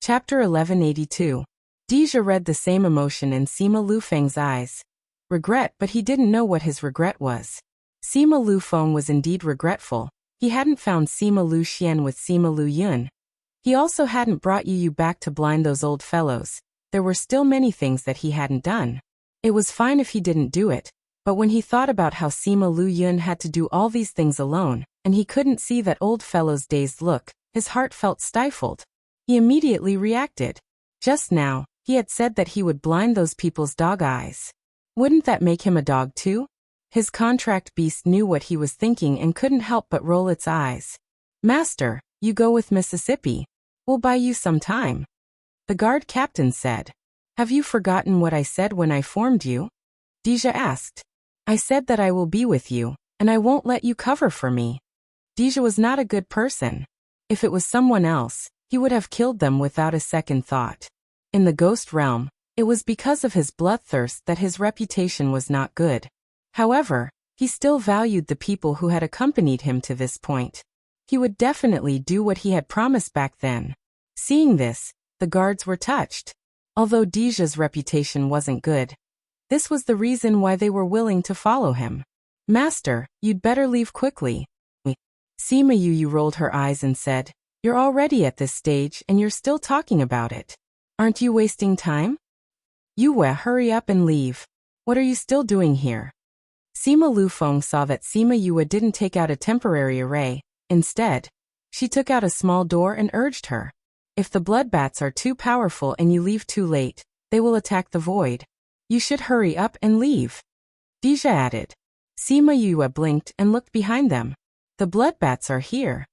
Chapter 1182. Deja read the same emotion in Sima Lufeng's eyes. Regret, but he didn't know what his regret was. Sima Lufeng was indeed regretful. He hadn't found Sima Lu Xian with Sima Lu Yun. He also hadn't brought Yu back to blind those old fellows. There were still many things that he hadn't done. It was fine if he didn't do it, but when he thought about how Sima Lu Yun had to do all these things alone, and he couldn't see that old fellow's dazed look, his heart felt stifled. He immediately reacted. Just now, he had said that he would blind those people's dog eyes. Wouldn't that make him a dog too? His contract beast knew what he was thinking and couldn't help but roll its eyes. Master, you go with Mississippi. We'll buy you some time. The guard captain said. Have you forgotten what I said when I formed you? Deja asked. I said that I will be with you, and I won't let you cover for me. Deja was not a good person. If it was someone else, he would have killed them without a second thought. In the ghost realm, it was because of his bloodthirst that his reputation was not good. However, he still valued the people who had accompanied him to this point. He would definitely do what he had promised back then. Seeing this, the guards were touched. Although Deja's reputation wasn't good, this was the reason why they were willing to follow him. Master, you'd better leave quickly. Sima Yu rolled her eyes and said, You're already at this stage and you're still talking about it. Aren't you wasting time? Yue, hurry up and leave. What are you still doing here? Sima Lufeng saw that Sima Yue didn't take out a temporary array. Instead, she took out a small door and urged her. If the blood bats are too powerful and you leave too late, they will attack the void. You should hurry up and leave. Deja added. Sima Yue blinked and looked behind them. The blood bats are here.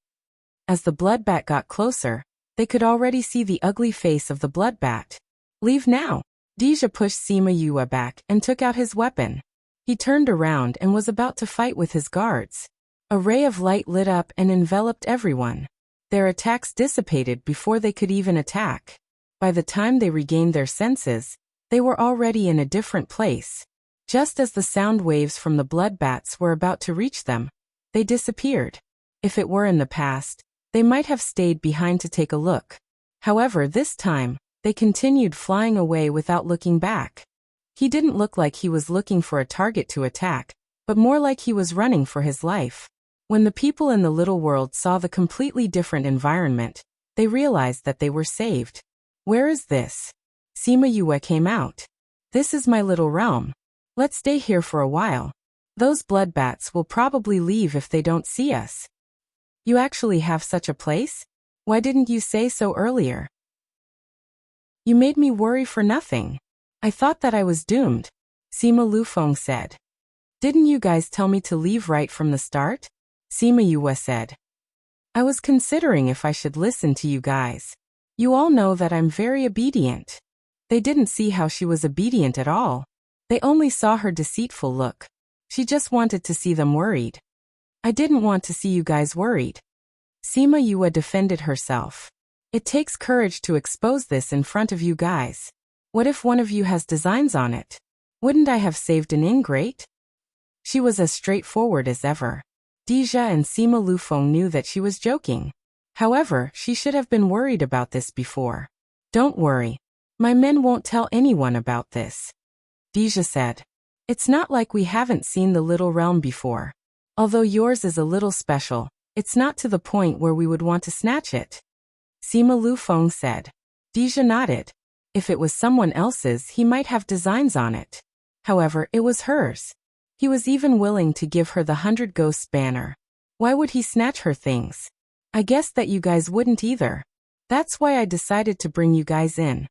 As the blood bat got closer, they could already see the ugly face of the blood bat. Leave now. Deja pushed Sima Yue back and took out his weapon. He turned around and was about to fight with his guards. A ray of light lit up and enveloped everyone. Their attacks dissipated before they could even attack. By the time they regained their senses, they were already in a different place. Just as the sound waves from the blood bats were about to reach them, they disappeared. If it were in the past, they might have stayed behind to take a look. However, this time, they continued flying away without looking back. He didn't look like he was looking for a target to attack, but more like he was running for his life. When the people in the little world saw the completely different environment, they realized that they were saved. Where is this? Sima Yue came out. This is my little realm. Let's stay here for a while. Those blood bats will probably leave if they don't see us. You actually have such a place? Why didn't you say so earlier? You made me worry for nothing. I thought that I was doomed, Sima Lufeng said. Didn't you guys tell me to leave right from the start? Sima Yue said. I was considering if I should listen to you guys. You all know that I'm very obedient. They didn't see how she was obedient at all. They only saw her deceitful look. She just wanted to see them worried. I didn't want to see you guys worried. Sima Yue defended herself. It takes courage to expose this in front of you guys. What if one of you has designs on it? Wouldn't I have saved an ingrate? She was as straightforward as ever. Deja and Sima Lufeng knew that she was joking. However, she should have been worried about this before. Don't worry. My men won't tell anyone about this. Deja said. It's not like we haven't seen the little realm before. Although yours is a little special, it's not to the point where we would want to snatch it. Sima Lufeng said. Deja nodded. If it was someone else's, he might have designs on it. However, it was hers. He was even willing to give her the 100 Ghosts banner. Why would he snatch her things? I guess that you guys wouldn't either. That's why I decided to bring you guys in.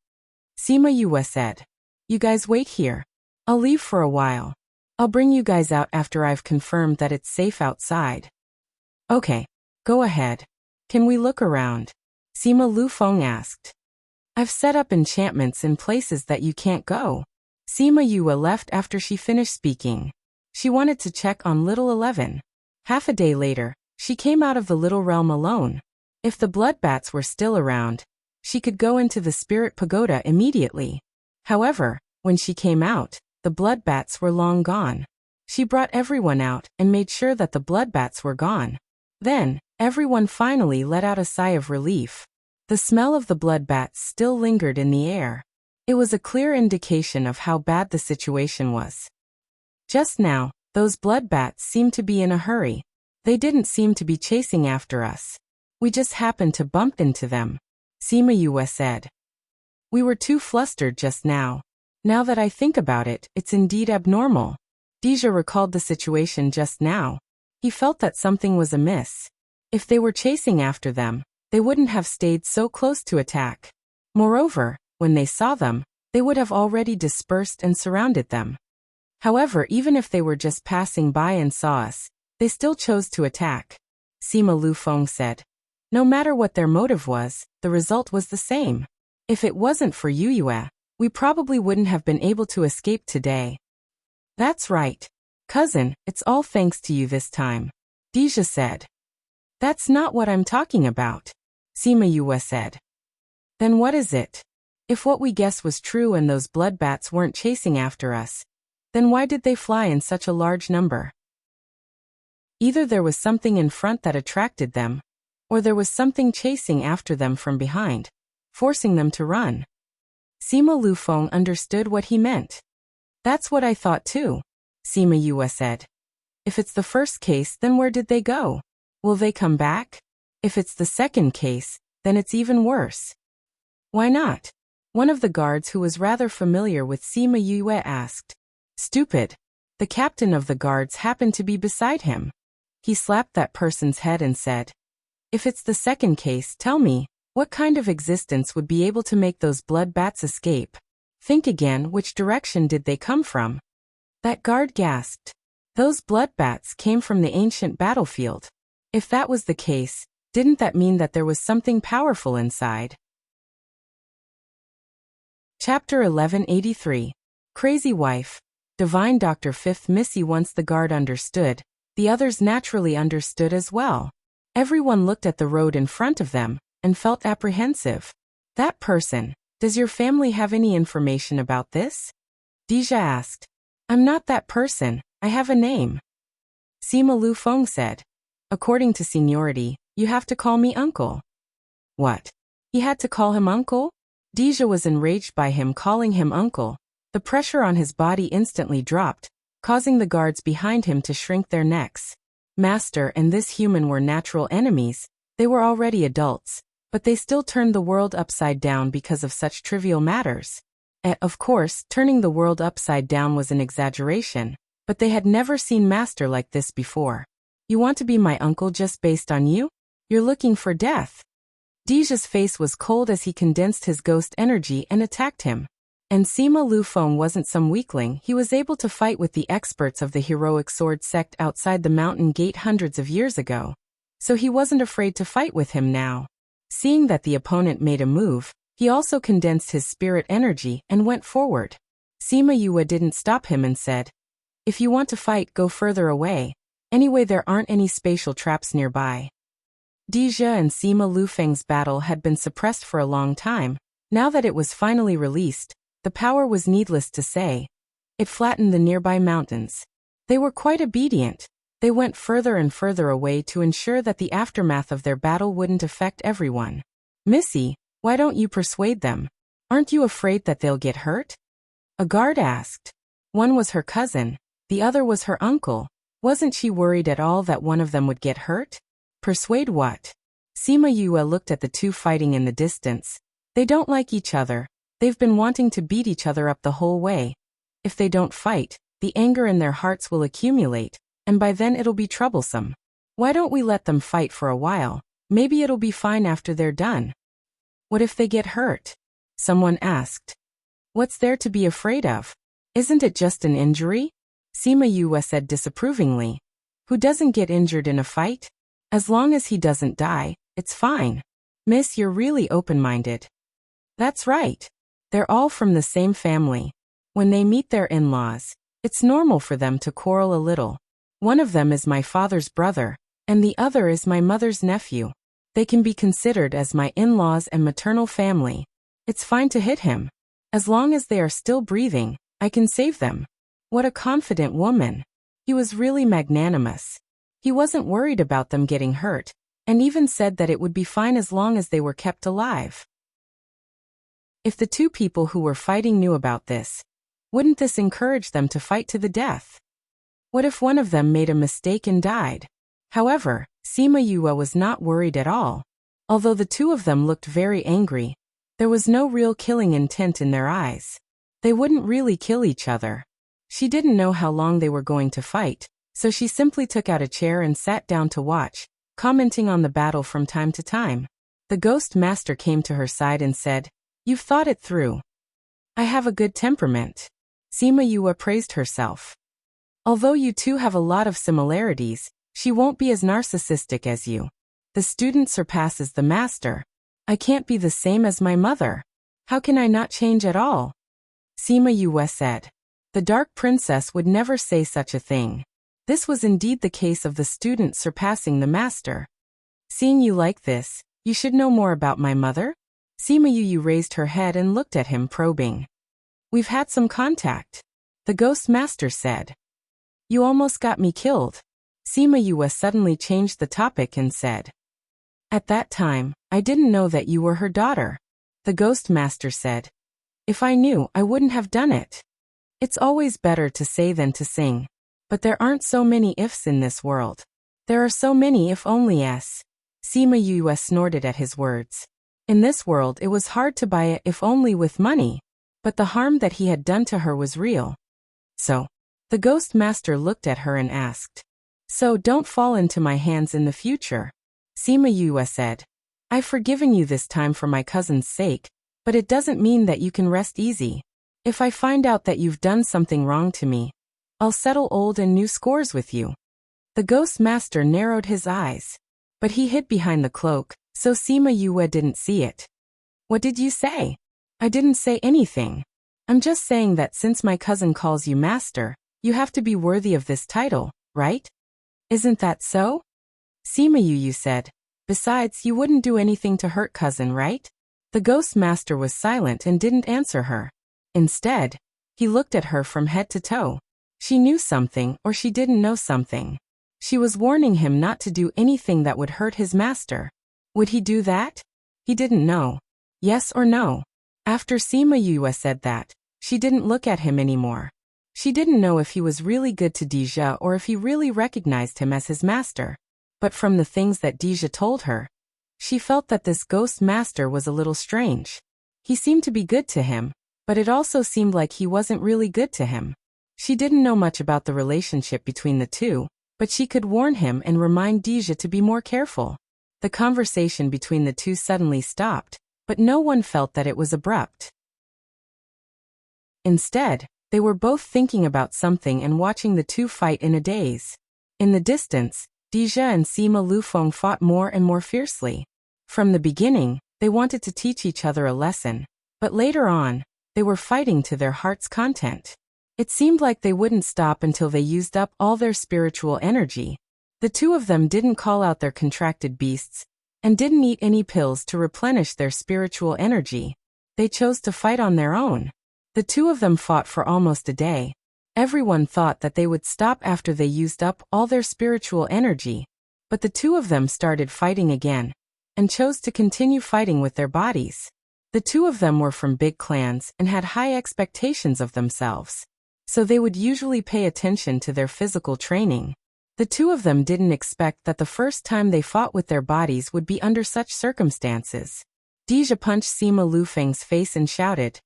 Sima Yue said. You guys wait here. I'll leave for a while. I'll bring you guys out after I've confirmed that it's safe outside. Okay, go ahead. Can we look around? Sima Lufeng asked. I've set up enchantments in places that you can't go. Sima Yue left after she finished speaking. She wanted to check on Little 11. Half a day later, she came out of the little realm alone. If the blood bats were still around, she could go into the spirit pagoda immediately. However, when she came out, the blood bats were long gone. She brought everyone out and made sure that the blood bats were gone. Then, everyone finally let out a sigh of relief. The smell of the blood bats still lingered in the air. It was a clear indication of how bad the situation was. Just now, those blood bats seemed to be in a hurry. They didn't seem to be chasing after us. We just happened to bump into them, Sima Yue said. We were too flustered just now. Now that I think about it, it's indeed abnormal. Deja recalled the situation just now. He felt that something was amiss. If they were chasing after them, they wouldn't have stayed so close to attack. Moreover, when they saw them, they would have already dispersed and surrounded them. However, even if they were just passing by and saw us, they still chose to attack, Sima Lufeng said. No matter what their motive was, the result was the same. If it wasn't for Yue, we probably wouldn't have been able to escape today. That's right. Cousin, it's all thanks to you this time, Deja said. That's not what I'm talking about, Sima Yue said. Then what is it? If what we guessed was true and those blood bats weren't chasing after us, then why did they fly in such a large number? Either there was something in front that attracted them, or there was something chasing after them from behind, forcing them to run. Sima Lufeng understood what he meant. That's what I thought too, Sima Yue said. If it's the first case, then where did they go? Will they come back? If it's the second case, then it's even worse. Why not? One of the guards who was rather familiar with Sima Yue asked. Stupid. The captain of the guards happened to be beside him. He slapped that person's head and said, if it's the second case, tell me, what kind of existence would be able to make those blood bats escape? Think again, which direction did they come from? That guard gasped. Those blood bats came from the ancient battlefield. If that was the case, didn't that mean that there was something powerful inside? Chapter 1183. Crazy Wife. Divine Dr. Fifth Missy. Once the guard understood, the others naturally understood as well. Everyone looked at the road in front of them and felt apprehensive. That person, does your family have any information about this? Deja asked. I'm not that person, I have a name. Sima Lufeng said. According to seniority, you have to call me uncle. What? He had to call him uncle? Deja was enraged by him calling him uncle. The pressure on his body instantly dropped, causing the guards behind him to shrink their necks. Master and this human were natural enemies. They were already adults, but they still turned the world upside down because of such trivial matters. Of course, turning the world upside down was an exaggeration, but they had never seen Master like this before. You want to be my uncle just based on you? You're looking for death. Deja's face was cold as he condensed his ghost energy and attacked him. And Sima Lufeng wasn't some weakling. He was able to fight with the experts of the heroic sword sect outside the mountain gate hundreds of years ago. So he wasn't afraid to fight with him now. Seeing that the opponent made a move, he also condensed his spirit energy and went forward. Sima Yue didn't stop him and said, if you want to fight, go further away. Anyway, there aren't any spatial traps nearby. Deja and Sima Lufeng's battle had been suppressed for a long time. Now that it was finally released, the power was needless to say. It flattened the nearby mountains. They were quite obedient. They went further and further away to ensure that the aftermath of their battle wouldn't affect everyone. Missy, why don't you persuade them? Aren't you afraid that they'll get hurt? A guard asked. One was her cousin, the other was her uncle. Wasn't she worried at all that one of them would get hurt? Persuade what? Sima Yue looked at the two fighting in the distance. They don't like each other. They've been wanting to beat each other up the whole way. If they don't fight, the anger in their hearts will accumulate, and by then it'll be troublesome. Why don't we let them fight for a while? Maybe it'll be fine after they're done. What if they get hurt? Someone asked. What's there to be afraid of? Isn't it just an injury? Sima Yue said disapprovingly. Who doesn't get injured in a fight? As long as he doesn't die, it's fine. Miss, you're really open-minded. That's right. They're all from the same family. When they meet their in-laws, it's normal for them to quarrel a little. One of them is my father's brother, and the other is my mother's nephew. They can be considered as my in-laws and maternal family. It's fine to hit him. As long as they are still breathing, I can save them. What a confident woman. He was really magnanimous. He wasn't worried about them getting hurt. and even said that it would be fine as long as they were kept alive. If the two people who were fighting knew about this, wouldn't this encourage them to fight to the death? What if one of them made a mistake and died? However, Sima Yue was not worried at all. Although the two of them looked very angry, there was no real killing intent in their eyes. They wouldn't really kill each other. She didn't know how long they were going to fight, so she simply took out a chair and sat down to watch, commenting on the battle from time to time. The Ghost Master came to her side and said, "You've thought it through. I have a good temperament." Sima Yue praised herself. Although you two have a lot of similarities, she won't be as narcissistic as you. The student surpasses the master. I can't be the same as my mother. How can I not change at all? Sima Yue said. The Dark Princess would never say such a thing. This was indeed the case of the student surpassing the master. Seeing you like this, you should know more about my mother? Sima Yue raised her head and looked at him probing. We've had some contact, the Ghost Master said. You almost got me killed. Sima Yue suddenly changed the topic and said. At that time, I didn't know that you were her daughter. The Ghost Master said. If I knew, I wouldn't have done it. It's always better to say than to sing. But there aren't so many ifs in this world. There are so many if onlys. Sima Yue snorted at his words. In this world it was hard to buy it if only with money. But the harm that he had done to her was real. So, the Ghost Master looked at her and asked. So don't fall into my hands in the future. Sima Yue said. I've forgiven you this time for my cousin's sake, but it doesn't mean that you can rest easy. If I find out that you've done something wrong to me, I'll settle old and new scores with you. The Ghost Master narrowed his eyes. But he hid behind the cloak, so Sima Yue didn't see it. What did you say? I didn't say anything. I'm just saying that since my cousin calls you master, you have to be worthy of this title, right? Isn't that so? Sima Yue said. Besides, you wouldn't do anything to hurt cousin, right? The Ghost Master was silent and didn't answer her. Instead, he looked at her from head to toe. She knew something or she didn't know something. She was warning him not to do anything that would hurt his master. Would he do that? He didn't know. Yes or no? After Sima Yue said that, she didn't look at him anymore. She didn't know if he was really good to Deja or if he really recognized him as his master. But from the things that Deja told her, she felt that this Ghost Master was a little strange. He seemed to be good to him, but it also seemed like he wasn't really good to him. She didn't know much about the relationship between the two, but she could warn him and remind Deja to be more careful. The conversation between the two suddenly stopped, but no one felt that it was abrupt. Instead, they were both thinking about something and watching the two fight in a daze. In the distance, Deja and Sima Lufeng fought more and more fiercely. From the beginning, they wanted to teach each other a lesson, but later on, they were fighting to their heart's content. It seemed like they wouldn't stop until they used up all their spiritual energy. The two of them didn't call out their contracted beasts, and didn't eat any pills to replenish their spiritual energy. They chose to fight on their own. The two of them fought for almost a day. Everyone thought that they would stop after they used up all their spiritual energy, but the two of them started fighting again, and chose to continue fighting with their bodies. The two of them were from big clans and had high expectations of themselves, so they would usually pay attention to their physical training. The two of them didn't expect that the first time they fought with their bodies would be under such circumstances. Deja punched Sima Lufeng's face and shouted,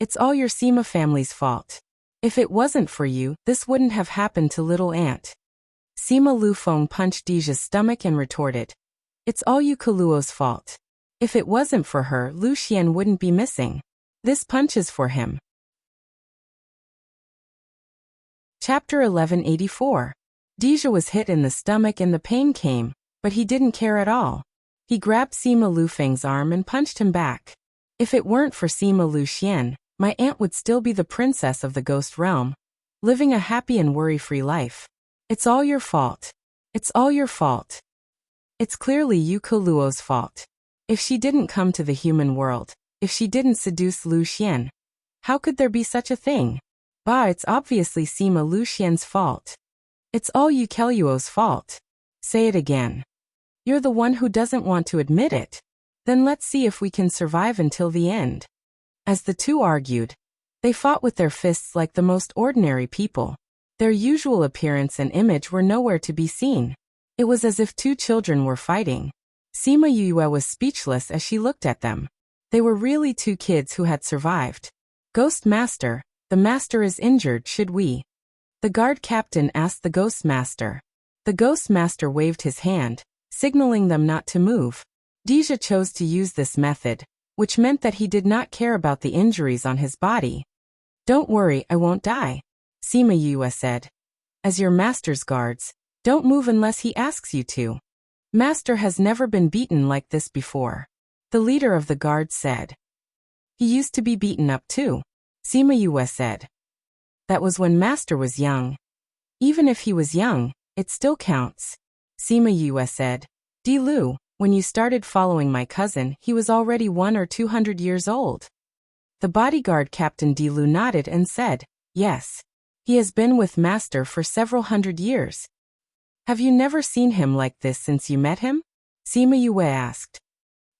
"It's all your Sima family's fault. If it wasn't for you, this wouldn't have happened to little aunt." Sima Lufeng punched Deja's stomach and retorted, "It's all you Kaluo's fault. If it wasn't for her, Lu Xian wouldn't be missing. This punch is for him." Chapter 1184. Deja was hit in the stomach and the pain came, but he didn't care at all. He grabbed Sima Lufeng's arm and punched him back. "If it weren't for Sima Lu Xian, my aunt would still be the princess of the ghost realm, living a happy and worry-free life. It's all your fault. It's all your fault. It's clearly you Kaluo's fault. If she didn't come to the human world, if she didn't seduce Lu Xian, how could there be such a thing? Bah, it's obviously Sima Lu Xian's fault. It's all you Kaluo's fault. Say it again. You're the one who doesn't want to admit it. Then let's see if we can survive until the end. As the two argued, they fought with their fists like the most ordinary people. Their usual appearance and image were nowhere to be seen. It was as if two children were fighting. Sima Yue was speechless as she looked at them. They were really two kids who had survived. Ghost Master, the master is injured, should we? The guard captain asked the Ghost Master. The Ghost Master waved his hand, signaling them not to move. Deja chose to use this method, which meant that he did not care about the injuries on his body. Don't worry, I won't die, Sima Yue said. As your master's guards, don't move unless he asks you to. Master has never been beaten like this before. The leader of the guards said. He used to be beaten up too, Sima Yue said. That was when Master was young. Even if he was young, it still counts, Sima Yue said. Di Lu, when you started following my cousin, he was already 100 or 200 years old. The bodyguard Captain Di Lu nodded and said, yes. He has been with Master for several hundred years. Have you never seen him like this since you met him? Sima Yue asked.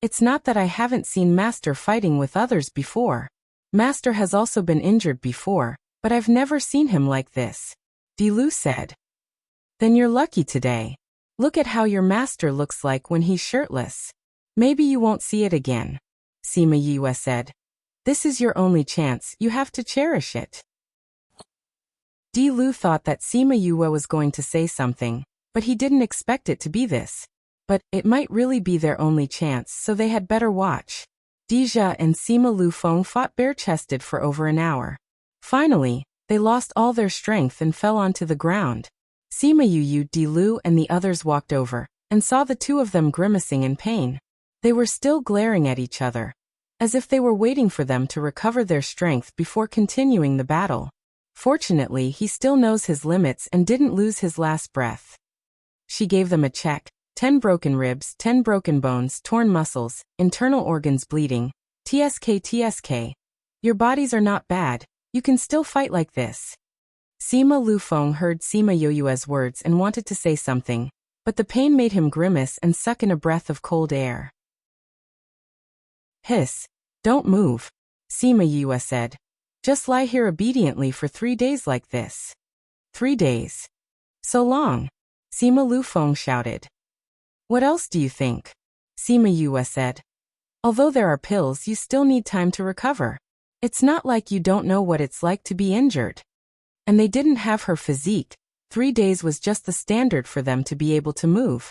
It's not that I haven't seen Master fighting with others before. Master has also been injured before, but I've never seen him like this, Di Lu said. Then you're lucky today. Look at how your master looks like when he's shirtless. Maybe you won't see it again, Sima Yue said. This is your only chance, you have to cherish it. Di Lu thought that Sima Yue was going to say something, but he didn't expect it to be this. But it might really be their only chance, so they had better watch. Deja and Sima Lufeng fought bare-chested for over an hour. Finally, they lost all their strength and fell onto the ground. Sima Yue, Di Lu and the others walked over, and saw the two of them grimacing in pain. They were still glaring at each other, as if they were waiting for them to recover their strength before continuing the battle. Fortunately, he still knows his limits and didn't lose his last breath. She gave them a check. 10 broken ribs, 10 broken bones, torn muscles, internal organs bleeding. TSK. Your bodies are not bad. You can still fight like this. Sima Lufeng heard Sima Yue's words and wanted to say something, but the pain made him grimace and suck in a breath of cold air. Hiss. Don't move, Sima Yue said. Just lie here obediently for 3 days like this. 3 days. So long, Sima Lufeng shouted. What else do you think? Sima Yue said. Although there are pills, you still need time to recover. It's not like you don't know what it's like to be injured. And they didn't have her physique. 3 days was just the standard for them to be able to move.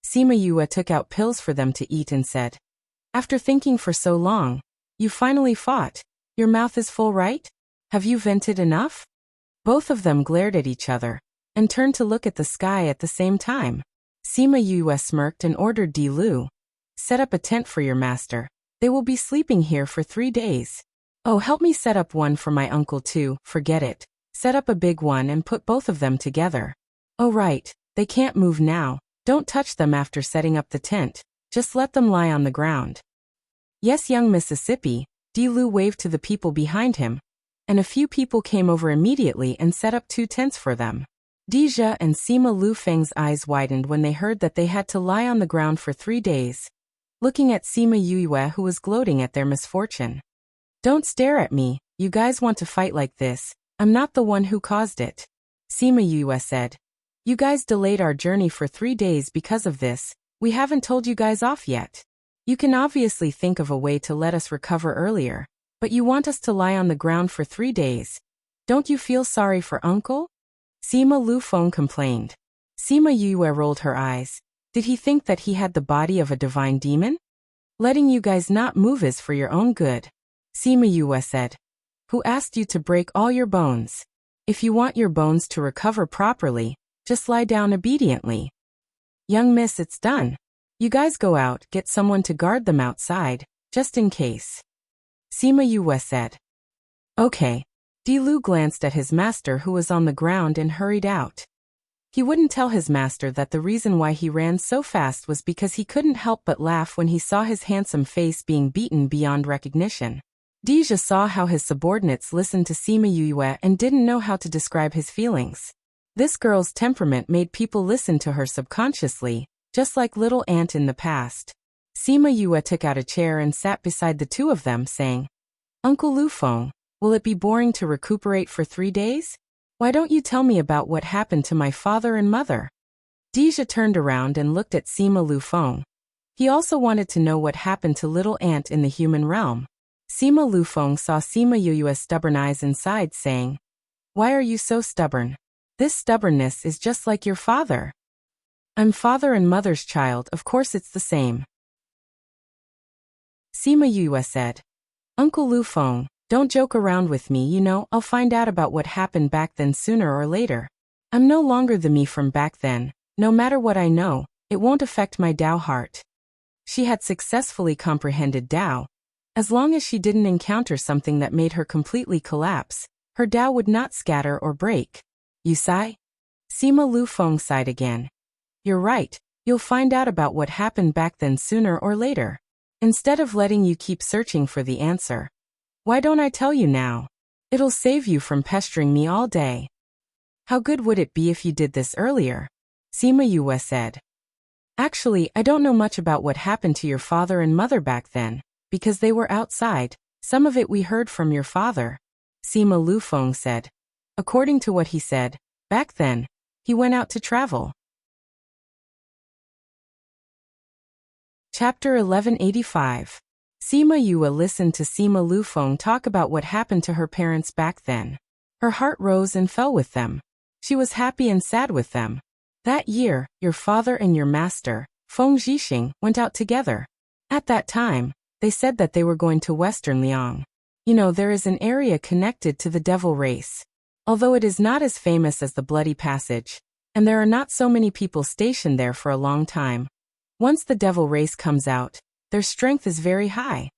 Sima Yue took out pills for them to eat and said, after thinking for so long, you finally fought. Your mouth is full, right? Have you vented enough? Both of them glared at each other and turned to look at the sky at the same time. Sima Yue smirked and ordered Di Lu. Set up a tent for your master. They will be sleeping here for 3 days. Oh, help me set up one for my uncle too. Forget it. Set up a big one and put both of them together. Oh right, they can't move now. Don't touch them after setting up the tent. Just let them lie on the ground. Yes, young Mississippi, Di Lu waved to the people behind him, and a few people came over immediately and set up 2 tents for them. Deja and Sima Lufeng's eyes widened when they heard that they had to lie on the ground for 3 days, looking at Sima Yue who was gloating at their misfortune. Don't stare at me, you guys want to fight like this. I'm not the one who caused it, Sima Yue said. You guys delayed our journey for 3 days because of this. We haven't told you guys off yet. You can obviously think of a way to let us recover earlier, but you want us to lie on the ground for 3 days. Don't you feel sorry for Uncle? Sima Lufeng complained. Sima Yue rolled her eyes. Did he think that he had the body of a divine demon? Letting you guys not move is for your own good, Sima Yue said. Who asked you to break all your bones? If you want your bones to recover properly, just lie down obediently. Young miss, it's done. You guys go out, get someone to guard them outside, just in case. Sima Yue said. Okay. Di Lu glanced at his master who was on the ground and hurried out. He wouldn't tell his master that the reason why he ran so fast was because he couldn't help but laugh when he saw his handsome face being beaten beyond recognition. Deja saw how his subordinates listened to Sima Yue and didn't know how to describe his feelings. This girl's temperament made people listen to her subconsciously, just like little Ant in the past. Sima Yue took out a chair and sat beside the two of them, saying, Uncle Lufeng, will it be boring to recuperate for 3 days? Why don't you tell me about what happened to my father and mother? Deja turned around and looked at Sima Lufeng. He also wanted to know what happened to little Ant in the human realm. Sima Lufeng saw Sima Yue's stubborn eyes and sighed, saying, Why are you so stubborn? This stubbornness is just like your father. I'm father and mother's child, of course it's the same. Sima Yue said, Uncle Lufeng, don't joke around with me, you know, I'll find out about what happened back then sooner or later. I'm no longer the me from back then. No matter what I know, it won't affect my Dao heart. She had successfully comprehended Dao. As long as she didn't encounter something that made her completely collapse, her Dao would not scatter or break. You sigh? Sima Lufeng sighed again. You're right, you'll find out about what happened back then sooner or later. Instead of letting you keep searching for the answer, why don't I tell you now? It'll save you from pestering me all day. How good would it be if you did this earlier? Sima Yue said. Actually, I don't know much about what happened to your father and mother back then, because they were outside. Some of it we heard from your father. Sima Lufeng said. According to what he said, back then, he went out to travel. Chapter 1185. Sima Yue listened to Sima Lufeng talk about what happened to her parents back then. Her heart rose and fell with them. She was happy and sad with them. That year, your father and your master, Feng Zhixing, went out together. At that time, they said that they were going to Western Liang. You know, there is an area connected to the devil race. Although it is not as famous as the Bloody Passage, and there are not so many people stationed there for a long time. Once the devil race comes out, their strength is very high.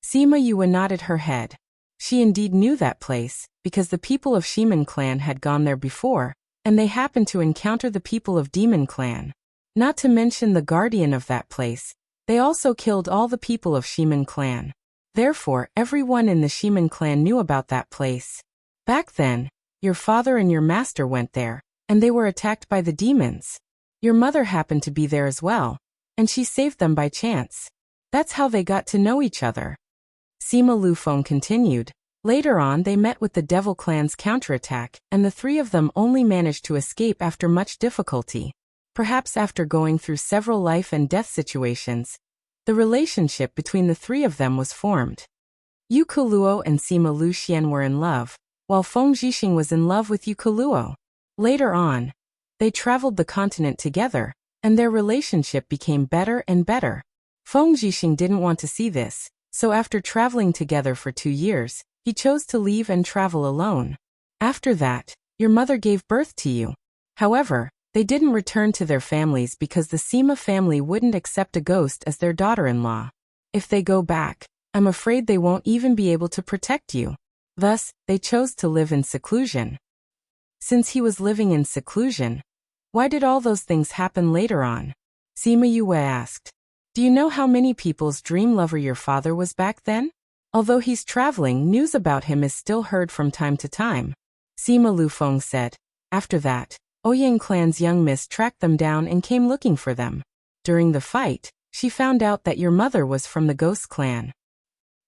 Sima Yue nodded her head. She indeed knew that place, because the people of Shiman clan had gone there before, and they happened to encounter the people of Demon clan. Not to mention the guardian of that place, they also killed all the people of Shiman clan. Therefore, everyone in the Shiman clan knew about that place. Back then, your father and your master went there, and they were attacked by the demons. Your mother happened to be there as well, and she saved them by chance. That's how they got to know each other. Sima Lufeng continued. Later on they met with the Devil Clan's counterattack, and the three of them only managed to escape after much difficulty. Perhaps after going through several life and death situations, the relationship between the three of them was formed. Yu Kuluo and Sima Luxian were in love, while Feng Zhixing was in love with Yu Kuluo. Later on, they traveled the continent together, and their relationship became better and better. Feng Zhixing didn't want to see this, so after traveling together for 2 years, he chose to leave and travel alone. After that, your mother gave birth to you. However, they didn't return to their families because the Sima family wouldn't accept a ghost as their daughter-in-law. If they go back, I'm afraid they won't even be able to protect you. Thus, they chose to live in seclusion. Since he was living in seclusion, why did all those things happen later on? Sima Yue asked. Do you know how many people's dream lover your father was back then? Although he's traveling, news about him is still heard from time to time. Sima Lufeng said. After that, Ouyang clan's young miss tracked them down and came looking for them. During the fight, she found out that your mother was from the Ghost clan.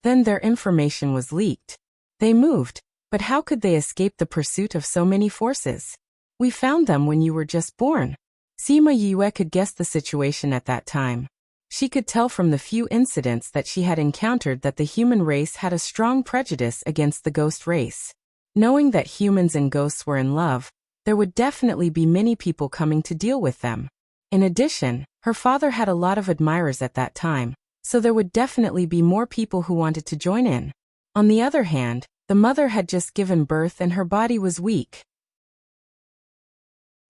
Then their information was leaked. They moved, but how could they escape the pursuit of so many forces? We found them when you were just born. Sima Yue could guess the situation at that time. She could tell from the few incidents that she had encountered that the human race had a strong prejudice against the ghost race. Knowing that humans and ghosts were in love, there would definitely be many people coming to deal with them. In addition, her father had a lot of admirers at that time, so there would definitely be more people who wanted to join in. On the other hand, the mother had just given birth and her body was weak.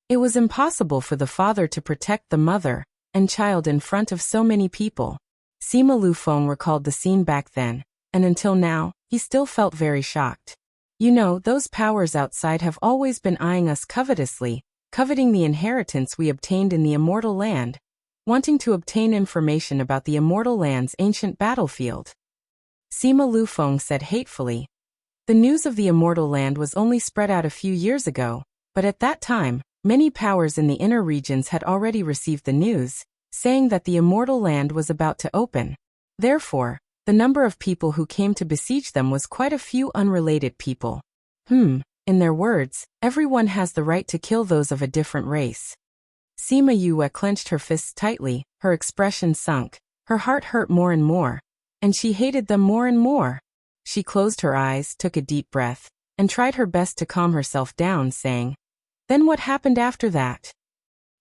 It was impossible for the father to protect the mother and child in front of so many people. Sima Lufeng recalled the scene back then, and until now, he still felt very shocked. You know, those powers outside have always been eyeing us covetously, coveting the inheritance we obtained in the Immortal Land, wanting to obtain information about the Immortal Land's ancient battlefield. Sima Lufeng said hatefully. The news of the Immortal Land was only spread out a few years ago, but at that time, many powers in the inner regions had already received the news, saying that the immortal land was about to open. Therefore, the number of people who came to besiege them was quite a few unrelated people. In their words, everyone has the right to kill those of a different race. Sima Yue clenched her fists tightly, her expression sunk, her heart hurt more and more, and she hated them more and more. She closed her eyes, took a deep breath, and tried her best to calm herself down, saying, "Then what happened after that?"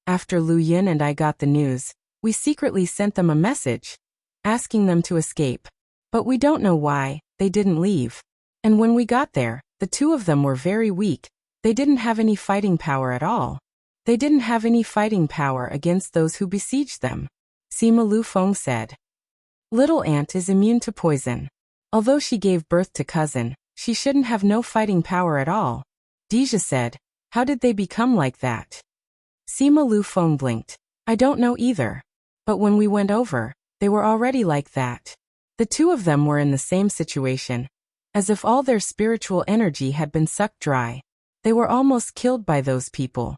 "After Lu Yun and I got the news, we secretly sent them a message, asking them to escape. But we don't know why, they didn't leave. And when we got there, the two of them were very weak, they didn't have any fighting power at all. They didn't have any fighting power against those who besieged them," Sima Lufeng said. "Little aunt is immune to poison. Although she gave birth to cousin, she shouldn't have no fighting power at all," Deja said. "How did they become like that?" Sima Lufeng blinked. "I don't know either. But when we went over, they were already like that. The two of them were in the same situation, as if all their spiritual energy had been sucked dry. They were almost killed by those people.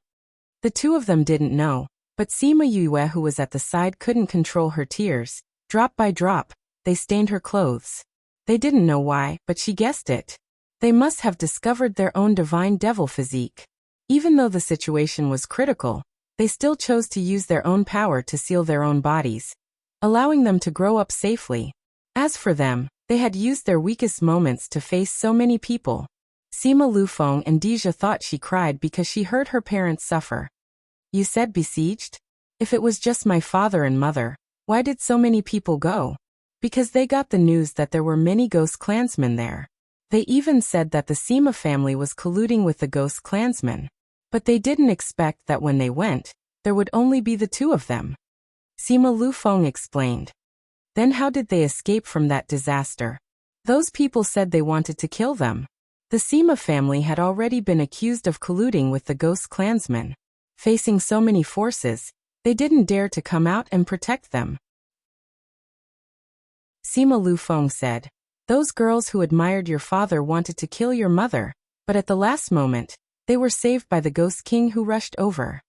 The two of them didn't know, but Sima Yue, who was at the side, couldn't control her tears. Drop by drop, they stained her clothes. They didn't know why, but she guessed it. They must have discovered their own divine devil physique. Even though the situation was critical, they still chose to use their own power to seal their own bodies, allowing them to grow up safely. As for them, they had used their weakest moments to face so many people. Sima Lufeng and Deja thought she cried because she heard her parents suffer. "You said besieged? If it was just my father and mother, why did so many people go?" "Because they got the news that there were many ghost clansmen there. They even said that the Sima family was colluding with the ghost clansmen. But they didn't expect that when they went, there would only be the two of them," Sima Lufeng explained. "Then how did they escape from that disaster?" "Those people said they wanted to kill them. The Sima family had already been accused of colluding with the ghost clansmen. Facing so many forces, they didn't dare to come out and protect them," Sima Lufeng said. "Those girls who admired your father wanted to kill your mother, but at the last moment, they were saved by the Ghost King who rushed over."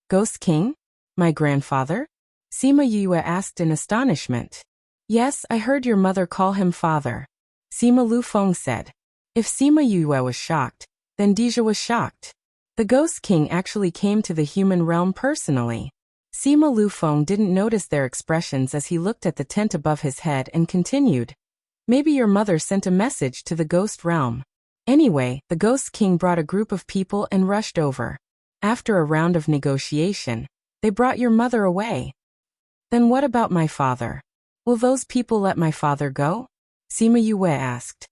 "Ghost King? My grandfather?" Sima Yue asked in astonishment. "Yes, I heard your mother call him father," Sima Lufeng said. If Sima Yue was shocked, then Deja was shocked. The Ghost King actually came to the human realm personally. Sima Lufeng didn't notice their expressions as he looked at the tent above his head and continued. "Maybe your mother sent a message to the ghost realm. Anyway, the Ghost King brought a group of people and rushed over. After a round of negotiation, they brought your mother away." "Then what about my father? Will those people let my father go?" Sima Yue asked.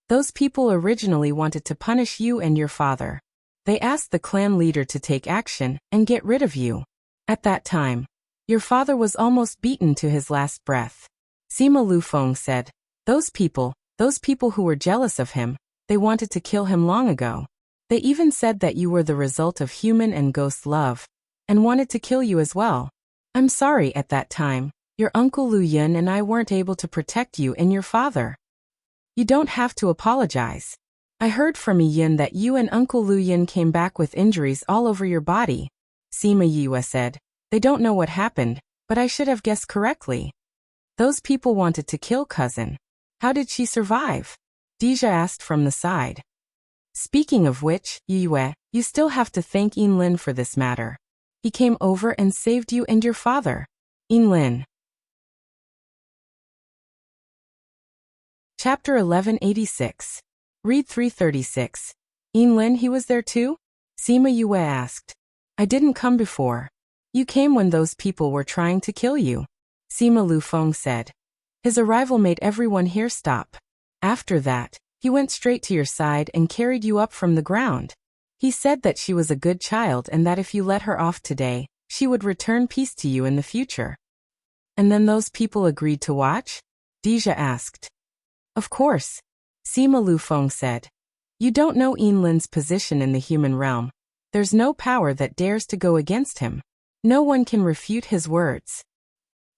"Those people originally wanted to punish you and your father. They asked the clan leader to take action and get rid of you. At that time, your father was almost beaten to his last breath," Sima Lufeng said. Those people who were jealous of him, they wanted to kill him long ago. They even said that you were the result of human and ghost love, and wanted to kill you as well. I'm sorry at that time, your uncle Lu Yun and I weren't able to protect you and your father. You don't have to apologize. I heard from Yun that you and Uncle Lu Yun came back with injuries all over your body," Sima Yue said. "They don't know what happened, but I should have guessed correctly. Those people wanted to kill cousin. How did she survive?" Deja asked from the side. "Speaking of which, Yue, you still have to thank Yinlin for this matter. He came over and saved you and your father." Yinlin. Chapter 1186. Read 336. "Yinlin, he was there too?" Sima Yue asked. "I didn't come before. You came when those people were trying to kill you," Sima Lufeng said. "His arrival made everyone here stop. After that, he went straight to your side and carried you up from the ground. He said that she was a good child and that if you let her off today, she would return peace to you in the future." "And then those people agreed to watch?" Deja asked. "Of course," Sima Lufeng said. "You don't know Yinlin's position in the human realm. There's no power that dares to go against him. No one can refute his words.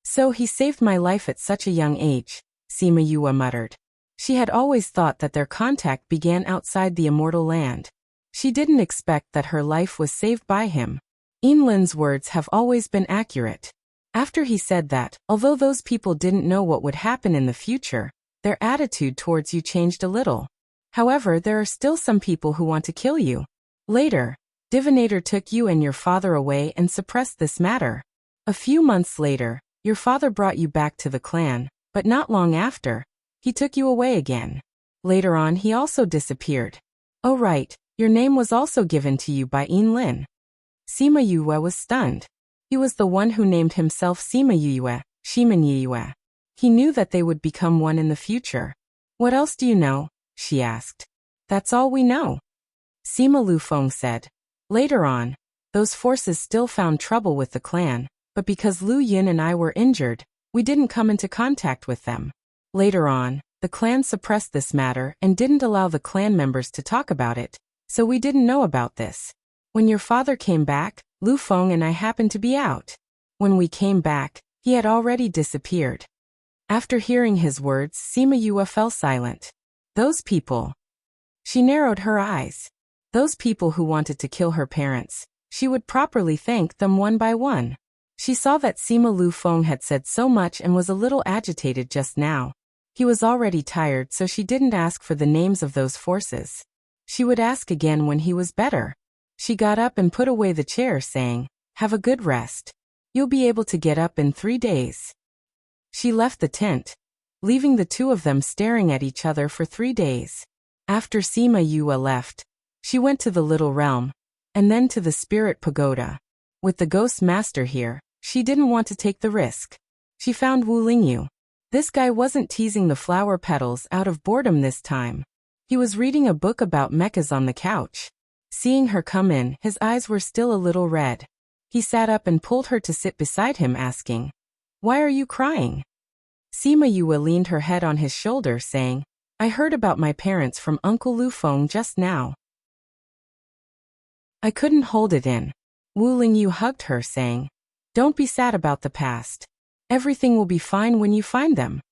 So he saved my life at such a young age," Sima Yue muttered. She had always thought that their contact began outside the immortal land. She didn't expect that her life was saved by him. Yinlin's words have always been accurate. After he said that, although those people didn't know what would happen in the future, their attitude towards you changed a little. However, there are still some people who want to kill you. Later, Divinator took you and your father away and suppressed this matter. A few months later, your father brought you back to the clan, but not long after, he took you away again. Later on he also disappeared. Oh right, your name was also given to you by Lin. Sima Yue was stunned. He was the one who named himself Sima Yue, Shiman Yue. He knew that they would become one in the future. What else do you know? She asked. That's all we know. Sima Lufeng said. Later on, those forces still found trouble with the clan, but because Lu Yin and I were injured, we didn't come into contact with them. Later on, the clan suppressed this matter and didn't allow the clan members to talk about it, so we didn't know about this. When your father came back, Lu Feng and I happened to be out. When we came back, he had already disappeared. After hearing his words, Sima Yue fell silent. Those people. She narrowed her eyes. Those people who wanted to kill her parents, she would properly thank them one by one. She saw that Sima Lufeng had said so much and was a little agitated just now. He was already tired, so she didn't ask for the names of those forces. She would ask again when he was better. She got up and put away the chair, saying, "Have a good rest. You'll be able to get up in 3 days." She left the tent, leaving the two of them staring at each other for 3 days. After Sima Yue left, she went to the Little Realm, and then to the Spirit Pagoda. With the Ghost Master here, she didn't want to take the risk. She found Wu Lingyu. This guy wasn't teasing the flower petals out of boredom this time. He was reading a book about mechas on the couch. Seeing her come in, his eyes were still a little red. He sat up and pulled her to sit beside him, asking, "Why are you crying?" Sima Yue leaned her head on his shoulder, saying, "I heard about my parents from Uncle Lu Feng just now. I couldn't hold it in." Wu Lingyu hugged her, saying, "Don't be sad about the past. Everything will be fine when you find them."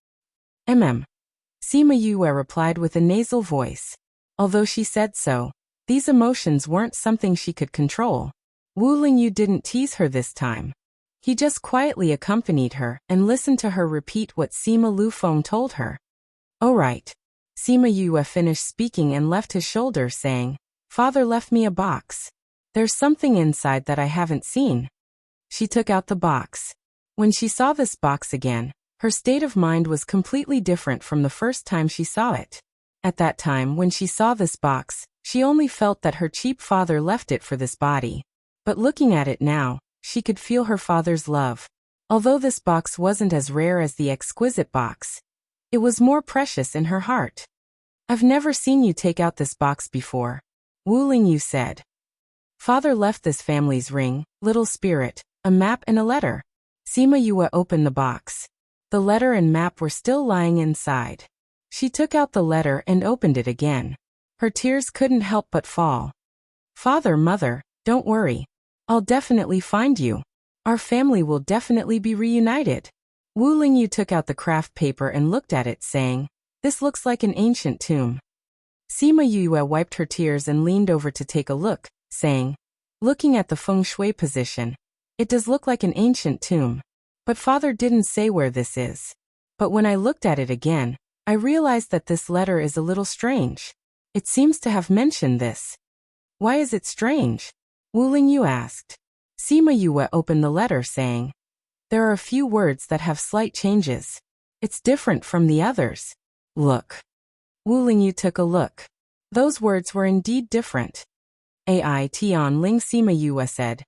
Sima Yue replied with a nasal voice. Although she said so, these emotions weren't something she could control. Wu Lingyu didn't tease her this time. He just quietly accompanied her and listened to her repeat what Sima Lufeng told her. "All right." Sima Yue finished speaking and left his shoulder, saying, "Father left me a box. There's something inside that I haven't seen." She took out the box. When she saw this box again, her state of mind was completely different from the first time she saw it. At that time, when she saw this box, she only felt that her cheap father left it for this body. But looking at it now, she could feel her father's love. Although this box wasn't as rare as the exquisite box, it was more precious in her heart. "I've never seen you take out this box before," Wu Lingyu said. "Father left this family's ring, little spirit, a map and a letter." Sima Yue opened the box. The letter and map were still lying inside. She took out the letter and opened it again. Her tears couldn't help but fall. "Father, Mother, don't worry. I'll definitely find you. Our family will definitely be reunited." Wu Lingyu took out the craft paper and looked at it, saying, "This looks like an ancient tomb." Sima Yue wiped her tears and leaned over to take a look, saying, "Looking at the feng shui position, it does look like an ancient tomb. But Father didn't say where this is. But when I looked at it again, I realized that this letter is a little strange. It seems to have mentioned this." "Why is it strange?" Wu Lingyu asked. Sima Yue opened the letter, saying, "There are a few words that have slight changes. It's different from the others. Look." Wu Lingyu took a look. Those words were indeed different. "Ai Tian Ling," Sima Yue said.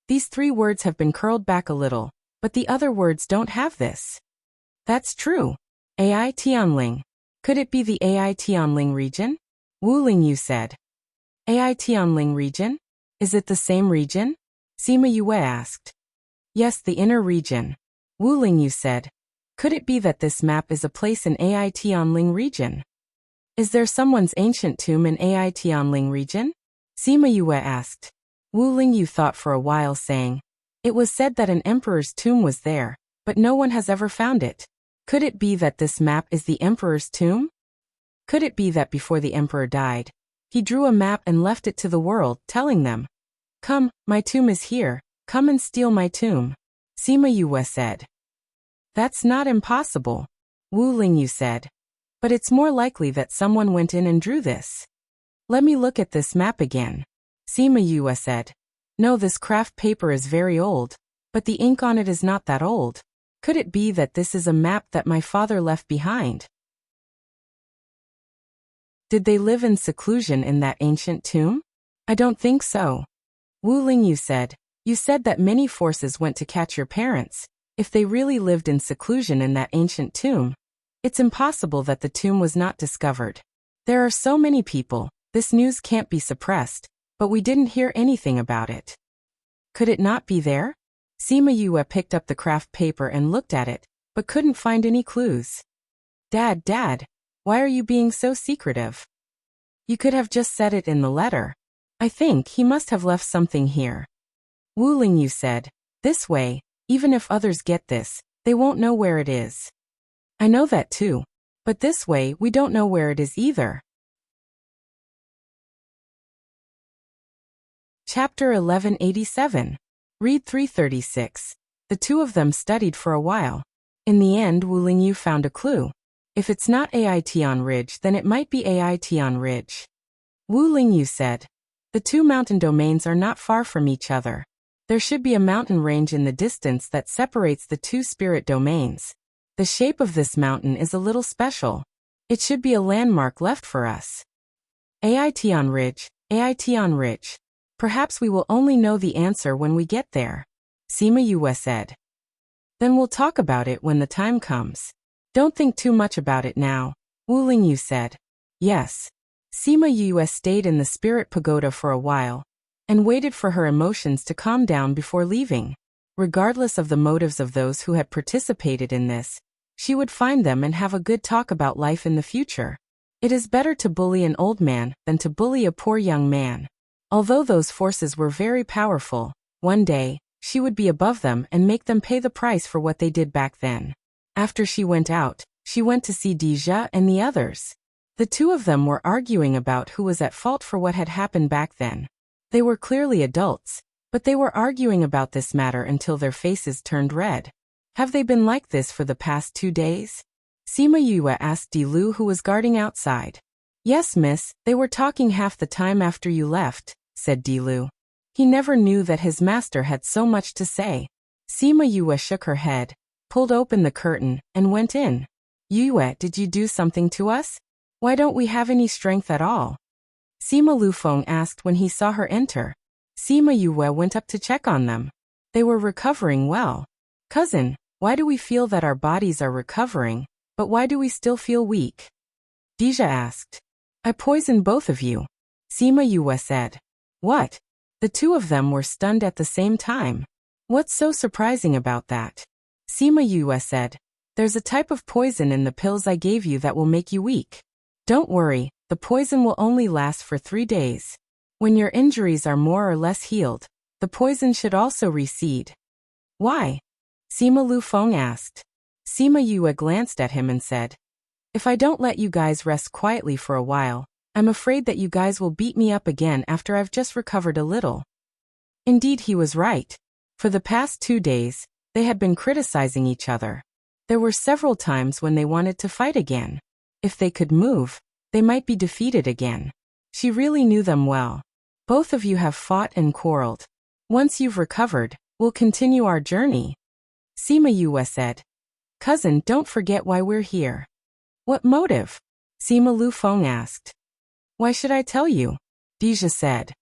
"These 3 words have been curled back a little, but the other words don't have this." "That's true. Ai Tianling. Could it be the Ai Tianling region?" Wu Lingyu said. "Ai Tianling region? Is it the same region?" Sima Yue asked. "Yes, the inner region." Wu Lingyu said. "Could it be that this map is a place in Ai Tianling region? Is there someone's ancient tomb in Ai Tianling region?" Sima Yue asked. Wu Lingyu thought for a while, saying, "It was said that an emperor's tomb was there, but no one has ever found it. Could it be that this map is the emperor's tomb? Could it be that before the emperor died, he drew a map and left it to the world, telling them, 'Come, my tomb is here, come and steal my tomb'?" Sima Yue said. That's not impossible, Wu Lingyu said. But it's more likely that someone went in and drew this. Let me look at this map again, Sima Yue said. No, this craft paper is very old, but the ink on it is not that old. Could it be that this is a map that my father left behind? Did they live in seclusion in that ancient tomb? I don't think so. Wu Lingyu said. You said that many forces went to catch your parents. If they really lived in seclusion in that ancient tomb, it's impossible that the tomb was not discovered. There are so many people, this news can't be suppressed, but we didn't hear anything about it. Could it not be there? Sima Yue picked up the craft paper and looked at it, but couldn't find any clues. Dad, why are you being so secretive? You could have just said it in the letter. I think he must have left something here. Wu Lingyu said. This way, even if others get this, they won't know where it is. I know that too. But this way we don't know where it is either. Chapter 1187. Read 336. The two of them studied for a while. In the end, Wu Lingyu found a clue. If it's not Aition Ridge, then it might be Aition Ridge. Wu Lingyu said. The two mountain domains are not far from each other. There should be a mountain range in the distance that separates the two spirit domains. The shape of this mountain is a little special. It should be a landmark left for us. Aition Ridge, Aition Ridge. Perhaps we will only know the answer when we get there, Sima Yue said. Then we'll talk about it when the time comes. Don't think too much about it now, Wu Lingyu said. Yes. Sima Yue stayed in the spirit pagoda for a while, and waited for her emotions to calm down before leaving. Regardless of the motives of those who had participated in this, she would find them and have a good talk about life in the future. It is better to bully an old man than to bully a poor young man. Although those forces were very powerful, one day, she would be above them and make them pay the price for what they did back then. After she went out, she went to see Deja and the others. The two of them were arguing about who was at fault for what had happened back then. They were clearly adults, but they were arguing about this matter until their faces turned red. Have they been like this for the past 2 days? Sima Yue asked Dilu, who was guarding outside. Yes, miss, they were talking half the time after you left, said Dilu. He never knew that his master had so much to say. Sima Yue shook her head, pulled open the curtain, and went in. Yue, did you do something to us? Why don't we have any strength at all? Sima Lufeng asked when he saw her enter. Sima Yue went up to check on them. They were recovering well. Cousin, why do we feel that our bodies are recovering, but why do we still feel weak? Deja asked. I poisoned both of you, Sima Yue said. What? The two of them were stunned at the same time. What's so surprising about that? Sima Yue said. There's a type of poison in the pills I gave you that will make you weak. Don't worry, the poison will only last for 3 days. When your injuries are more or less healed, the poison should also recede. Why? Sima Lufeng asked. Sima Yue glanced at him and said, if I don't let you guys rest quietly for a while, I'm afraid that you guys will beat me up again after I've just recovered a little. Indeed, he was right. For the past 2 days, they had been criticizing each other. There were several times when they wanted to fight again. If they could move, they might be defeated again. She really knew them well. Both of you have fought and quarreled. Once you've recovered, we'll continue our journey. Sima Yue said. Cousin, don't forget why we're here. What motive? Sima Lufeng asked. Why should I tell you? Deja said.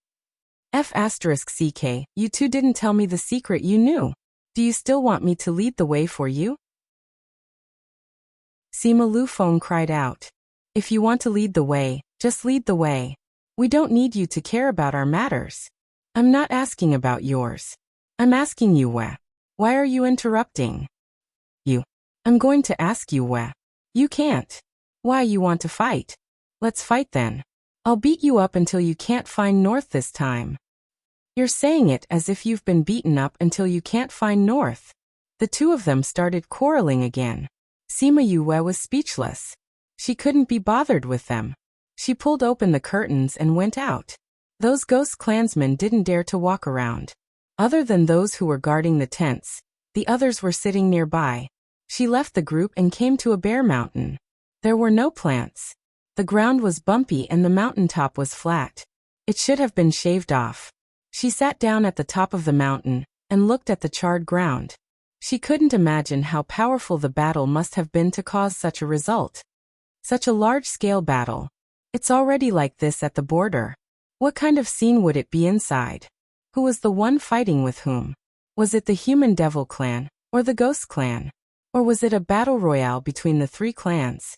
F***ck, you two didn't tell me the secret you knew. Do you still want me to lead the way for you? Sima Lufeng cried out. If you want to lead the way, just lead the way. We don't need you to care about our matters. I'm not asking about yours. I'm asking you, why are you interrupting? You. I'm going to ask you, You can't. Why you want to fight? Let's fight then. I'll beat you up until you can't find north this time. You're saying it as if you've been beaten up until you can't find north. The two of them started quarreling again. Sima Yue was speechless. She couldn't be bothered with them. She pulled open the curtains and went out. Those ghost clansmen didn't dare to walk around. Other than those who were guarding the tents, The others were sitting nearby. She left the group and came to a bare mountain. There were no plants. The ground was bumpy and the mountaintop was flat. It should have been shaved off. She sat down at the top of the mountain and looked at the charred ground. She couldn't imagine how powerful the battle must have been to cause such a result. Such a large-scale battle. It's already like this at the border. What kind of scene would it be inside? Who was the one fighting with whom? Was it the Human Devil clan, or the Ghost clan? Or was it a battle royale between the three clans?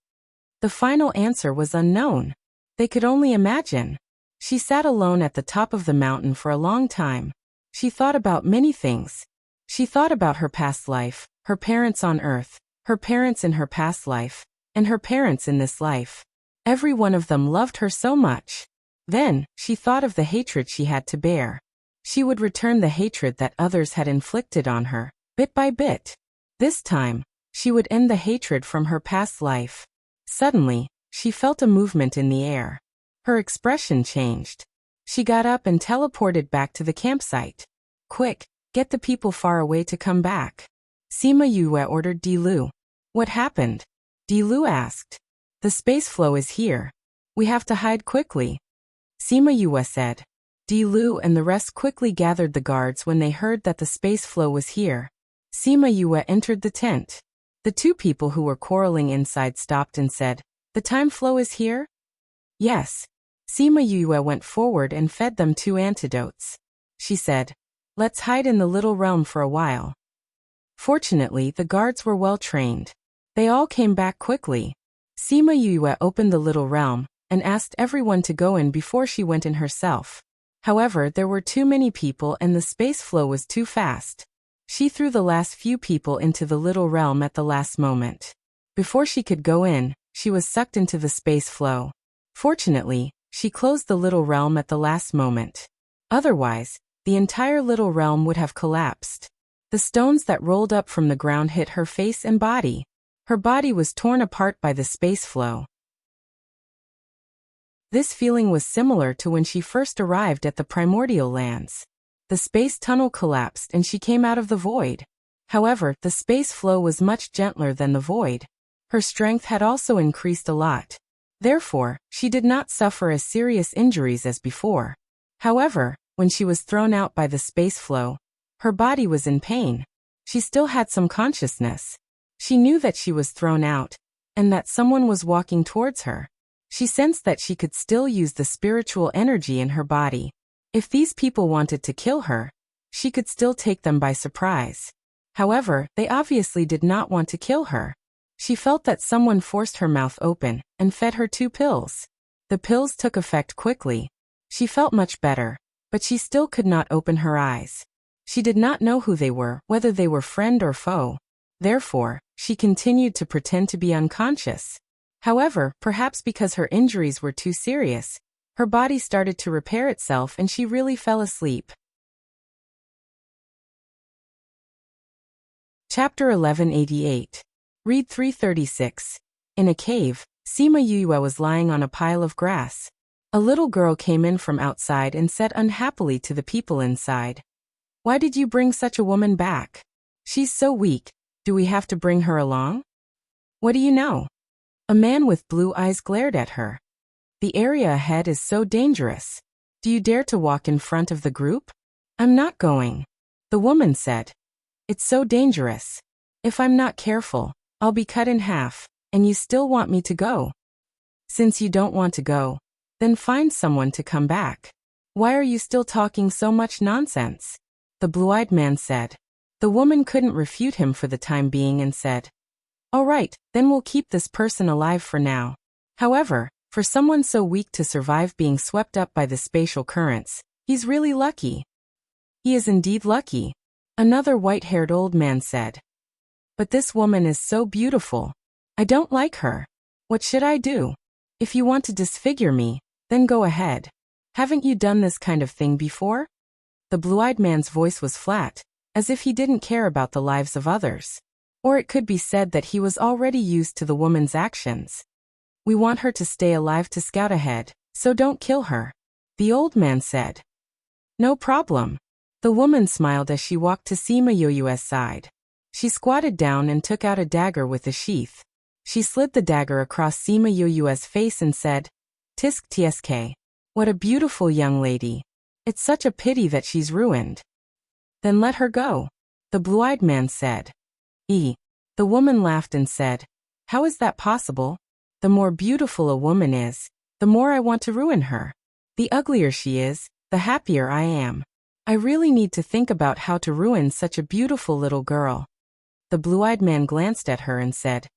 The final answer was unknown. They could only imagine. She sat alone at the top of the mountain for a long time. She thought about many things. She thought about her past life, her parents on Earth, her parents in her past life, and her parents in this life. Every one of them loved her so much. Then, she thought of the hatred she had to bear. She would return the hatred that others had inflicted on her, bit by bit. This time, she would end the hatred from her past life. Suddenly, she felt a movement in the air. Her expression changed. She got up and teleported back to the campsite. Quick, get the people far away to come back. Sima Yue ordered Di Lu. What happened? Di Lu asked. The space flow is here. We have to hide quickly. Sima Yue said. Di Lu and the rest quickly gathered the guards when they heard that the space flow was here. Sima Yue entered the tent. The two people who were quarreling inside stopped and said, "The time flow is here?" Yes. Sima Yue went forward and fed them 2 antidotes. She said, "Let's hide in the little realm for a while." Fortunately, the guards were well trained. They all came back quickly. Sima Yue opened the little realm and asked everyone to go in before she went in herself. However, there were too many people and the space flow was too fast. She threw the last few people into the little realm at the last moment. Before she could go in, she was sucked into the space flow. Fortunately, she closed the little realm at the last moment. Otherwise, the entire little realm would have collapsed. The stones that rolled up from the ground hit her face and body. Her body was torn apart by the space flow. This feeling was similar to when she first arrived at the primordial lands. The space tunnel collapsed and she came out of the void. However, the space flow was much gentler than the void. Her strength had also increased a lot. Therefore, she did not suffer as serious injuries as before. However, when she was thrown out by the space flow, her body was in pain. She still had some consciousness. She knew that she was thrown out, and that someone was walking towards her. She sensed that she could still use the spiritual energy in her body. If these people wanted to kill her, she could still take them by surprise. However, they obviously did not want to kill her. She felt that someone forced her mouth open and fed her 2 pills. The pills took effect quickly. She felt much better, but she still could not open her eyes. She did not know who they were, whether they were friend or foe. Therefore, she continued to pretend to be unconscious. However, perhaps because her injuries were too serious, her body started to repair itself and she really fell asleep. Chapter 1188. Read 336. In a cave, Sima Yue was lying on a pile of grass. A little girl came in from outside and said unhappily to the people inside, "Why did you bring such a woman back? She's so weak. Do we have to bring her along?" "What do you know?" A man with blue eyes glared at her. "The area ahead is so dangerous. Do you dare to walk in front of the group?" "I'm not going." The woman said, "It's so dangerous. If I'm not careful, I'll be cut in half, and you still want me to go? Since you don't want to go, then find someone to come back. Why are you still talking so much nonsense?" The blue-eyed man said. The woman couldn't refute him for the time being and said, "All right, then we'll keep this person alive for now." However, for someone so weak to survive being swept up by the spatial currents, he's really lucky. "He is indeed lucky," another white-haired old man said. "But this woman is so beautiful. I don't like her. What should I do? If you want to disfigure me, then go ahead. Haven't you done this kind of thing before?" The blue-eyed man's voice was flat, as if he didn't care about the lives of others. Or it could be said that he was already used to the woman's actions. "We want her to stay alive to scout ahead, so don't kill her," the old man said. "No problem." The woman smiled as she walked to Sima Yue's side. She squatted down and took out a dagger with a sheath. She slid the dagger across Sima Yuyue's face and said, "Tisk tsk. What a beautiful young lady. It's such a pity that she's ruined." "Then let her go," the blue-eyed man said. The woman laughed and said, "How is that possible? The more beautiful a woman is, the more I want to ruin her. The uglier she is, the happier I am. I really need to think about how to ruin such a beautiful little girl." The blue-eyed man glanced at her and said,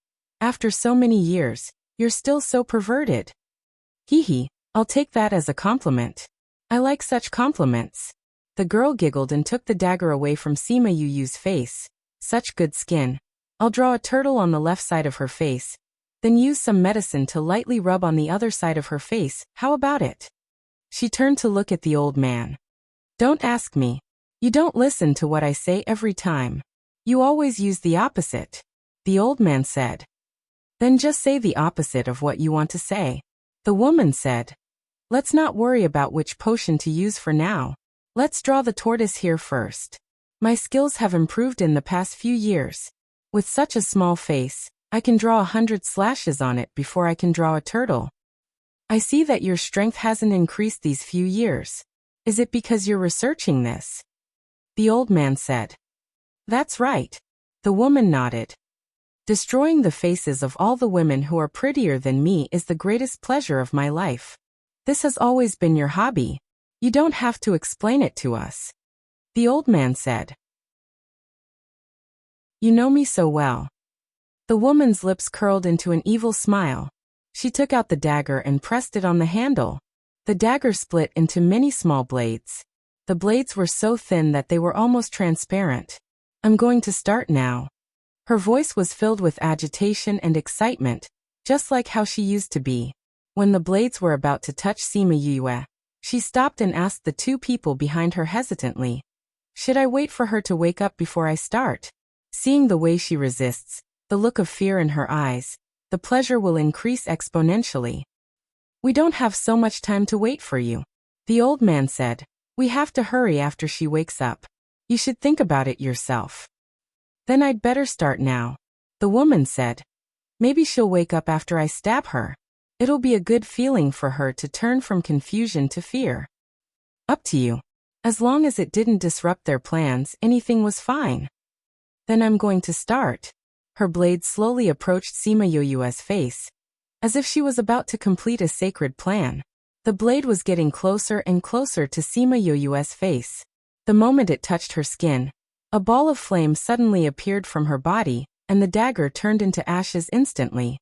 "After so many years, you're still so perverted." I'll take that as a compliment. I like such compliments." The girl giggled and took the dagger away from Sima Yuyu's face. "Such good skin. I'll draw a turtle on the left side of her face, then use some medicine to lightly rub on the other side of her face. How about it?" She turned to look at the old man. "Don't ask me. You don't listen to what I say every time. You always use the opposite," the old man said. "Then just say the opposite of what you want to say," the woman said. "Let's not worry about which potion to use for now. Let's draw the tortoise here first. My skills have improved in the past few years. With such a small face, I can draw 100 slashes on it before I can draw a turtle. I see that your strength hasn't increased these few years. Is it because you're researching this?" the old man said. "That's right." The woman nodded. "Destroying the faces of all the women who are prettier than me is the greatest pleasure of my life. This has always been your hobby. You don't have to explain it to us," the old man said. "You know me so well." The woman's lips curled into an evil smile. She took out the dagger and pressed it on the handle. The dagger split into many small blades. The blades were so thin that they were almost transparent. "I'm going to start now." Her voice was filled with agitation and excitement, just like how she used to be. When the blades were about to touch Sima Yue, she stopped and asked the two people behind her hesitantly, "Should I wait for her to wake up before I start?" Seeing the way she resists, the look of fear in her eyes, the pleasure will increase exponentially. "We don't have so much time to wait for you," the old man said. "We have to hurry after she wakes up. You should think about it yourself." "Then I'd better start now," the woman said. "Maybe she'll wake up after I stab her. It'll be a good feeling for her to turn from confusion to fear." "Up to you. As long as it didn't disrupt their plans, anything was fine." "Then I'm going to start." Her blade slowly approached Sima Yoyue's face, as if she was about to complete a sacred plan. The blade was getting closer and closer to Sima Yoyue's face. The moment it touched her skin, a ball of flame suddenly appeared from her body, and the dagger turned into ashes instantly.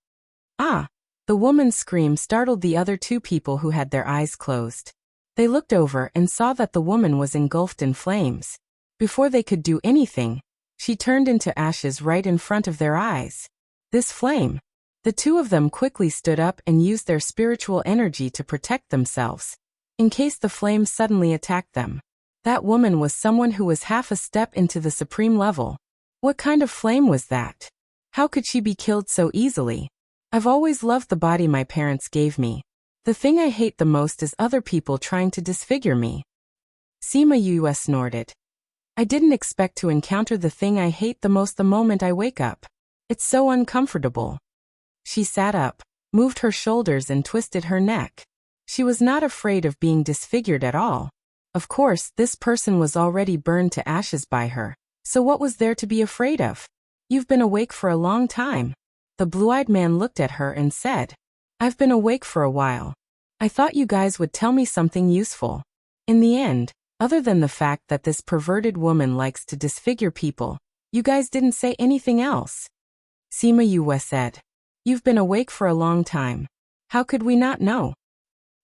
"Ah!" The woman's scream startled the other two people who had their eyes closed. They looked over and saw that the woman was engulfed in flames. Before they could do anything, she turned into ashes right in front of their eyes. This flame! The two of them quickly stood up and used their spiritual energy to protect themselves, in case the flames suddenly attacked them. That woman was someone who was half a step into the supreme level. What kind of flame was that? How could she be killed so easily? "I've always loved the body my parents gave me. The thing I hate the most is other people trying to disfigure me." Sima Yue snorted. "I didn't expect to encounter the thing I hate the most the moment I wake up. It's so uncomfortable." She sat up, moved her shoulders and twisted her neck. She was not afraid of being disfigured at all. Of course, this person was already burned to ashes by her, so what was there to be afraid of? "You've been awake for a long time." The blue-eyed man looked at her and said, "I've been awake for a while. I thought you guys would tell me something useful. In the end, other than the fact that this perverted woman likes to disfigure people, you guys didn't say anything else." Sima Yue said, "You've been awake for a long time. How could we not know?"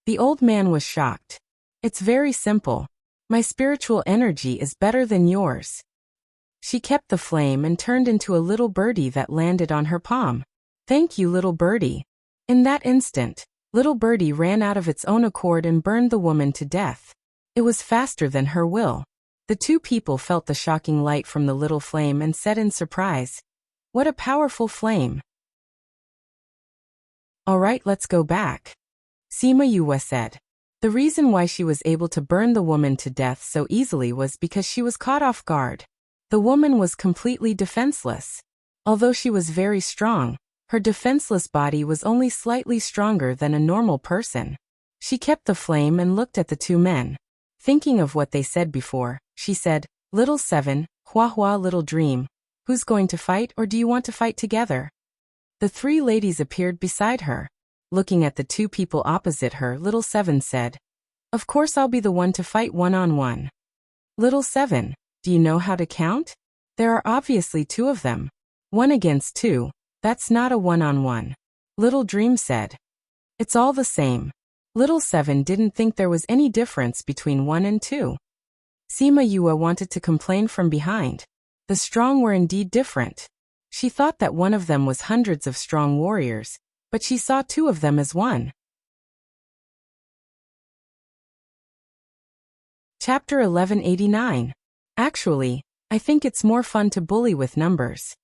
The old man was shocked. "It's very simple. My spiritual energy is better than yours." She kept the flame and turned into a little birdie that landed on her palm. "Thank you, little birdie." In that instant, little birdie ran out of its own accord and burned the woman to death. It was faster than her will. The two people felt the shocking light from the little flame and said in surprise, "What a powerful flame." "All right, let's go back," Sima Yue said. The reason why she was able to burn the woman to death so easily was because she was caught off guard. The woman was completely defenseless. Although she was very strong, her defenseless body was only slightly stronger than a normal person. She kept the flame and looked at the two men. Thinking of what they said before, she said, "Little Seven, Hua Hua Little Dream, who's going to fight, or do you want to fight together?" The three ladies appeared beside her. Looking at the two people opposite her, Little Seven said, "Of course I'll be the one to fight one-on-one." "Little Seven, do you know how to count? There are obviously two of them. 1 against 2, that's not a one-on-one." Little Dream said, "It's all the same." Little Seven didn't think there was any difference between 1 and 2. Sima Yue wanted to complain from behind. The strong were indeed different. She thought that one of them was hundreds of strong warriors, but she saw two of them as one. Chapter 1189. Actually, I think it's more fun to bully with numbers.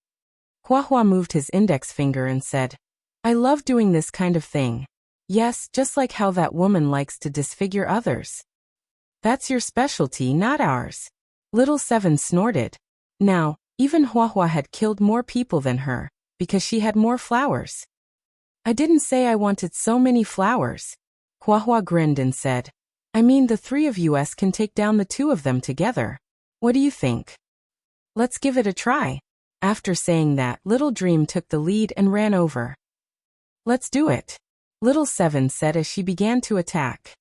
Hua Hua moved his index finger and said, "I love doing this kind of thing. Yes, just like how that woman likes to disfigure others. That's your specialty, not ours." Little Seven snorted. Now, even Hua Hua had killed more people than her, because she had more flowers. "I didn't say I wanted so many flowers." Hua Hua grinned and said, "I mean the three of us can take down the two of them together. What do you think? Let's give it a try." After saying that, Little Dream took the lead and ran over. "Let's do it," Little Seven said as she began to attack.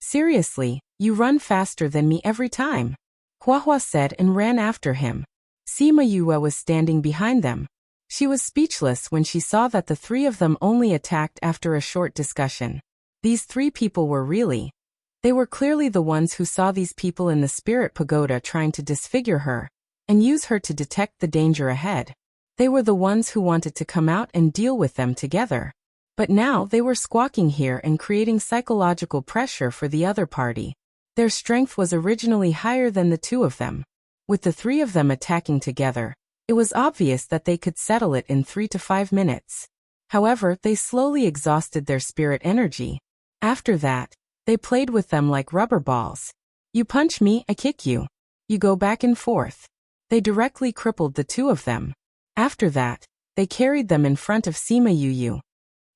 "Seriously, you run faster than me every time," Hua Hua said and ran after him. Sima Yue was standing behind them. She was speechless when she saw that the three of them only attacked after a short discussion. These three people were they were clearly the ones who saw these people in the spirit pagoda trying to disfigure her and use her to detect the danger ahead. They were the ones who wanted to come out and deal with them together. But now they were squawking here and creating psychological pressure for the other party. Their strength was originally higher than the two of them. With the three of them attacking together, it was obvious that they could settle it in 3 to 5 minutes. However, they slowly exhausted their spirit energy. After that, they played with them like rubber balls. You punch me, I kick you. You go back and forth. They directly crippled the two of them. After that, they carried them in front of Sima Yu.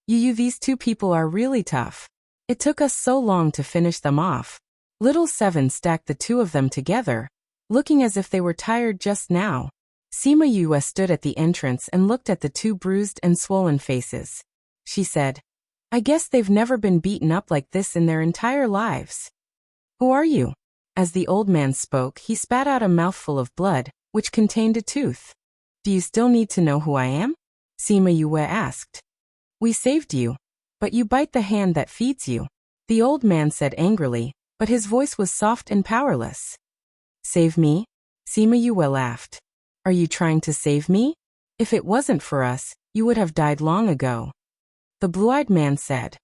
These two people are really tough. It took us so long to finish them off." Little Seven stacked the two of them together, looking as if they were tired just now. Sima Yue stood at the entrance and looked at the two bruised and swollen faces. She said, "I guess they've never been beaten up like this in their entire lives." "Who are you?" As the old man spoke, he spat out a mouthful of blood, which contained a tooth. "Do you still need to know who I am?" Sima Yue asked. "We saved you, but you bite the hand that feeds you," the old man said angrily, but his voice was soft and powerless. "Save me?" Sima Yue laughed. "Are you trying to save me? If it wasn't for us, you would have died long ago." The blue-eyed man said,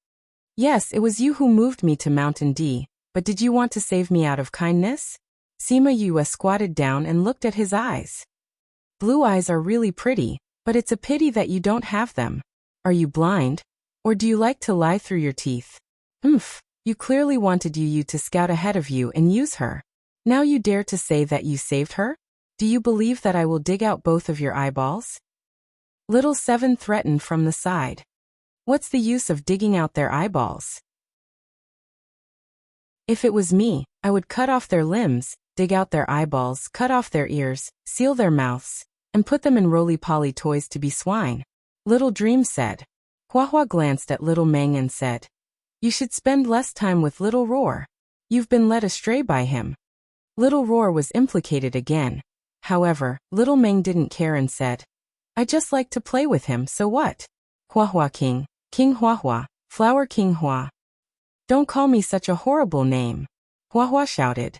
"Yes, it was you who moved me to Mountain D, but did you want to save me out of kindness?" Sima Yue squatted down and looked at his eyes. "Blue eyes are really pretty, but it's a pity that you don't have them. Are you blind? Or do you like to lie through your teeth? You clearly wanted Yu to scout ahead of you and use her. Now you dare to say that you saved her? Do you believe that I will dig out both of your eyeballs?" Little Seven threatened from the side. "What's the use of digging out their eyeballs? If it was me, I would cut off their limbs, dig out their eyeballs, cut off their ears, seal their mouths, and put them in roly-poly toys to be swine," Little Dream said. Hua Hua glanced at Little Meng and said, "You should spend less time with Little Roar. You've been led astray by him." Little Roar was implicated again. However, Little Meng didn't care and said, "I just like to play with him, so what? Hua Hua King, King Hua Hua, Flower King Hua. Don't call me such a horrible name," Hua Hua shouted.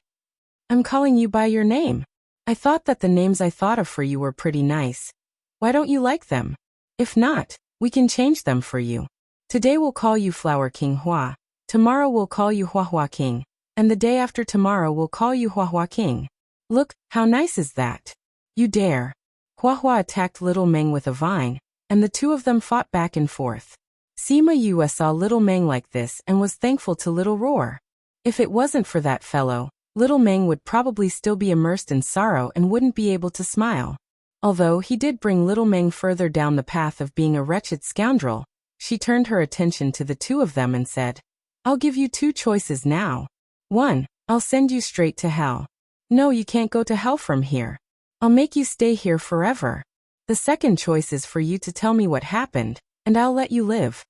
"I'm calling you by your name. I thought that the names I thought of for you were pretty nice. Why don't you like them? If not, we can change them for you. Today we'll call you Flower King Hua, tomorrow we'll call you Hua Hua King, and the day after tomorrow we'll call you Hua Hua King. Look, how nice is that? You dare." Hua Hua attacked Little Meng with a vine, and the two of them fought back and forth. Sima Yue saw Little Meng like this and was thankful to Little Roar. If it wasn't for that fellow, Little Meng would probably still be immersed in sorrow and wouldn't be able to smile. Although he did bring Little Meng further down the path of being a wretched scoundrel, she turned her attention to the two of them and said, I'll give you two choices now. 1. I'll send you straight to hell. No, you can't go to hell from here. I'll make you stay here forever. The second choice is for you to tell me what happened, and I'll let you live.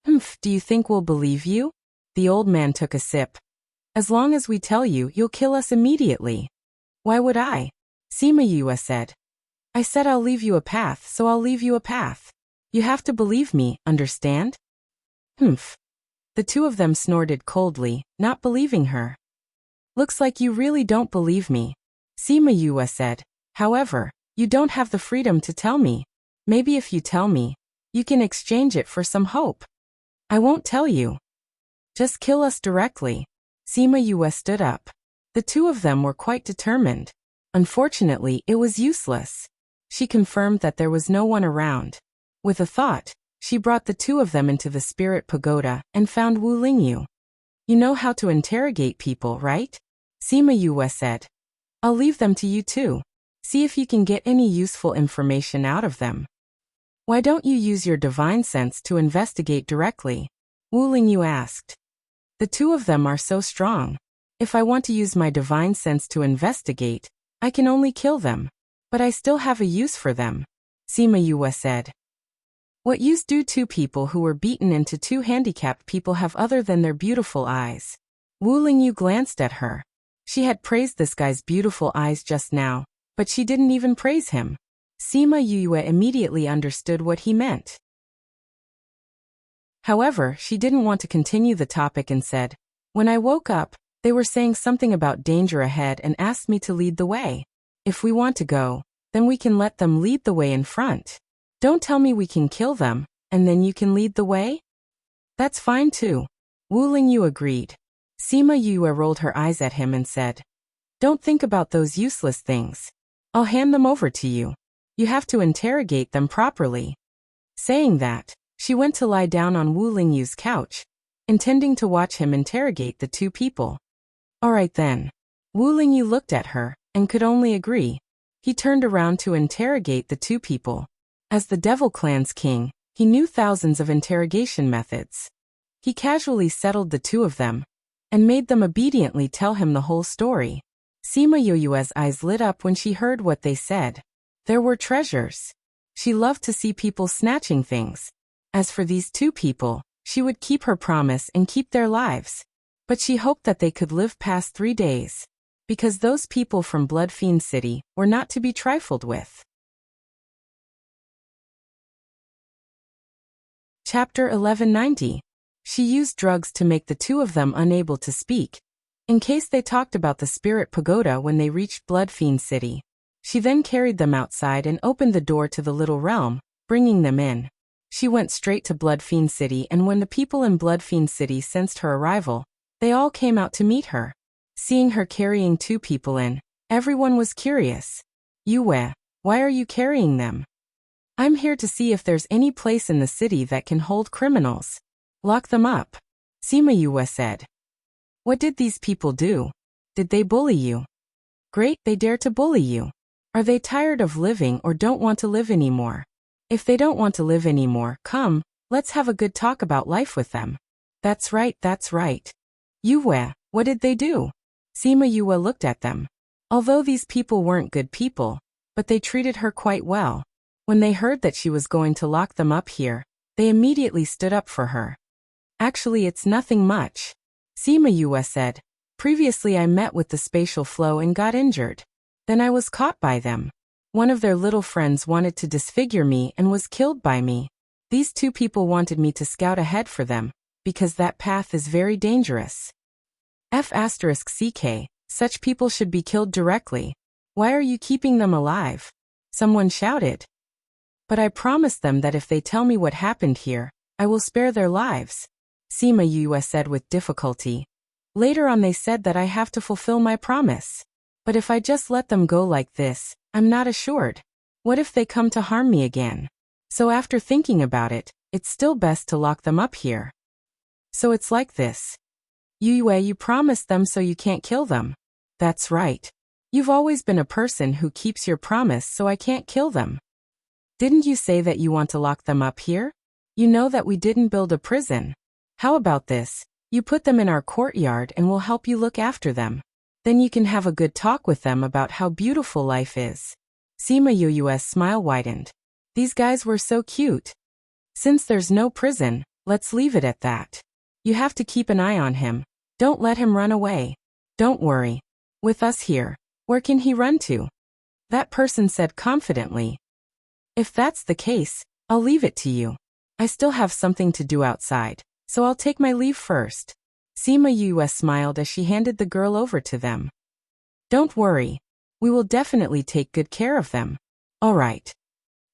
Do you think we'll believe you? The old man took a sip. As long as we tell you, you'll kill us immediately. Why would I? Sima Yue said. I said I'll leave you a path, so I'll leave you a path. You have to believe me, understand? The two of them snorted coldly, not believing her. Looks like you really don't believe me. Sima Yue said. However, you don't have the freedom to tell me. Maybe if you tell me, you can exchange it for some hope. I won't tell you. Just kill us directly. Sima Yue stood up. The two of them were quite determined. Unfortunately, it was useless. She confirmed that there was no one around. With a thought, she brought the two of them into the spirit pagoda and found Wu Lingyu. You know how to interrogate people, right? Sima Yue said. I'll leave them to you too. See if you can get any useful information out of them. Why don't you use your divine sense to investigate directly? Wu Lingyu asked. The two of them are so strong. If I want to use my divine sense to investigate, I can only kill them. But I still have a use for them. Sima Yue said. What use do two people who were beaten into two handicapped people have other than their beautiful eyes? Wu Lingyu glanced at her. She had praised this guy's beautiful eyes just now, but she didn't even praise him. Sima Yue immediately understood what he meant. However, she didn't want to continue the topic and said, When I woke up, they were saying something about danger ahead and asked me to lead the way. If we want to go, then we can let them lead the way in front. Don't tell me we can kill them, and then you can lead the way? That's fine too. Wu Lingyu agreed. Sima Yue rolled her eyes at him and said, Don't think about those useless things. I'll hand them over to you. You have to interrogate them properly. Saying that, she went to lie down on Wu Lingyu's couch, intending to watch him interrogate the two people. All right then. Wu Lingyu looked at her, and could only agree. He turned around to interrogate the two people. As the Devil Clan's king, he knew thousands of interrogation methods. He casually settled the two of them, and made them obediently tell him the whole story. Sima Yue's eyes lit up when she heard what they said. There were treasures. She loved to see people snatching things. As for these two people, she would keep her promise and keep their lives. But she hoped that they could live past 3 days. Because those people from Blood Fiend City were not to be trifled with. Chapter 1190. She used drugs to make the two of them unable to speak, in case they talked about the Spirit Pagoda when they reached Blood Fiend City. She then carried them outside and opened the door to the little realm, bringing them in. She went straight to Blood Fiend City, and when the people in Blood Fiend City sensed her arrival, they all came out to meet her. Seeing her carrying two people in, everyone was curious. Yue, why are you carrying them? I'm here to see if there's any place in the city that can hold criminals. Lock them up. Sima Yue said. What did these people do? Did they bully you? Great, they dare to bully you. Are they tired of living or don't want to live anymore? If they don't want to live anymore, come, let's have a good talk about life with them. That's right, that's right. Yue, what did they do? Sima Yue looked at them. Although these people weren't good people, but they treated her quite well. When they heard that she was going to lock them up here, they immediately stood up for her. Actually, it's nothing much. Sima Yue said. Previously I met with the spatial flow and got injured. Then I was caught by them. One of their little friends wanted to disfigure me and was killed by me. These two people wanted me to scout ahead for them, because that path is very dangerous. F***CK, such people should be killed directly. Why are you keeping them alive? Someone shouted. But I promised them that if they tell me what happened here, I will spare their lives. Sima Yue said with difficulty. Later on they said that I have to fulfill my promise. But if I just let them go like this, I'm not assured. What if they come to harm me again? So after thinking about it, it's still best to lock them up here. So it's like this. Yue, you promised them so you can't kill them. That's right. You've always been a person who keeps your promise, so I can't kill them. Didn't you say that you want to lock them up here? You know that we didn't build a prison. How about this? You put them in our courtyard and we'll help you look after them. Then you can have a good talk with them about how beautiful life is. Sima Yu's smile widened. These guys were so cute. Since there's no prison, let's leave it at that. You have to keep an eye on him. Don't let him run away. Don't worry. With us here, where can he run to? That person said confidently. If that's the case, I'll leave it to you. I still have something to do outside, so I'll take my leave first. Sima Yu smiled as she handed the girl over to them. Don't worry. We will definitely take good care of them. All right.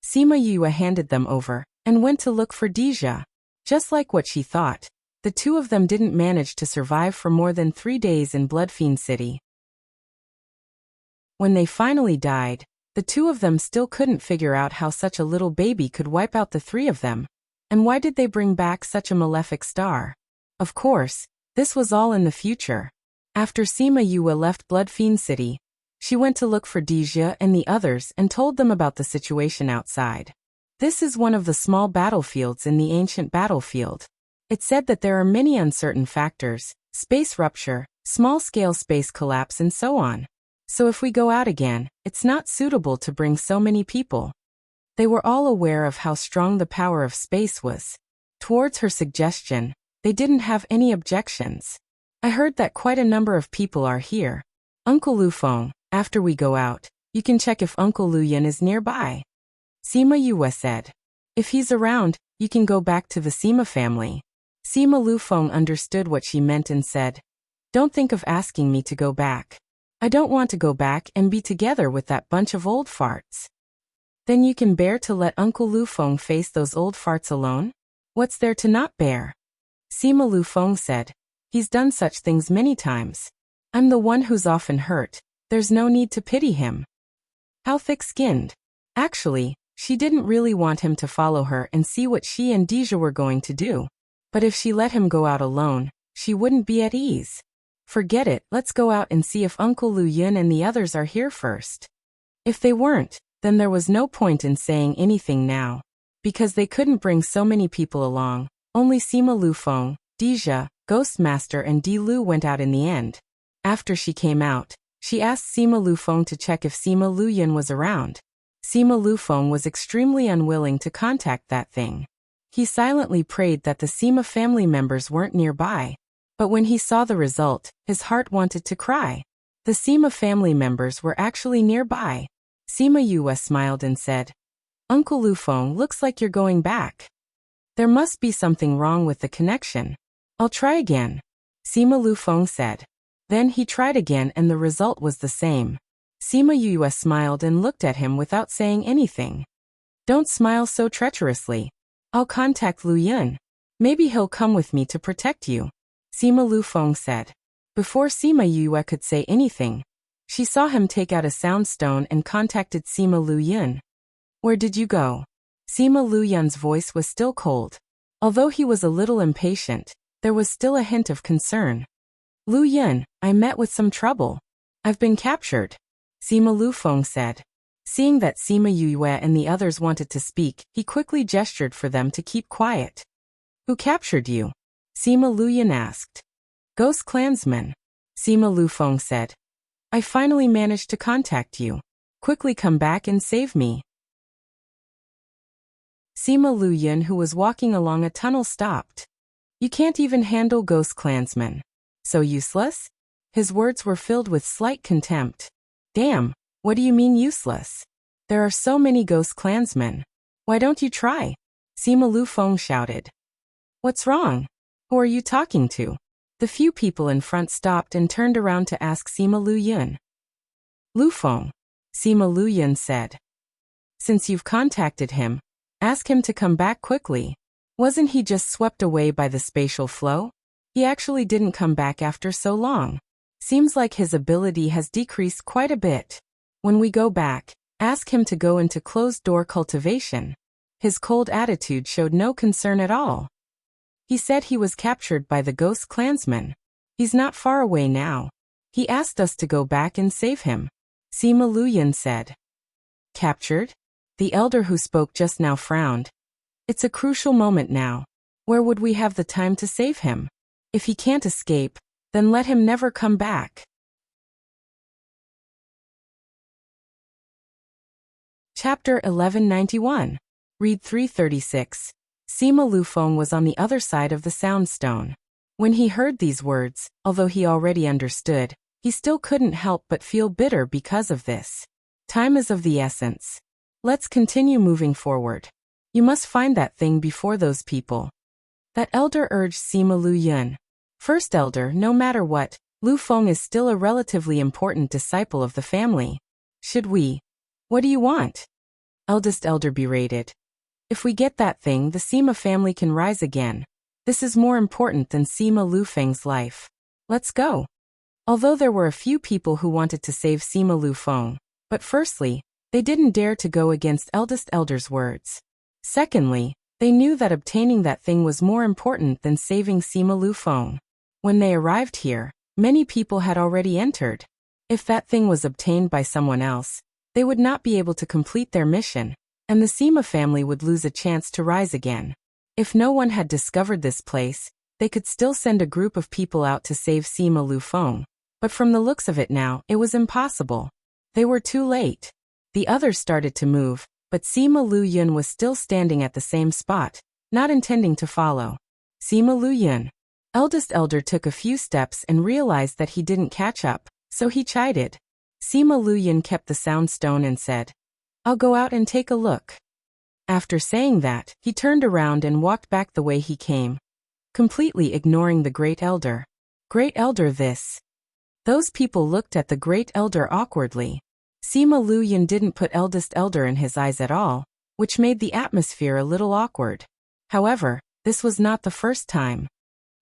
Sima Yu handed them over and went to look for Deja. Just like what she thought, the two of them didn't manage to survive for more than 3 days in Bloodfiend City. When they finally died, the two of them still couldn't figure out how such a little baby could wipe out the three of them. And why did they bring back such a malefic star? Of course, this was all in the future. After Sima Yu left Bloodfiend City, she went to look for Deja and the others and told them about the situation outside. This is one of the small battlefields in the ancient battlefield. It said that there are many uncertain factors, space rupture, small-scale space collapse and so on. So if we go out again, it's not suitable to bring so many people. They were all aware of how strong the power of space was. Towards her suggestion, they didn't have any objections. I heard that quite a number of people are here. Uncle Lu Feng, after we go out, you can check if Uncle Lu Yun is nearby. Sima Yu said. If he's around, you can go back to the Sima family. Sima Lu Feng understood what she meant and said, don't think of asking me to go back. I don't want to go back and be together with that bunch of old farts. Then you can bear to let Uncle Lu Feng face those old farts alone? What's there to not bear? Sima Lu Feng said, he's done such things many times. I'm the one who's often hurt. There's no need to pity him. How thick-skinned. Actually, she didn't really want him to follow her and see what she and Deja were going to do. But if she let him go out alone, she wouldn't be at ease. Forget it, let's go out and see if Uncle Lu Yun and the others are here first. If they weren't, then there was no point in saying anything now. Because they couldn't bring so many people along, only Sima Lu Feng, Deja, Ghostmaster and Di Lu went out in the end. After she came out, she asked Sima Lu Feng to check if Sima Lu Yun was around. Sima Lu Feng was extremely unwilling to contact that thing. He silently prayed that the Sima family members weren't nearby. But when he saw the result, his heart wanted to cry. The Sima family members were actually nearby. Sima Yu smiled and said, Uncle Lu Feng, looks like you're going back. There must be something wrong with the connection. I'll try again. Sima Lu Feng said. Then he tried again and the result was the same. Sima Yu smiled and looked at him without saying anything. Don't smile so treacherously. I'll contact Lu Yun. Maybe he'll come with me to protect you. Sima Lu Feng said. Before Sima Yu could say anything, she saw him take out a sound stone and contacted Sima Lu Yun. Where did you go? Sima Lu Yun's voice was still cold. Although he was a little impatient, there was still a hint of concern. Lu Yun, I met with some trouble. I've been captured. Sima Lu Feng said. Seeing that Sima Yu and the others wanted to speak, he quickly gestured for them to keep quiet. Who captured you? Sima Lu Yun asked. Ghost clansman. Sima Lu Feng said. I finally managed to contact you. Quickly come back and save me. Sima Lu Yun, who was walking along a tunnel, stopped. You can't even handle ghost clansmen. So useless? His words were filled with slight contempt. Damn, what do you mean useless? There are so many ghost clansmen. Why don't you try? Sima Lu Feng shouted. What's wrong? Who are you talking to? The few people in front stopped and turned around to ask Sima Lu Yun. Lu Feng. Sima Lu Yun said. Since you've contacted him, ask him to come back quickly. Wasn't he just swept away by the spatial flow? He actually didn't come back after so long. Seems like his ability has decreased quite a bit. When we go back, ask him to go into closed-door cultivation. His cold attitude showed no concern at all. He said he was captured by the ghost clansman. He's not far away now. He asked us to go back and save him. Sima Luyan said. Captured? The elder who spoke just now frowned. It's a crucial moment now. Where would we have the time to save him? If he can't escape, then let him never come back. Chapter 1191. Read 336. Sima Lufeng was on the other side of the sound stone. When he heard these words, although he already understood, he still couldn't help but feel bitter because of this. Time is of the essence. Let's continue moving forward. You must find that thing before those people. That elder urged Sima Luyan. First elder, no matter what, Lu Feng is still a relatively important disciple of the family. Should we? What do you want? Eldest elder berated. If we get that thing, the Sima family can rise again. This is more important than Sima Lufeng's life. Let's go. Although there were a few people who wanted to save Sima Lufeng, but firstly, they didn't dare to go against eldest elder's words. Secondly, they knew that obtaining that thing was more important than saving Sima Lufeng. When they arrived here, many people had already entered. If that thing was obtained by someone else, they would not be able to complete their mission, and the Sima family would lose a chance to rise again. If no one had discovered this place, they could still send a group of people out to save Sima Lufeng, but from the looks of it now, it was impossible. They were too late. The others started to move, but Sima Luyan was still standing at the same spot, not intending to follow. Sima Luyan. Eldest elder took a few steps and realized that he didn't catch up, so he chided. Sima Luyan kept the sound stone and said, I'll go out and take a look. After saying that, he turned around and walked back the way he came, completely ignoring the great elder. Great elder this. Those people looked at the great elder awkwardly. Sima Luyan didn't put eldest elder in his eyes at all, which made the atmosphere a little awkward. However, this was not the first time.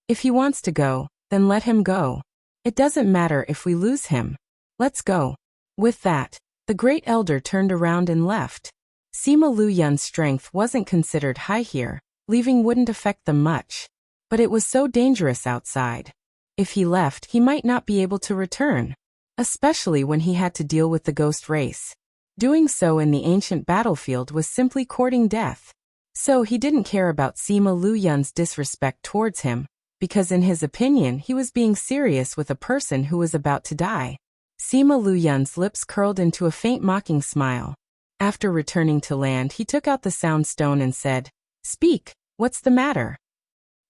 If he wants to go, then let him go. It doesn't matter if we lose him. Let's go. With that, the great elder turned around and left. Sima Luyan's strength wasn't considered high here, leaving wouldn't affect them much. But it was so dangerous outside. If he left, he might not be able to return, especially when he had to deal with the ghost race. Doing so in the ancient battlefield was simply courting death. So he didn't care about Sima Luyan's disrespect towards him, because in his opinion he was being serious with a person who was about to die. Sima Luyan's lips curled into a faint mocking smile. After returning to land, he took out the sound stone and said, Speak, what's the matter?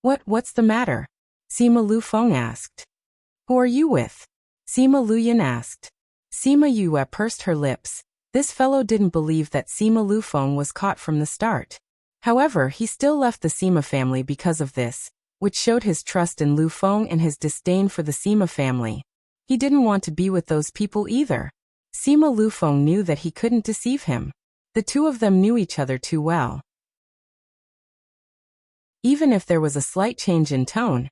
What's the matter? Sima Lufeng asked. Who are you with? Sima Luyan asked. Sima Yue pursed her lips. This fellow didn't believe that Sima Lufeng was caught from the start. However, he still left the Sima family because of this, which showed his trust in Lufeng and his disdain for the Sima family. He didn't want to be with those people either. Sima Lufeng knew that he couldn't deceive him. The two of them knew each other too well. Even if there was a slight change in tone,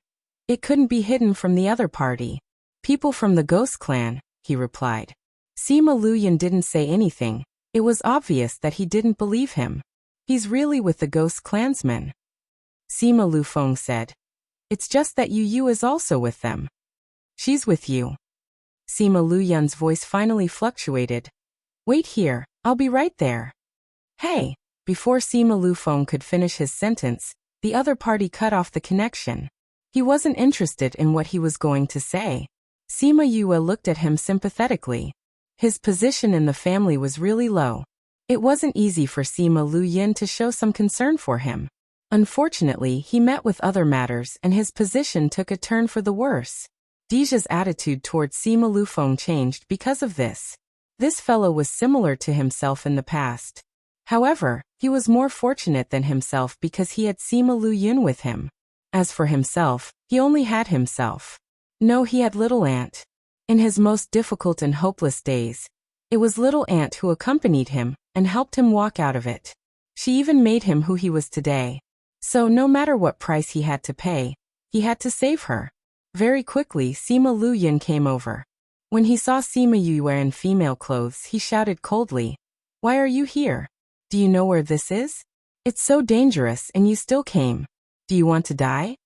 it couldn't be hidden from the other party. People from the Ghost Clan, he replied. Sima Luyan didn't say anything. It was obvious that he didn't believe him. He's really with the Ghost Clansmen. Sima Lufeng said. It's just that Yu is also with them. She's with you. Sima Luyan's voice finally fluctuated. Wait here, I'll be right there. Hey! Before Sima Lufeng could finish his sentence, the other party cut off the connection. He wasn't interested in what he was going to say. Sima Yue looked at him sympathetically. His position in the family was really low. It wasn't easy for Sima Luyan to show some concern for him. Unfortunately, he met with other matters and his position took a turn for the worse. Deja's attitude towards Sima Lufeng changed because of this. This fellow was similar to himself in the past. However, he was more fortunate than himself because he had Sima Luyan with him. As for himself, he only had himself. No, he had Little Ant. In his most difficult and hopeless days, it was Little Ant who accompanied him and helped him walk out of it. She even made him who he was today. So no matter what price he had to pay, he had to save her. Very quickly, Sima Luyan came over. When he saw Sima Yue in female clothes, he shouted coldly, Why are you here? Do you know where this is? It's so dangerous and you still came. Do you want to die?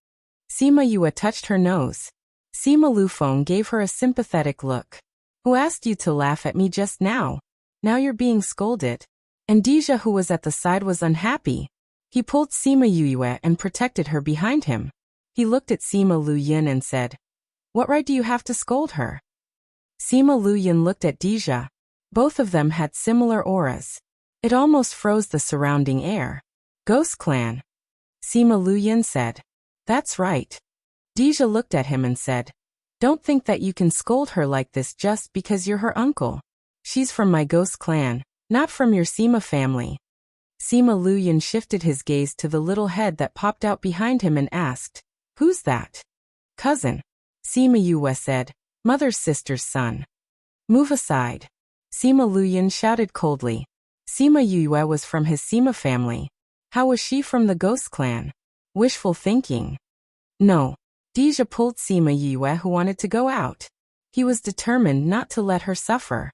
Sima Yue touched her nose. Sima Lufeng gave her a sympathetic look. Who asked you to laugh at me just now? Now you're being scolded. And Deja, who was at the side, was unhappy. He pulled Sima Yue and protected her behind him. He looked at Sima Luyin and said, "What right do you have to scold her?" Sima Luyin looked at Deja. Both of them had similar auras. It almost froze the surrounding air. Ghost Clan. Sima Luyin said. That's right. Deja looked at him and said, "Don't think that you can scold her like this just because you're her uncle. She's from my Ghost Clan, not from your Sima family." Sima Luyin shifted his gaze to the little head that popped out behind him and asked, "Who's that?" "Cousin." Sima Yue said, "Mother's sister's son." "Move aside." Sima Luyin shouted coldly. Sima Yue was from his Sima family. How was she from the Ghost Clan? Wishful thinking. No. Deja pulled Sima Yue, who wanted to go out. He was determined not to let her suffer.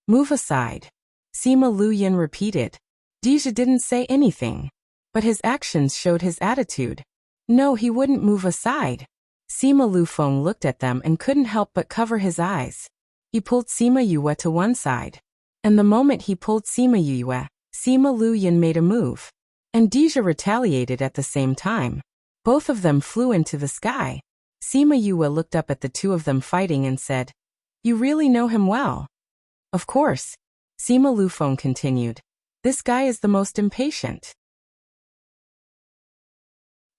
"Move aside." Sima Luyin repeated. Deja didn't say anything, but his actions showed his attitude. No, he wouldn't move aside. Sima Lufeng looked at them and couldn't help but cover his eyes. He pulled Sima Yue to one side. And the moment he pulled Sima Yue, Sima Luyin made a move. And Deja retaliated at the same time. Both of them flew into the sky. Sima Yue looked up at the two of them fighting and said, "You really know him well." "Of course." Sima Lufeng continued. "This guy is the most impatient.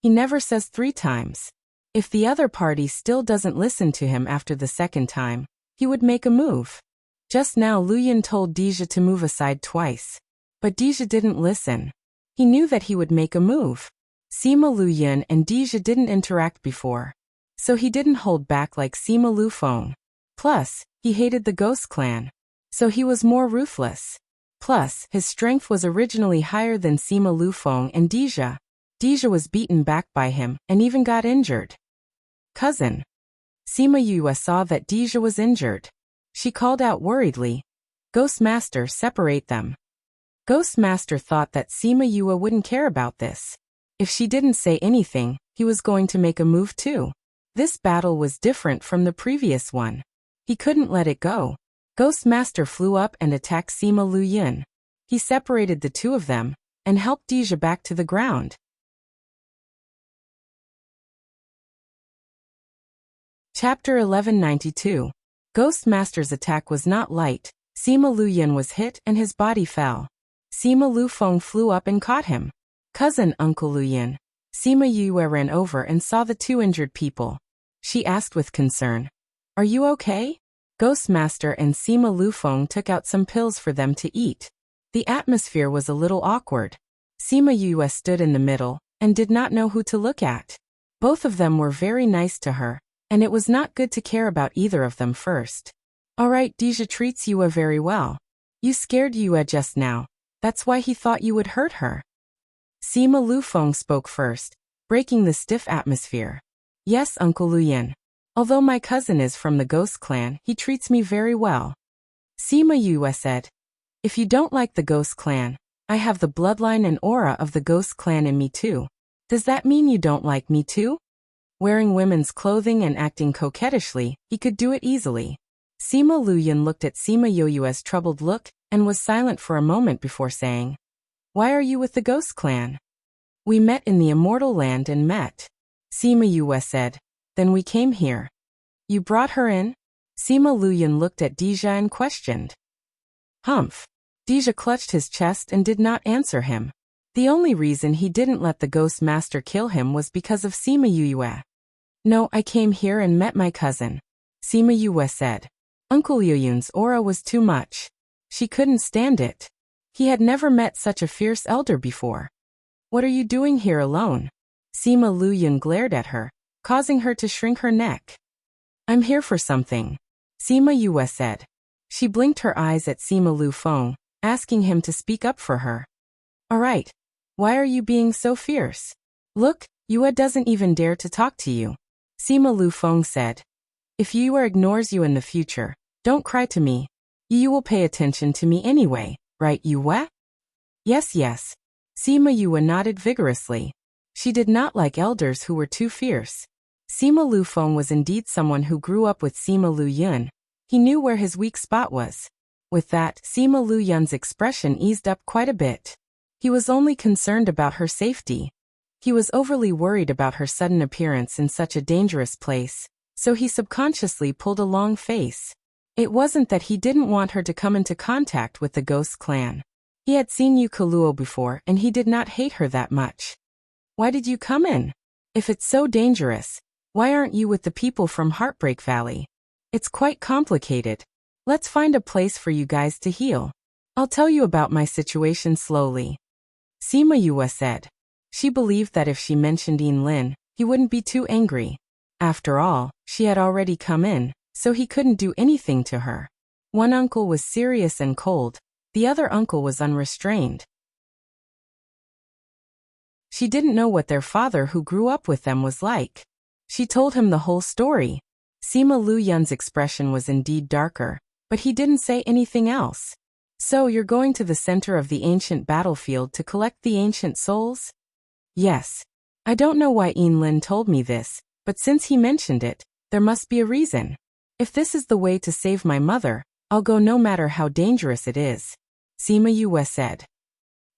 He never says 3 times. If the other party still doesn't listen to him after the second time, he would make a move." Just now Luyin told Deja to move aside twice. But Deja didn't listen. He knew that he would make a move. Sima Luyin and Deja didn't interact before. So he didn't hold back like Sima Lufeng. Plus, he hated the Ghost Clan. So he was more ruthless. Plus, his strength was originally higher than Sima Lufeng and Deja. Deja was beaten back by him and even got injured. "Cousin." Sima Yue saw that Deja was injured. She called out worriedly, "Ghost Master, separate them." Ghost Master thought that Sima Yue wouldn't care about this. If she didn't say anything, he was going to make a move too. This battle was different from the previous one. He couldn't let it go. Ghost Master flew up and attacked Sima Luyin. He separated the two of them and helped Deja back to the ground. Chapter 1192. Ghost Master's attack was not light. Sima Luyin was hit and his body fell. Sima Lufeng flew up and caught him. "Cousin, Uncle Luyin." Sima Yue ran over and saw the two injured people. She asked with concern, "Are you okay?" Ghost Master and Sima Lufeng took out some pills for them to eat. The atmosphere was a little awkward. Sima Yue stood in the middle and did not know who to look at. Both of them were very nice to her, and it was not good to care about either of them first. "Alright, Deja treats Yue very well. You scared Yue just now. That's why he thought you would hurt her." Sima Lufeng spoke first, breaking the stiff atmosphere. "Yes, Uncle Luyin. Although my cousin is from the Ghost Clan, he treats me very well." Sima Yue said, "If you don't like the Ghost Clan, I have the bloodline and aura of the Ghost Clan in me too. Does that mean you don't like me too?" Wearing women's clothing and acting coquettishly, he could do it easily. Sima Luyin looked at Sima Yue's troubled look and was silent for a moment before saying, "Why are you with the Ghost Clan?" "We met in the Immortal Land and met." Sima Yue said, "Then we came here." "You brought her in?" Sima Luyin looked at Deja and questioned. "Humph." Deja clutched his chest and did not answer him. The only reason he didn't let the Ghost Master kill him was because of Sima Yue. "No, I came here and met my cousin," Sima Yue said. Uncle Yuyun's aura was too much. She couldn't stand it. He had never met such a fierce elder before. "What are you doing here alone?" Sima Luyin glared at her, causing her to shrink her neck. "I'm here for something," Sima Yue said. She blinked her eyes at Sima Lufeng, asking him to speak up for her. "Alright. Why are you being so fierce? Look, Yue doesn't even dare to talk to you," Sima Lufeng said. "If Yue ignores you in the future, don't cry to me. Yue will pay attention to me anyway, right, Yue?" "Yes, yes." Sima Yue nodded vigorously. She did not like elders who were too fierce. Sima Lufeng was indeed someone who grew up with Sima Lu Yun. He knew where his weak spot was. With that, Sima Lu Yun's expression eased up quite a bit. He was only concerned about her safety. He was overly worried about her sudden appearance in such a dangerous place, so he subconsciously pulled a long face. It wasn't that he didn't want her to come into contact with the Ghost clan. He had seen Yukoluo before and he did not hate her that much. Why did you come in? If it's so dangerous, why aren't you with the people from Heartbreak Valley? It's quite complicated. Let's find a place for you guys to heal. I'll tell you about my situation slowly. Sima Yue said. She believed that if she mentioned Yin Lin, he wouldn't be too angry. After all, she had already come in, so he couldn't do anything to her. One uncle was serious and cold, the other uncle was unrestrained. She didn't know what their father who grew up with them was like. She told him the whole story. Sima Lu Yun's expression was indeed darker, but he didn't say anything else. So you're going to the center of the ancient battlefield to collect the ancient souls? Yes. I don't know why Yin Lin told me this, but since he mentioned it, there must be a reason. If this is the way to save my mother, I'll go no matter how dangerous it is. Sima Yue said.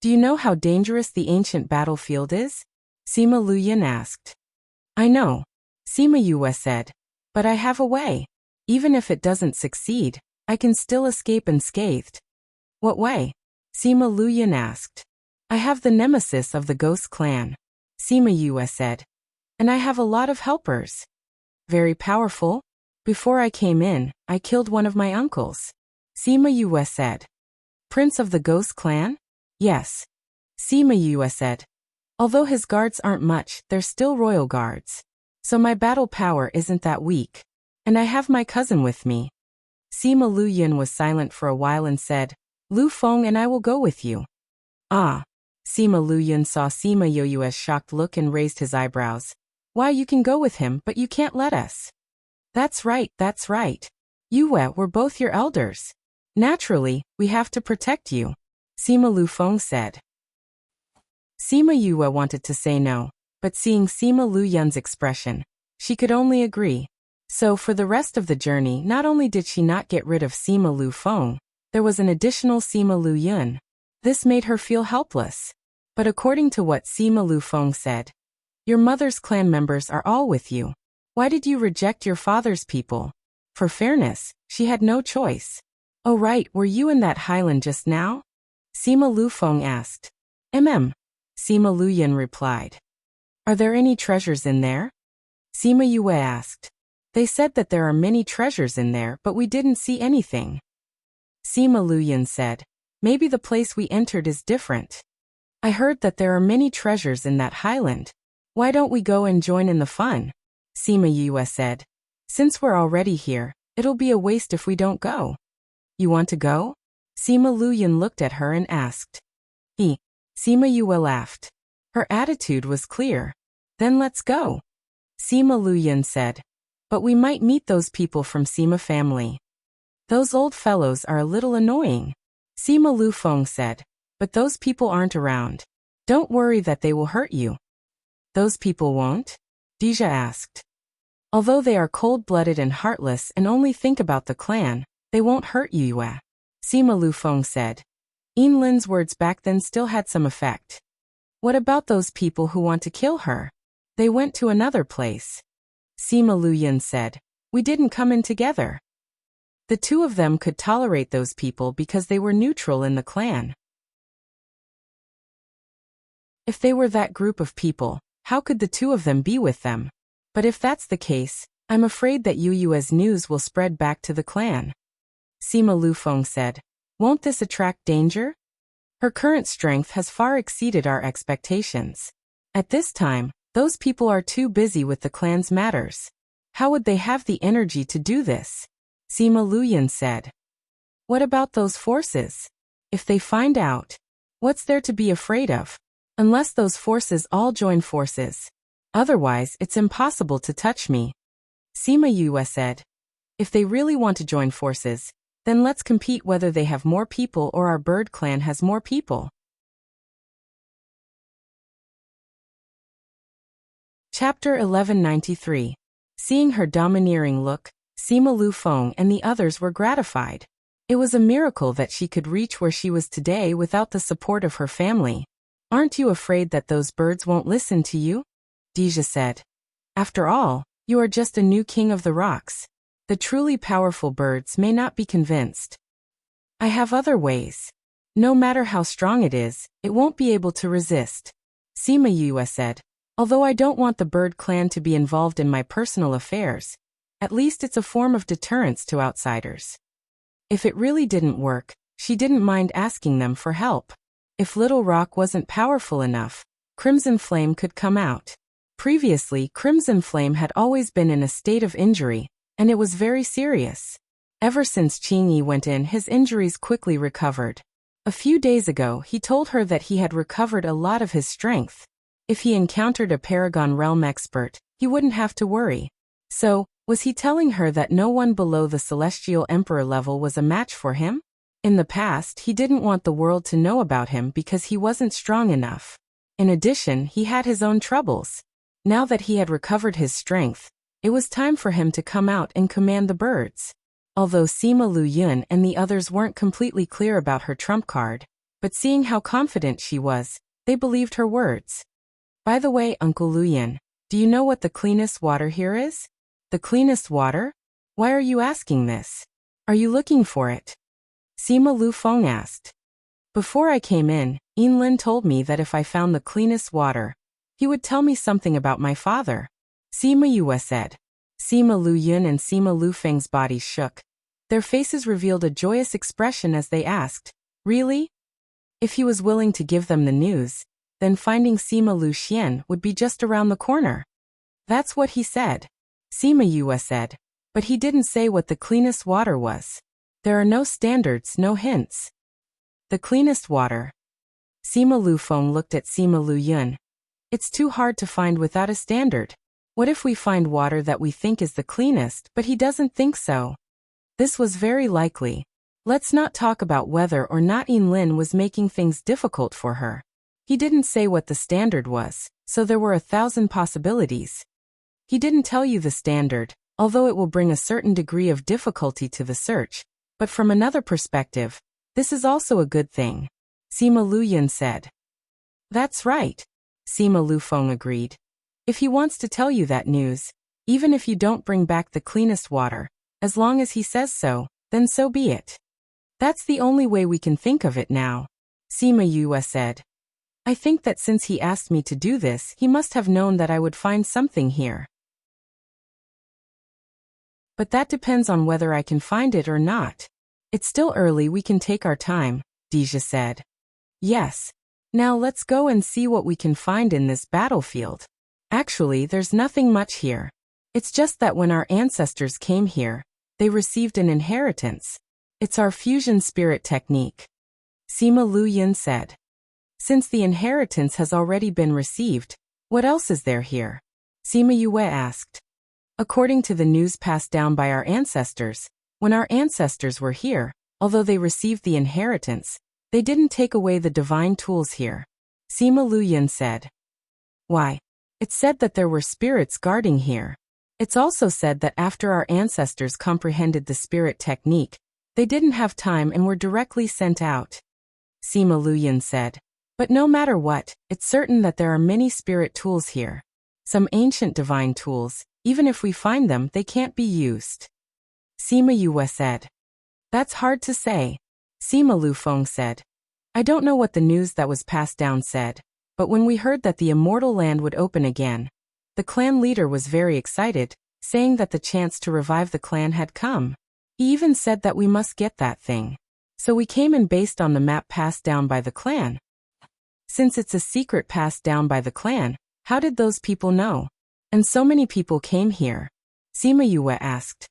Do you know how dangerous the ancient battlefield is? Sima Lu Yun asked. I know. Sima Yue said. But I have a way. Even if it doesn't succeed, I can still escape unscathed. What way? Sima Lu Yun asked. I have the nemesis of the Ghost clan. Sima Yue said. And I have a lot of helpers. Very powerful? Before I came in, I killed one of my uncles. Sima Yue said. Prince of the Ghost clan? Yes. Sima Yue said. Although his guards aren't much, they're still royal guards. So my battle power isn't that weak. And I have my cousin with me. Sima Lu Yun was silent for a while and said, Lu Feng and I will go with you. Ah. Sima Lu Yun saw Sima Yue's shocked look and raised his eyebrows. Why, you can go with him, but you can't let us. That's right, that's right. Yue, we're both your elders. Naturally, we have to protect you. Sima Lu Feng said. Sima Yue wanted to say no, but seeing Sima Lu Yun's expression, she could only agree. So for the rest of the journey, not only did she not get rid of Sima Lu Feng, there was an additional Sima Lu Yun. This made her feel helpless. But according to what Sima Lu Feng said, your mother's clan members are all with you. Why did you reject your father's people? For fairness, she had no choice. Oh right, were you in that highland just now? Sima Lu Feng asked. Sima Lu Yun replied. Are there any treasures in there? Sima Yue asked. They said that there are many treasures in there, but we didn't see anything. Sima Lu Yun said. Maybe the place we entered is different. I heard that there are many treasures in that highland. Why don't we go and join in the fun? Sima Yue said. Since we're already here, it'll be a waste if we don't go. You want to go? Sima Lu Yun looked at her and asked. Sima Yue laughed. Her attitude was clear. Then let's go. Sima Lu Yun said. But we might meet those people from Sima family. Those old fellows are a little annoying. Sima Lu Feng said. But those people aren't around. Don't worry that they will hurt you. Those people won't? Deja asked. Although they are cold-blooded and heartless and only think about the clan, they won't hurt you, Yue. Sima Lu Feng said. Yin Lin's words back then still had some effect. What about those people who want to kill her? They went to another place. Sima Lu Yun said. We didn't come in together. The two of them could tolerate those people because they were neutral in the clan. If they were that group of people, how could the two of them be with them? But if that's the case, I'm afraid that Yue's news will spread back to the clan. Sima Lu Feng said. Won't this attract danger? Her current strength has far exceeded our expectations. At this time, those people are too busy with the clan's matters. How would they have the energy to do this? Sima Lu Yun said. What about those forces? If they find out, what's there to be afraid of? Unless those forces all join forces. Otherwise, it's impossible to touch me. Sima Yue said. If they really want to join forces, then let's compete whether they have more people or our bird clan has more people. Chapter 1193. Seeing her domineering look, Sima Lufeng and the others were gratified. It was a miracle that she could reach where she was today without the support of her family. Aren't you afraid that those birds won't listen to you? Deja said. After all, you are just a new king of the rocks. The truly powerful birds may not be convinced. I have other ways. No matter how strong it is, it won't be able to resist. Sima Yue said. Although I don't want the bird clan to be involved in my personal affairs, at least it's a form of deterrence to outsiders. If it really didn't work, she didn't mind asking them for help. If Little Rock wasn't powerful enough, Crimson Flame could come out. Previously, Crimson Flame had always been in a state of injury, and it was very serious. Ever since Qingyi went in, his injuries quickly recovered. A few days ago, he told her that he had recovered a lot of his strength. If he encountered a Paragon Realm expert, he wouldn't have to worry. So, was he telling her that no one below the Celestial Emperor level was a match for him? In the past, he didn't want the world to know about him because he wasn't strong enough. In addition, he had his own troubles. Now that he had recovered his strength, it was time for him to come out and command the birds. Although Sima Luyun and the others weren't completely clear about her trump card, but seeing how confident she was, they believed her words. By the way, Uncle Luyun, do you know what the cleanest water here is? The cleanest water? Why are you asking this? Are you looking for it? Sima Lufeng asked. Before I came in, Yinlin told me that if I found the cleanest water, he would tell me something about my father. Sima Yue said. Sima Luyun and Sima Lufeng's bodies shook. Their faces revealed a joyous expression as they asked, really? If he was willing to give them the news, then finding Sima Luxian would be just around the corner. That's what he said. Sima Yue said. But he didn't say what the cleanest water was. There are no standards, no hints. The cleanest water. Sima Lufeng looked at Sima Luyun. It's too hard to find without a standard. What if we find water that we think is the cleanest, but he doesn't think so? This was very likely. Let's not talk about whether or not Yinlin was making things difficult for her. He didn't say what the standard was, so there were 1,000 possibilities. He didn't tell you the standard, although it will bring a certain degree of difficulty to the search, but from another perspective, this is also a good thing. Sima Luyun said. That's right. Sima Lufeng agreed. If he wants to tell you that news, even if you don't bring back the cleanest water, as long as he says so, then so be it. That's the only way we can think of it now. Sima Yue said. I think that since he asked me to do this, he must have known that I would find something here. But that depends on whether I can find it or not. It's still early, we can take our time, Deja said. Yes. Now let's go and see what we can find in this battlefield. Actually, there's nothing much here. It's just that when our ancestors came here, they received an inheritance. It's our fusion spirit technique. Sima Luyun said. Since the inheritance has already been received, what else is there here? Sima Yue asked. According to the news passed down by our ancestors, when our ancestors were here, although they received the inheritance, they didn't take away the divine tools here. Sima Luyun said. Why? It's said that there were spirits guarding here. It's also said that after our ancestors comprehended the spirit technique, they didn't have time and were directly sent out. Sima Luyun said. But no matter what, it's certain that there are many spirit tools here. Some ancient divine tools, even if we find them, they can't be used. Sima Yue said. That's hard to say. Sima Lufeng said. I don't know what the news that was passed down said, but when we heard that the immortal land would open again, the clan leader was very excited, saying that the chance to revive the clan had come. He even said that we must get that thing. So we came in based on the map passed down by the clan. Since it's a secret passed down by the clan, how did those people know? And so many people came here. Sima Yue asked.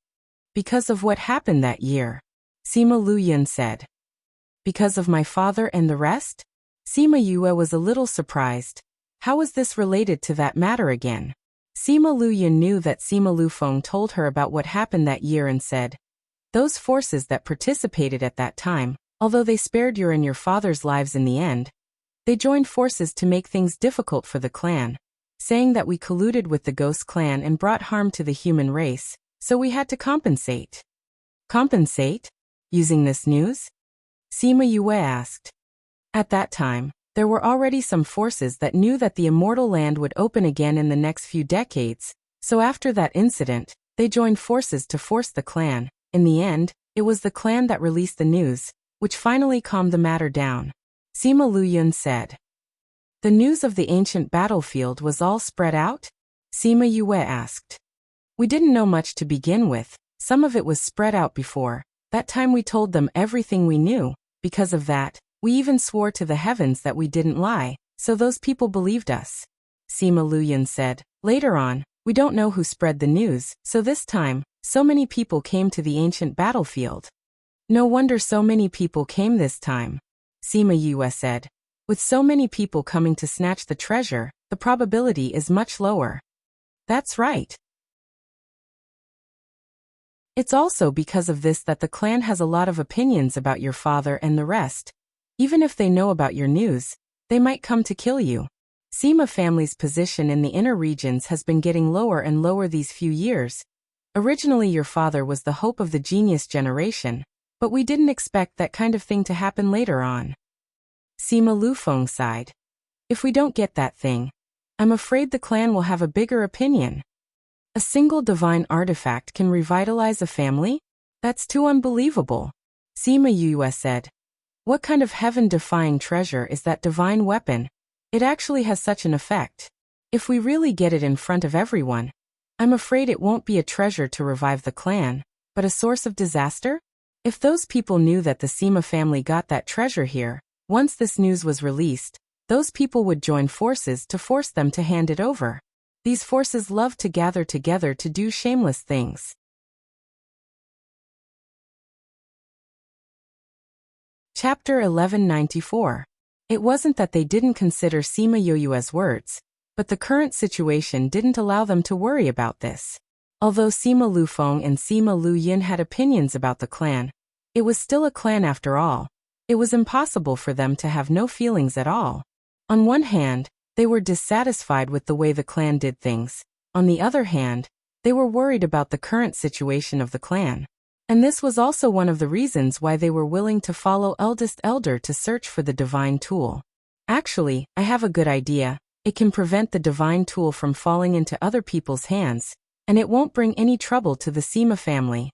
Because of what happened that year. Sima Luyun said. Because of my father and the rest? Sima Yue was a little surprised. How was this related to that matter again? Sima Luyun knew that Sima Lufeng told her about what happened that year and said, those forces that participated at that time, although they spared your and your father's lives in the end, they joined forces to make things difficult for the clan. saying that we colluded with the ghost clan and brought harm to the human race, so we had to compensate. Compensate? Using this news? Sima Yue asked. At that time, there were already some forces that knew that the immortal land would open again in the next few decades, so after that incident, they joined forces to force the clan. In the end, it was the clan that released the news, which finally calmed the matter down. Sima Luyun said. The news of the ancient battlefield was all spread out? Sima Yue asked. We didn't know much to begin with, some of it was spread out before. That time we told them everything we knew. Because of that, we even swore to the heavens that we didn't lie, so those people believed us. Sima Luyun said. Later on, we don't know who spread the news, so this time, so many people came to the ancient battlefield. No wonder so many people came this time. Sima Yue said. With so many people coming to snatch the treasure, the probability is much lower. That's right. It's also because of this that the clan has a lot of opinions about your father and the rest. Even if they know about your news, they might come to kill you. Sima family's position in the inner regions has been getting lower and lower these few years. Originally your father was the hope of the genius generation, but we didn't expect that kind of thing to happen later on. Sima Lufeng sighed. If we don't get that thing, I'm afraid the clan will have a bigger opinion. A single divine artifact can revitalize a family? That's too unbelievable. Sima Yue said. What kind of heaven-defying treasure is that divine weapon? It actually has such an effect. If we really get it in front of everyone, I'm afraid it won't be a treasure to revive the clan, but a source of disaster? If those people knew that the Sima family got that treasure here, once this news was released, those people would join forces to force them to hand it over. These forces love to gather together to do shameless things. Chapter 1194. It wasn't that they didn't consider Sima Yue's words, but the current situation didn't allow them to worry about this. Although Sima Lufeng and Sima Luyin had opinions about the clan, it was still a clan after all. It was impossible for them to have no feelings at all. On one hand, they were dissatisfied with the way the clan did things. On the other hand, they were worried about the current situation of the clan. And this was also one of the reasons why they were willing to follow Eldest Elder to search for the divine tool. Actually, I have a good idea. It can prevent the divine tool from falling into other people's hands, and it won't bring any trouble to the Sima family.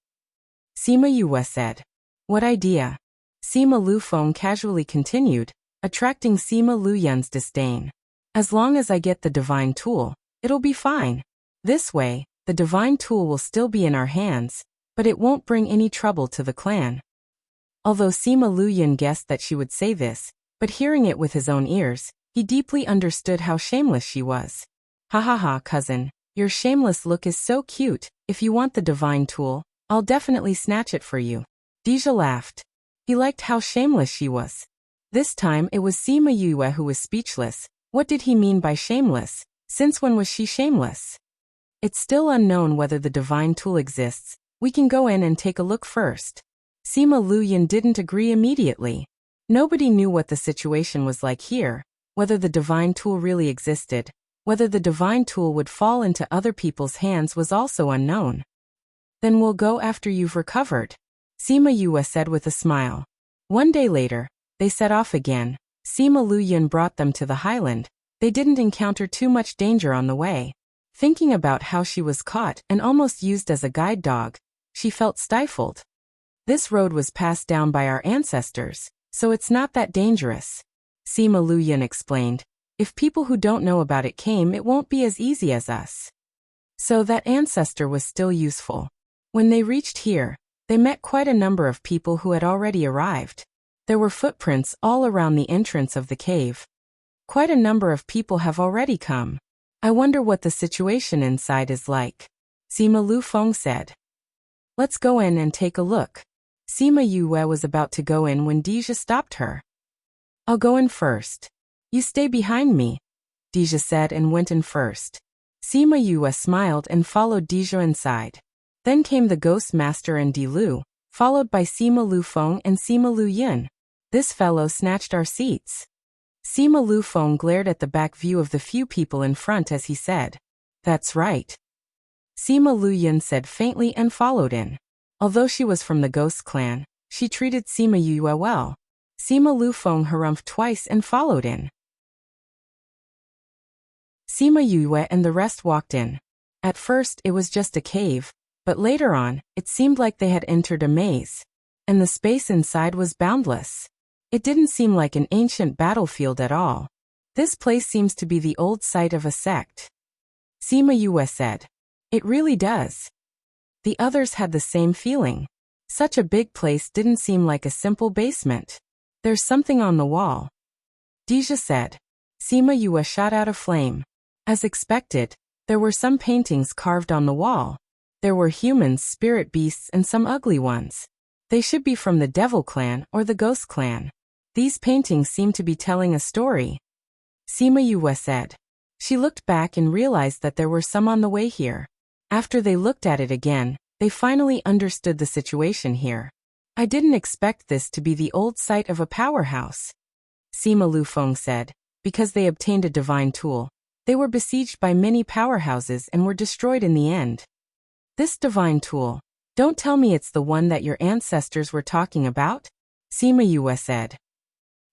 Sima Yue said. What idea? Sima Lufeng casually continued, attracting Sima Luyun's disdain. As long as I get the divine tool, it'll be fine. This way, the divine tool will still be in our hands, but it won't bring any trouble to the clan. Although Sima Luyun guessed that she would say this, but hearing it with his own ears, he deeply understood how shameless she was. Ha ha ha, cousin, your shameless look is so cute. If you want the divine tool, I'll definitely snatch it for you. Deja laughed. He liked how shameless she was. This time it was Sima Yue who was speechless. What did he mean by shameless? Since when was she shameless? It's still unknown whether the divine tool exists. We can go in and take a look first. Sima Luyun didn't agree immediately. Nobody knew what the situation was like here, whether the divine tool really existed. Whether the divine tool would fall into other people's hands was also unknown. Then we'll go after you've recovered, Sima Yue said with a smile. One day later, they set off again. Sima Luyun brought them to the highland. They didn't encounter too much danger on the way. Thinking about how she was caught and almost used as a guide dog, she felt stifled. This road was passed down by our ancestors, so it's not that dangerous, Sima Luyun explained. If people who don't know about it came, it won't be as easy as us. So that ancestor was still useful. When they reached here, they met quite a number of people who had already arrived. There were footprints all around the entrance of the cave. Quite a number of people have already come. I wonder what the situation inside is like, Sima Lufeng said. Let's go in and take a look. Sima Yue was about to go in when Deja stopped her. I'll go in first. You stay behind me, Deja said and went in first. Sima Yue smiled and followed Deja inside. Then came the Ghost Master and Dilu, followed by Sima Lufeng and Sima Luyun. This fellow snatched our seats. Sima Lufeng glared at the back view of the few people in front as he said, "That's right." Sima Luyan said faintly and followed in. Although she was from the Ghost clan, she treated Sima Yue well. Sima Lufeng harumphed twice and followed in. Sima Yue and the rest walked in. At first it was just a cave, but later on, it seemed like they had entered a maze. And the space inside was boundless. It didn't seem like an ancient battlefield at all. This place seems to be the old site of a sect. Sima Yue said. It really does. The others had the same feeling. Such a big place didn't seem like a simple basement. There's something on the wall. Deja said. Sima Yue shot out a flame. As expected, there were some paintings carved on the wall. There were humans, spirit beasts, and some ugly ones. They should be from the Devil clan or the Ghost clan. These paintings seem to be telling a story. Sima Yue said. She looked back and realized that there were some on the way here. After they looked at it again, they finally understood the situation here. I didn't expect this to be the old site of a powerhouse. Sima Lufeng said. Because they obtained a divine tool, they were besieged by many powerhouses and were destroyed in the end. This divine tool, don't tell me it's the one that your ancestors were talking about? Sima Yue said.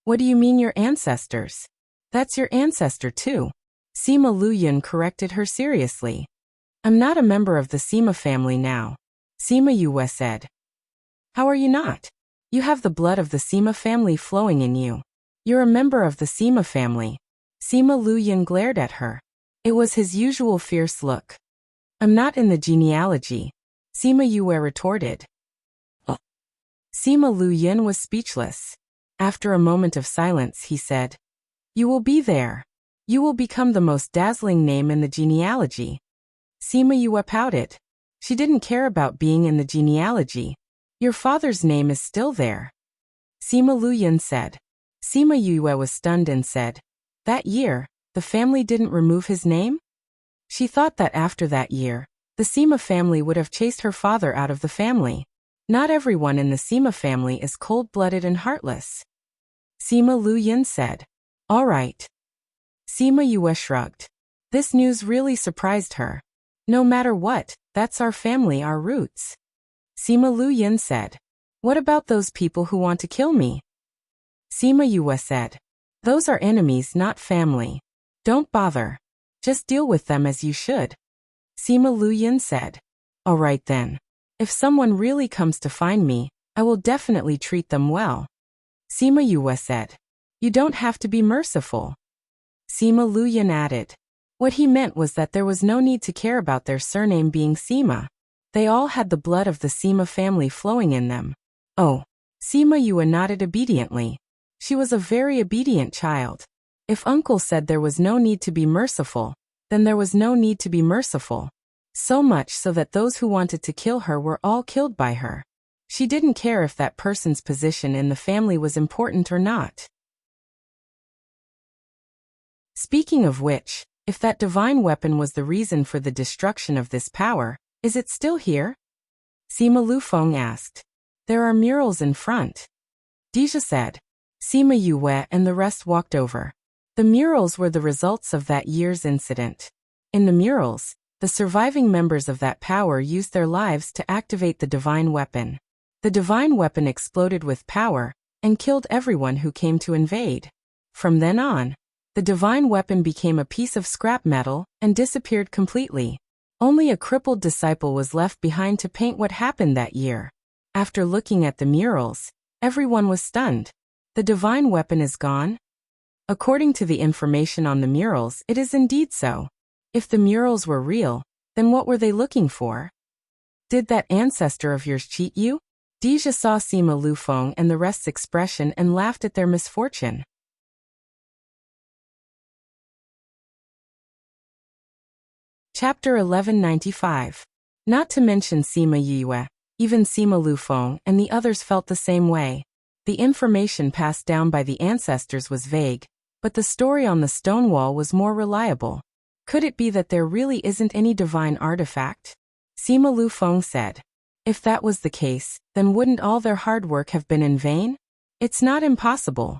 What do you mean your ancestors? That's your ancestor too. Sima Luyan corrected her seriously. I'm not a member of the Sima family now. Sima Yue said. How are you not? You have the blood of the Sima family flowing in you. You're a member of the Sima family. Sima Luyan glared at her. It was his usual fierce look. I'm not in the genealogy. Sima Yue retorted. Sima Luyan was speechless. After a moment of silence, he said, You will be there. You will become the most dazzling name in the genealogy. Sima Yue pouted. She didn't care about being in the genealogy. Your father's name is still there. Sima Luyan said. Sima Yue was stunned and said, That year, the family didn't remove his name? She thought that after that year, the Sima family would have chased her father out of the family. Not everyone in the Sima family is cold-blooded and heartless. Sima Luyan said. All right. Sima Yue shrugged. This news really surprised her. No matter what, that's our family, our roots. Sima Luyan said. What about those people who want to kill me? Sima Yue said. Those are enemies, not family. Don't bother. Just deal with them as you should. Sima Luyan said. All right then. If someone really comes to find me, I will definitely treat them well. Sima Yue said. You don't have to be merciful. Sima Luyan added. What he meant was that there was no need to care about their surname being Sima. They all had the blood of the Sima family flowing in them. Oh. Sima Yue nodded obediently. She was a very obedient child. If Uncle said there was no need to be merciful, then there was no need to be merciful. So much so that those who wanted to kill her were all killed by her. She didn't care if that person's position in the family was important or not. Speaking of which, if that divine weapon was the reason for the destruction of this power, is it still here? Sima Lufeng asked. There are murals in front. Deja said. Sima Yue and the rest walked over. The murals were the results of that year's incident. In the murals, the surviving members of that power used their lives to activate the divine weapon. The divine weapon exploded with power and killed everyone who came to invade. From then on, the divine weapon became a piece of scrap metal and disappeared completely. Only a crippled disciple was left behind to paint what happened that year. After looking at the murals, everyone was stunned. The divine weapon is gone? According to the information on the murals, it is indeed so. If the murals were real, then what were they looking for? Did that ancestor of yours cheat you? Deja saw Sima Lufeng and the rest's expression and laughed at their misfortune. Chapter 1195. Not to mention Sima Yue, even Sima Lufeng and the others felt the same way. The information passed down by the ancestors was vague, but the story on the stone wall was more reliable. Could it be that there really isn't any divine artifact? Sima Lufeng said. If that was the case, then wouldn't all their hard work have been in vain? It's not impossible.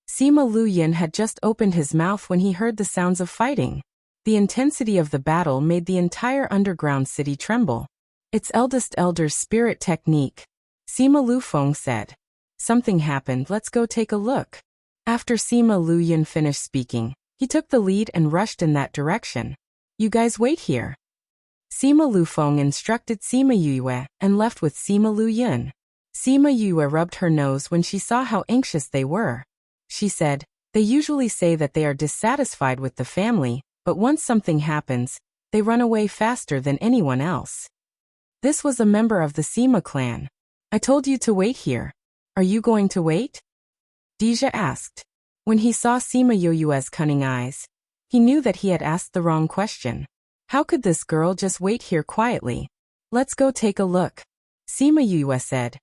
Sima Lu Yin had just opened his mouth when he heard the sounds of fighting. The intensity of the battle made the entire underground city tremble. Its eldest elder's spirit technique, Sima Lu Feng said. Something happened, let's go take a look. After Sima Lu Yin finished speaking, he took the lead and rushed in that direction. You guys wait here. Sima Lu Feng instructed Sima Yue and left with Sima Lu Yin. Sima Yue rubbed her nose when she saw how anxious they were. She said, they usually say that they are dissatisfied with the family, but once something happens, they run away faster than anyone else. This was a member of the Sima clan. I told you to wait here. Are you going to wait? Deja asked. When he saw Sima Yue's cunning eyes, he knew that he had asked the wrong question. How could this girl just wait here quietly? Let's go take a look. Sima Yue said.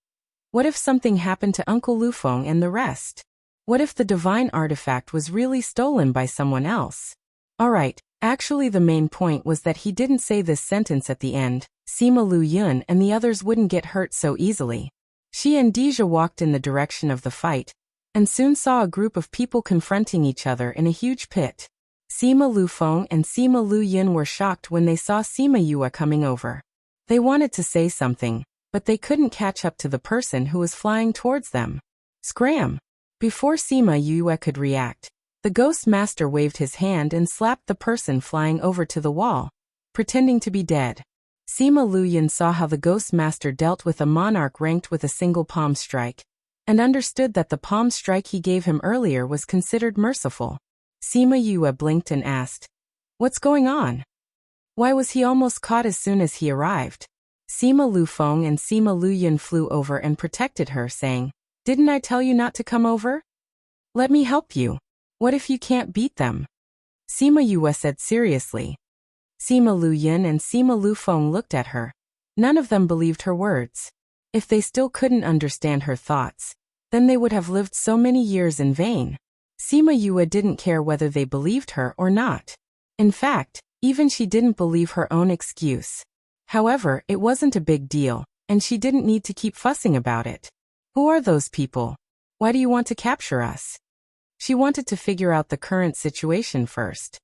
What if something happened to Uncle Lu Feng and the rest? What if the divine artifact was really stolen by someone else? Alright, actually the main point was that he didn't say this sentence at the end. Sima Lu Yin and the others wouldn't get hurt so easily. She and Deja walked in the direction of the fight, and soon saw a group of people confronting each other in a huge pit. Sima Lu Feng and Sima Lu Yin were shocked when they saw Sima Yue coming over. They wanted to say something, but they couldn't catch up to the person who was flying towards them. Scram! Before Sima Yue could react, the Ghost Master waved his hand and slapped the person flying over to the wall, pretending to be dead. Sima Lu Yin saw how the Ghost Master dealt with a monarch ranked with a single palm strike, and understood that the palm strike he gave him earlier was considered merciful. Sima Yue blinked and asked, what's going on? Why was he almost caught as soon as he arrived? Sima Lu Feng and Sima Lu Yin flew over and protected her, saying, didn't I tell you not to come over? Let me help you. What if you can't beat them? Sima Yue said seriously. Sima Lu Yin and Sima Lu Feng looked at her. None of them believed her words. If they still couldn't understand her thoughts, then they would have lived so many years in vain. Sima Yue didn't care whether they believed her or not. In fact, even she didn't believe her own excuse. However, it wasn't a big deal, and she didn't need to keep fussing about it. Who are those people? Why do you want to capture us? She wanted to figure out the current situation first.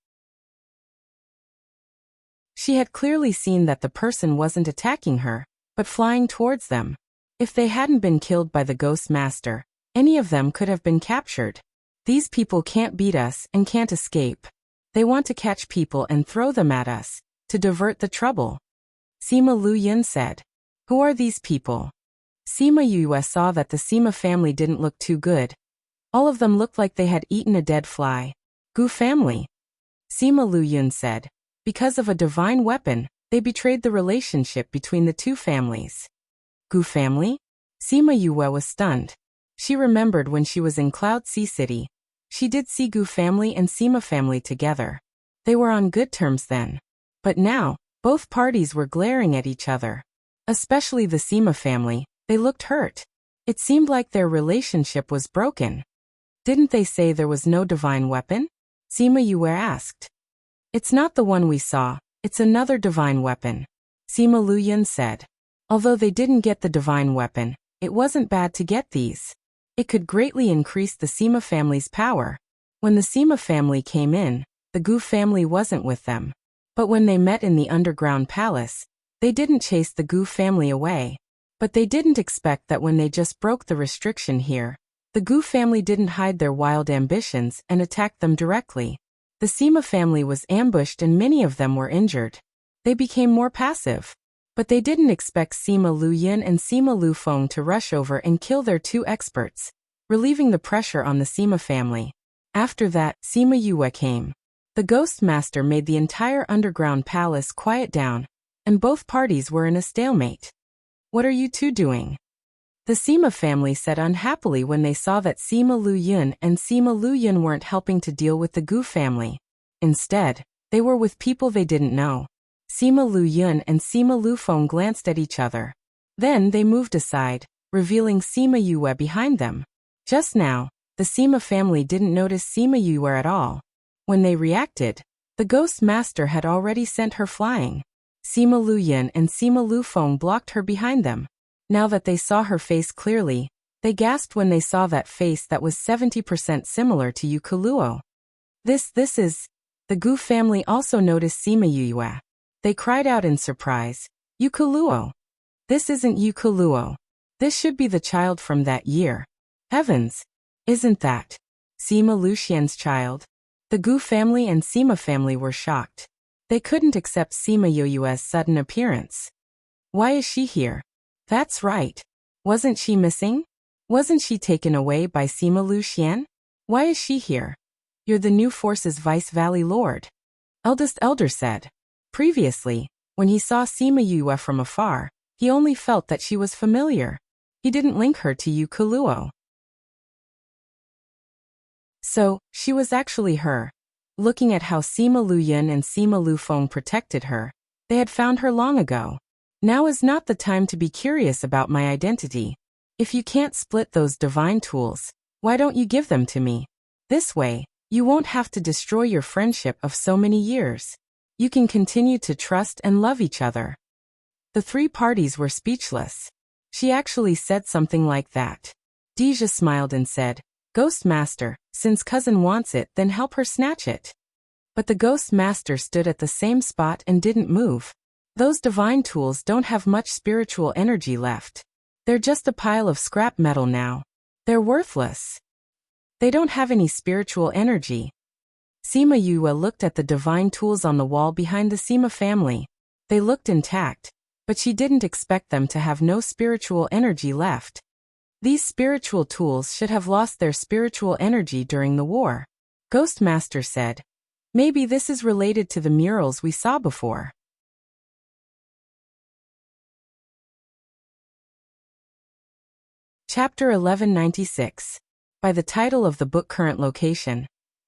She had clearly seen that the person wasn't attacking her, but flying towards them. If they hadn't been killed by the Ghost Master, any of them could have been captured. These people can't beat us and can't escape. They want to catch people and throw them at us, to divert the trouble. Sima Lu Yin said. Who are these people? Sima Yue saw that the Sima family didn't look too good. All of them looked like they had eaten a dead fly. Gu family. Sima Lu Yin said. Because of a divine weapon, they betrayed the relationship between the two families. Gu family? Sima Yue was stunned. She remembered when she was in Cloud Sea City. She did see Gu family and Sima family together. They were on good terms then. But now, both parties were glaring at each other. Especially the Sima family, they looked hurt. It seemed like their relationship was broken. Didn't they say there was no divine weapon? Sima Yue asked. It's not the one we saw, it's another divine weapon. Sima Lu Yin said. Although they didn't get the divine weapon, it wasn't bad to get these. It could greatly increase the Sima family's power. When the Sima family came in, the Gu family wasn't with them. But when they met in the underground palace, they didn't chase the Gu family away. But they didn't expect that when they just broke the restriction here, the Gu family didn't hide their wild ambitions and attacked them directly. The Sima family was ambushed and many of them were injured. They became more passive. But they didn't expect Sima Lu Yin and Sima Lu Feng to rush over and kill their two experts, relieving the pressure on the Sima family. After that, Sima Yue came. The Ghost Master made the entire underground palace quiet down, and both parties were in a stalemate. What are you two doing? The Sima family said unhappily when they saw that Sima Lu Yin and Sima Lu Yin weren't helping to deal with the Gu family. Instead, they were with people they didn't know. Sima Lu Yin and Sima Lu Feng glanced at each other. Then they moved aside, revealing Sima Yue behind them. Just now, the Sima family didn't notice Sima Yue at all. When they reacted, the Ghost Master had already sent her flying. Sima Lu Yin and Sima Lu Feng blocked her behind them. Now that they saw her face clearly, They gasped when they saw that face that was 70% similar to Yukuluo. This is... The Gu family also noticed Sima Yuyue. They cried out in surprise, Yukuluo! This isn't Yukuluo. This should be the child from that year. Heavens! Isn't that Sima Luxian's child? The Gu family and Sima family were shocked. They couldn't accept Sima Yuyue's sudden appearance. Why is she here? That's right. Wasn't she missing? Wasn't she taken away by Sima Luxian? Why is she here? You're the new force's Vice Valley Lord. Eldest Elder said. Previously, when he saw Sima Yuyue from afar, he only felt that she was familiar. He didn't link her to Yukuluo. So, she was actually her. Looking at how Sima Luyan and Sima Lufeng protected her, they had found her long ago. Now is not the time to be curious about my identity. If you can't split those divine tools, why don't you give them to me? This way, you won't have to destroy your friendship of so many years. You can continue to trust and love each other. The three parties were speechless. She actually said something like that. Deja smiled and said, Ghost Master, since cousin wants it, then help her snatch it. But the Ghost Master stood at the same spot and didn't move. Those divine tools don't have much spiritual energy left. They're just a pile of scrap metal now. They're worthless. They don't have any spiritual energy. Sima Yuyue looked at the divine tools on the wall behind the Sima family. They looked intact, but she didn't expect them to have no spiritual energy left. These spiritual tools should have lost their spiritual energy during the war. Ghost Master said, maybe this is related to the murals we saw before. Chapter 1196. By the title of the book Current Location.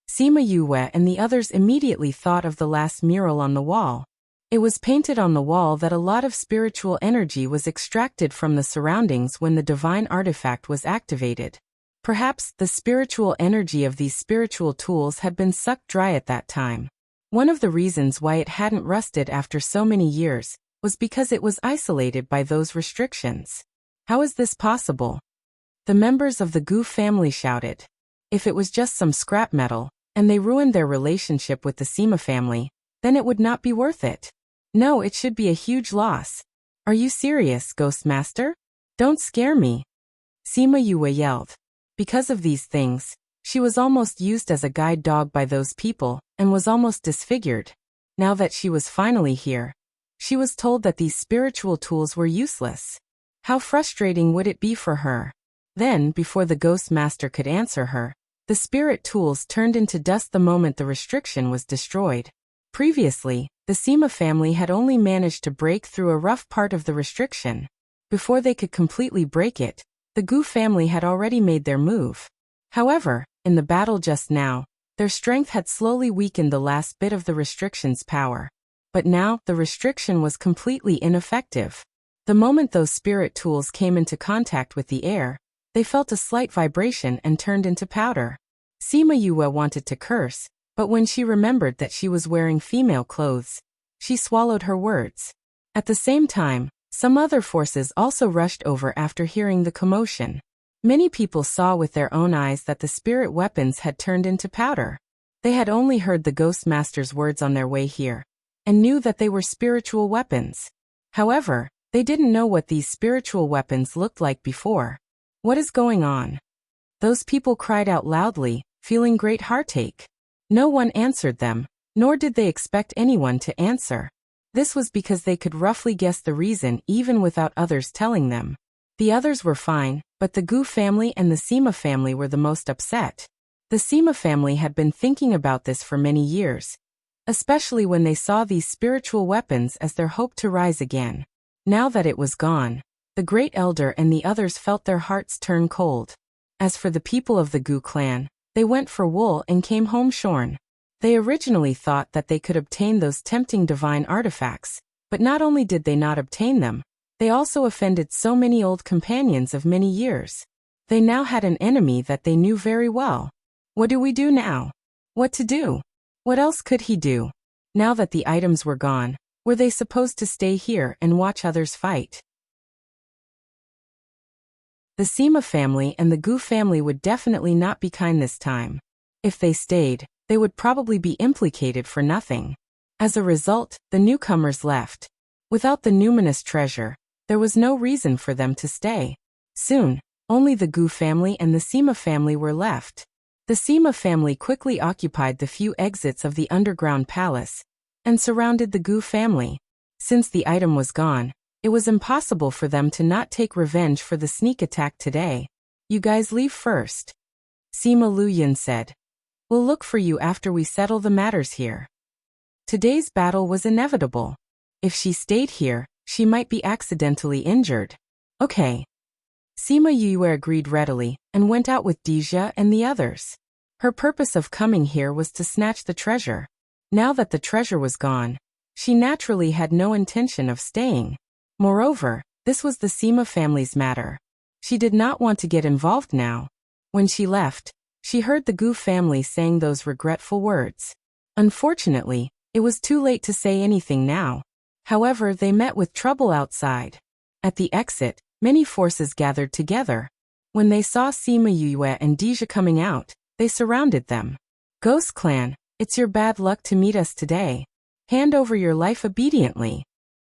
Sima Yuyue and the others immediately thought of the last mural on the wall. It was painted on the wall that a lot of spiritual energy was extracted from the surroundings when the divine artifact was activated. Perhaps the spiritual energy of these spiritual tools had been sucked dry at that time. One of the reasons why it hadn't rusted after so many years was because it was isolated by those restrictions. How is this possible? The members of the Gu family shouted. If it was just some scrap metal, and they ruined their relationship with the Sima family, then it would not be worth it. No, it should be a huge loss. Are you serious, Ghost Master? Don't scare me. Sima Yuyue yelled. Because of these things, she was almost used as a guide dog by those people, and was almost disfigured. Now that she was finally here, she was told that these spiritual tools were useless. How frustrating would it be for her? Then, before the Ghost Master could answer her, the spirit tools turned into dust the moment the restriction was destroyed. Previously, the Sima family had only managed to break through a rough part of the restriction. Before they could completely break it, the Gu family had already made their move. However, in the battle just now, their strength had slowly weakened the last bit of the restriction's power. But now, the restriction was completely ineffective. The moment those spirit tools came into contact with the air, they felt a slight vibration and turned into powder. Sima Yuyue wanted to curse, but when she remembered that she was wearing female clothes, she swallowed her words. At the same time, some other forces also rushed over after hearing the commotion. Many people saw with their own eyes that the spirit weapons had turned into powder. They had only heard the Ghost Master's words on their way here, and knew that they were spiritual weapons. However, they didn't know what these spiritual weapons looked like before. What is going on? Those people cried out loudly, feeling great heartache. No one answered them, nor did they expect anyone to answer. This was because they could roughly guess the reason even without others telling them. The others were fine, but the Gu family and the Sima family were the most upset. The Sima family had been thinking about this for many years, especially when they saw these spiritual weapons as their hope to rise again. Now that it was gone, the Great Elder and the others felt their hearts turn cold. As for the people of the Gu clan, they went for wool and came home shorn. They originally thought that they could obtain those tempting divine artifacts, but not only did they not obtain them, they also offended so many old companions of many years. They now had an enemy that they knew very well. What do we do now? What to do? What else could he do? Now that the items were gone, were they supposed to stay here and watch others fight? The Sima family and the Gu family would definitely not be kind this time. If they stayed, they would probably be implicated for nothing. As a result, the newcomers left. Without the numinous treasure, there was no reason for them to stay. Soon, only the Gu family and the Sima family were left. The Sima family quickly occupied the few exits of the underground palace and surrounded the Gu family. Since the item was gone, it was impossible for them to not take revenge for the sneak attack today. You guys leave first, Sima Luyin said. We'll look for you after we settle the matters here. Today's battle was inevitable. If she stayed here, she might be accidentally injured. Okay. Sima Yue agreed readily and went out with Deja and the others. Her purpose of coming here was to snatch the treasure. Now that the treasure was gone, she naturally had no intention of staying. Moreover, this was the Sima family's matter. She did not want to get involved now. When she left, she heard the Gu family saying those regretful words. Unfortunately, it was too late to say anything now. However, they met with trouble outside. At the exit, many forces gathered together. When they saw Sima Yue and Deja coming out, they surrounded them. Ghost Clan, it's your bad luck to meet us today. Hand over your life obediently.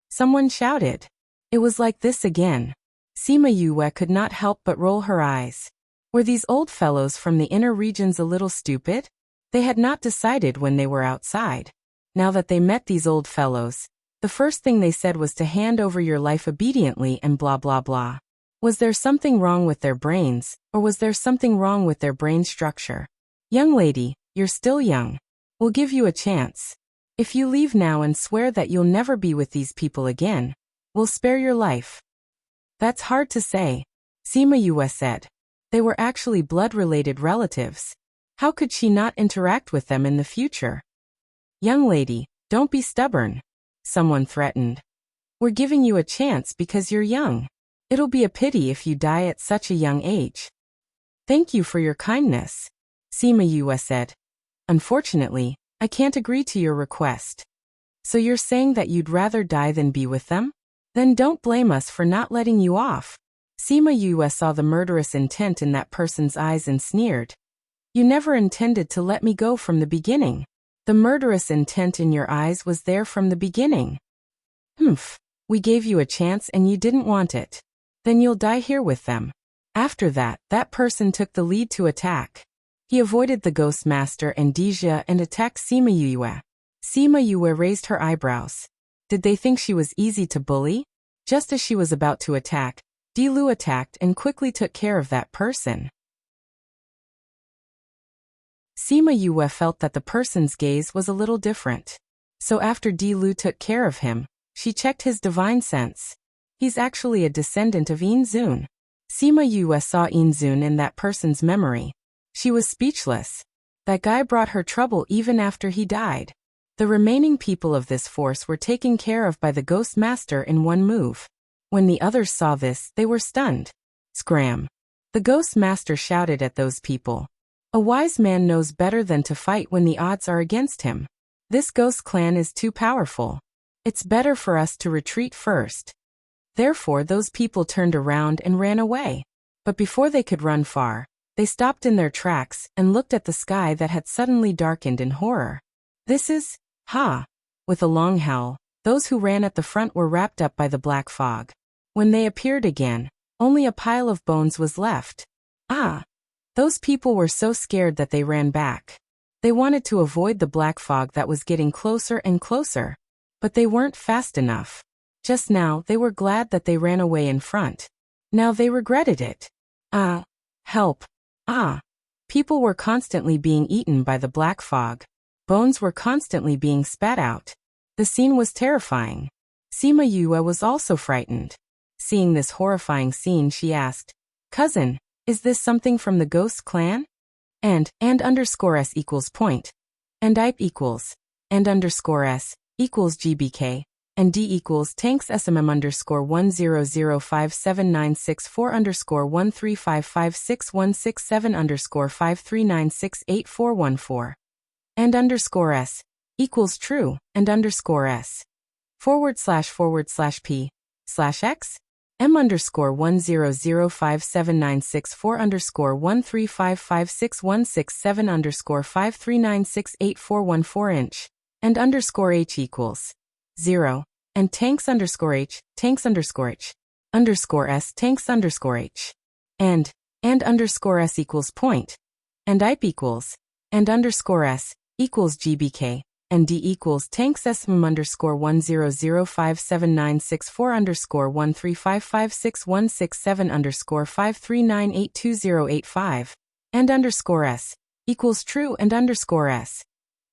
Someone shouted. It was like this again. Sima Yue could not help but roll her eyes. Were these old fellows from the inner regions a little stupid? They had not decided when they were outside. Now that they met these old fellows, the first thing they said was to hand over your life obediently and blah blah blah. Was there something wrong with their brains, or was there something wrong with their brain structure? Young lady, you're still young. We'll give you a chance. If you leave now and swear that you'll never be with these people again, we'll spare your life. That's hard to say, Sima Yue said. They were actually blood-related relatives. How could she not interact with them in the future? Young lady, don't be stubborn, someone threatened. We're giving you a chance because you're young. It'll be a pity if you die at such a young age. Thank you for your kindness, Sima Yue said. Unfortunately, I can't agree to your request. So you're saying that you'd rather die than be with them? Then don't blame us for not letting you off. Sima Yue saw the murderous intent in that person's eyes and sneered. You never intended to let me go from the beginning. The murderous intent in your eyes was there from the beginning. Humph, we gave you a chance and you didn't want it. Then you'll die here with them. After that, that person took the lead to attack. He avoided the Ghost Master and Deja and attacked Sima Yue. Sima Yue raised her eyebrows. Did they think she was easy to bully? Just as she was about to attack, Dilu attacked and quickly took care of that person. Sima Yue felt that the person's gaze was a little different. So after Dilu took care of him, she checked his divine sense. He's actually a descendant of Inzun. Sima Yue saw Inzun in that person's memory. She was speechless. That guy brought her trouble even after he died. The remaining people of this force were taken care of by the Ghost Master in one move. When the others saw this, they were stunned. Scram! The Ghost Master shouted at those people. A wise man knows better than to fight when the odds are against him. This Ghost Clan is too powerful. It's better for us to retreat first. Therefore those people turned around and ran away. But before they could run far, they stopped in their tracks and looked at the sky that had suddenly darkened in horror. This is, ha! With a long howl, those who ran at the front were wrapped up by the black fog. When they appeared again, only a pile of bones was left. Ah! Those people were so scared that they ran back. They wanted to avoid the black fog that was getting closer and closer. But they weren't fast enough. Just now they were glad that they ran away in front. Now they regretted it. Ah! Help! Ah! People were constantly being eaten by the black fog. Bones were constantly being spat out. The scene was terrifying. Sima Yue was also frightened. Seeing this horrifying scene, she asked, Cousin, is this something from the Ghost Clan? And underscore s equals point. And IP equals. And underscore s equals GBK. And D equals tanks SMM underscore 1005796 underscore 1355616 underscore 53968414. And underscore s equals true. And underscore s // p /x. M_100579641_135561671_539684141 and _h equals 0 and tanks_h s and _s equals point and ip equals and _s equals gbk and d equals tanks SM_1005796413556167167_539820085 and _s equals true and _s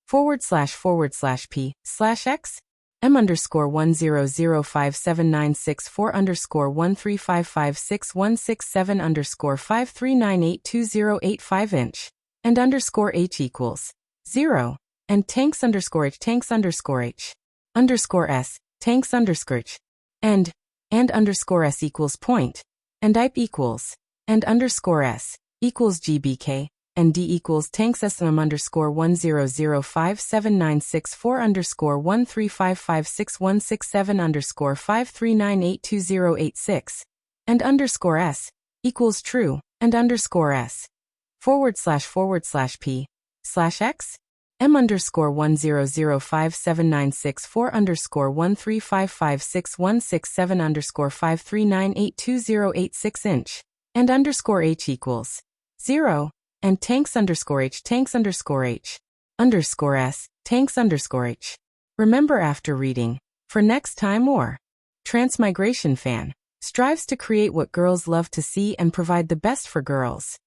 /p/x M_10057964135561667_539820085 and _h equals 0 and tanks_h s tanks_h and _s equals point and ip equals and _s equals gbk and d equals tanks SM_10057964135561667_539820086 and _s equals true and _s /p/x M_10057964135561667_539820086 and _h equals 0 and tanks_h s tanks_h. Remember after reading, for next time or Transmigration fan strives to create what girls love to see and provide the best for girls.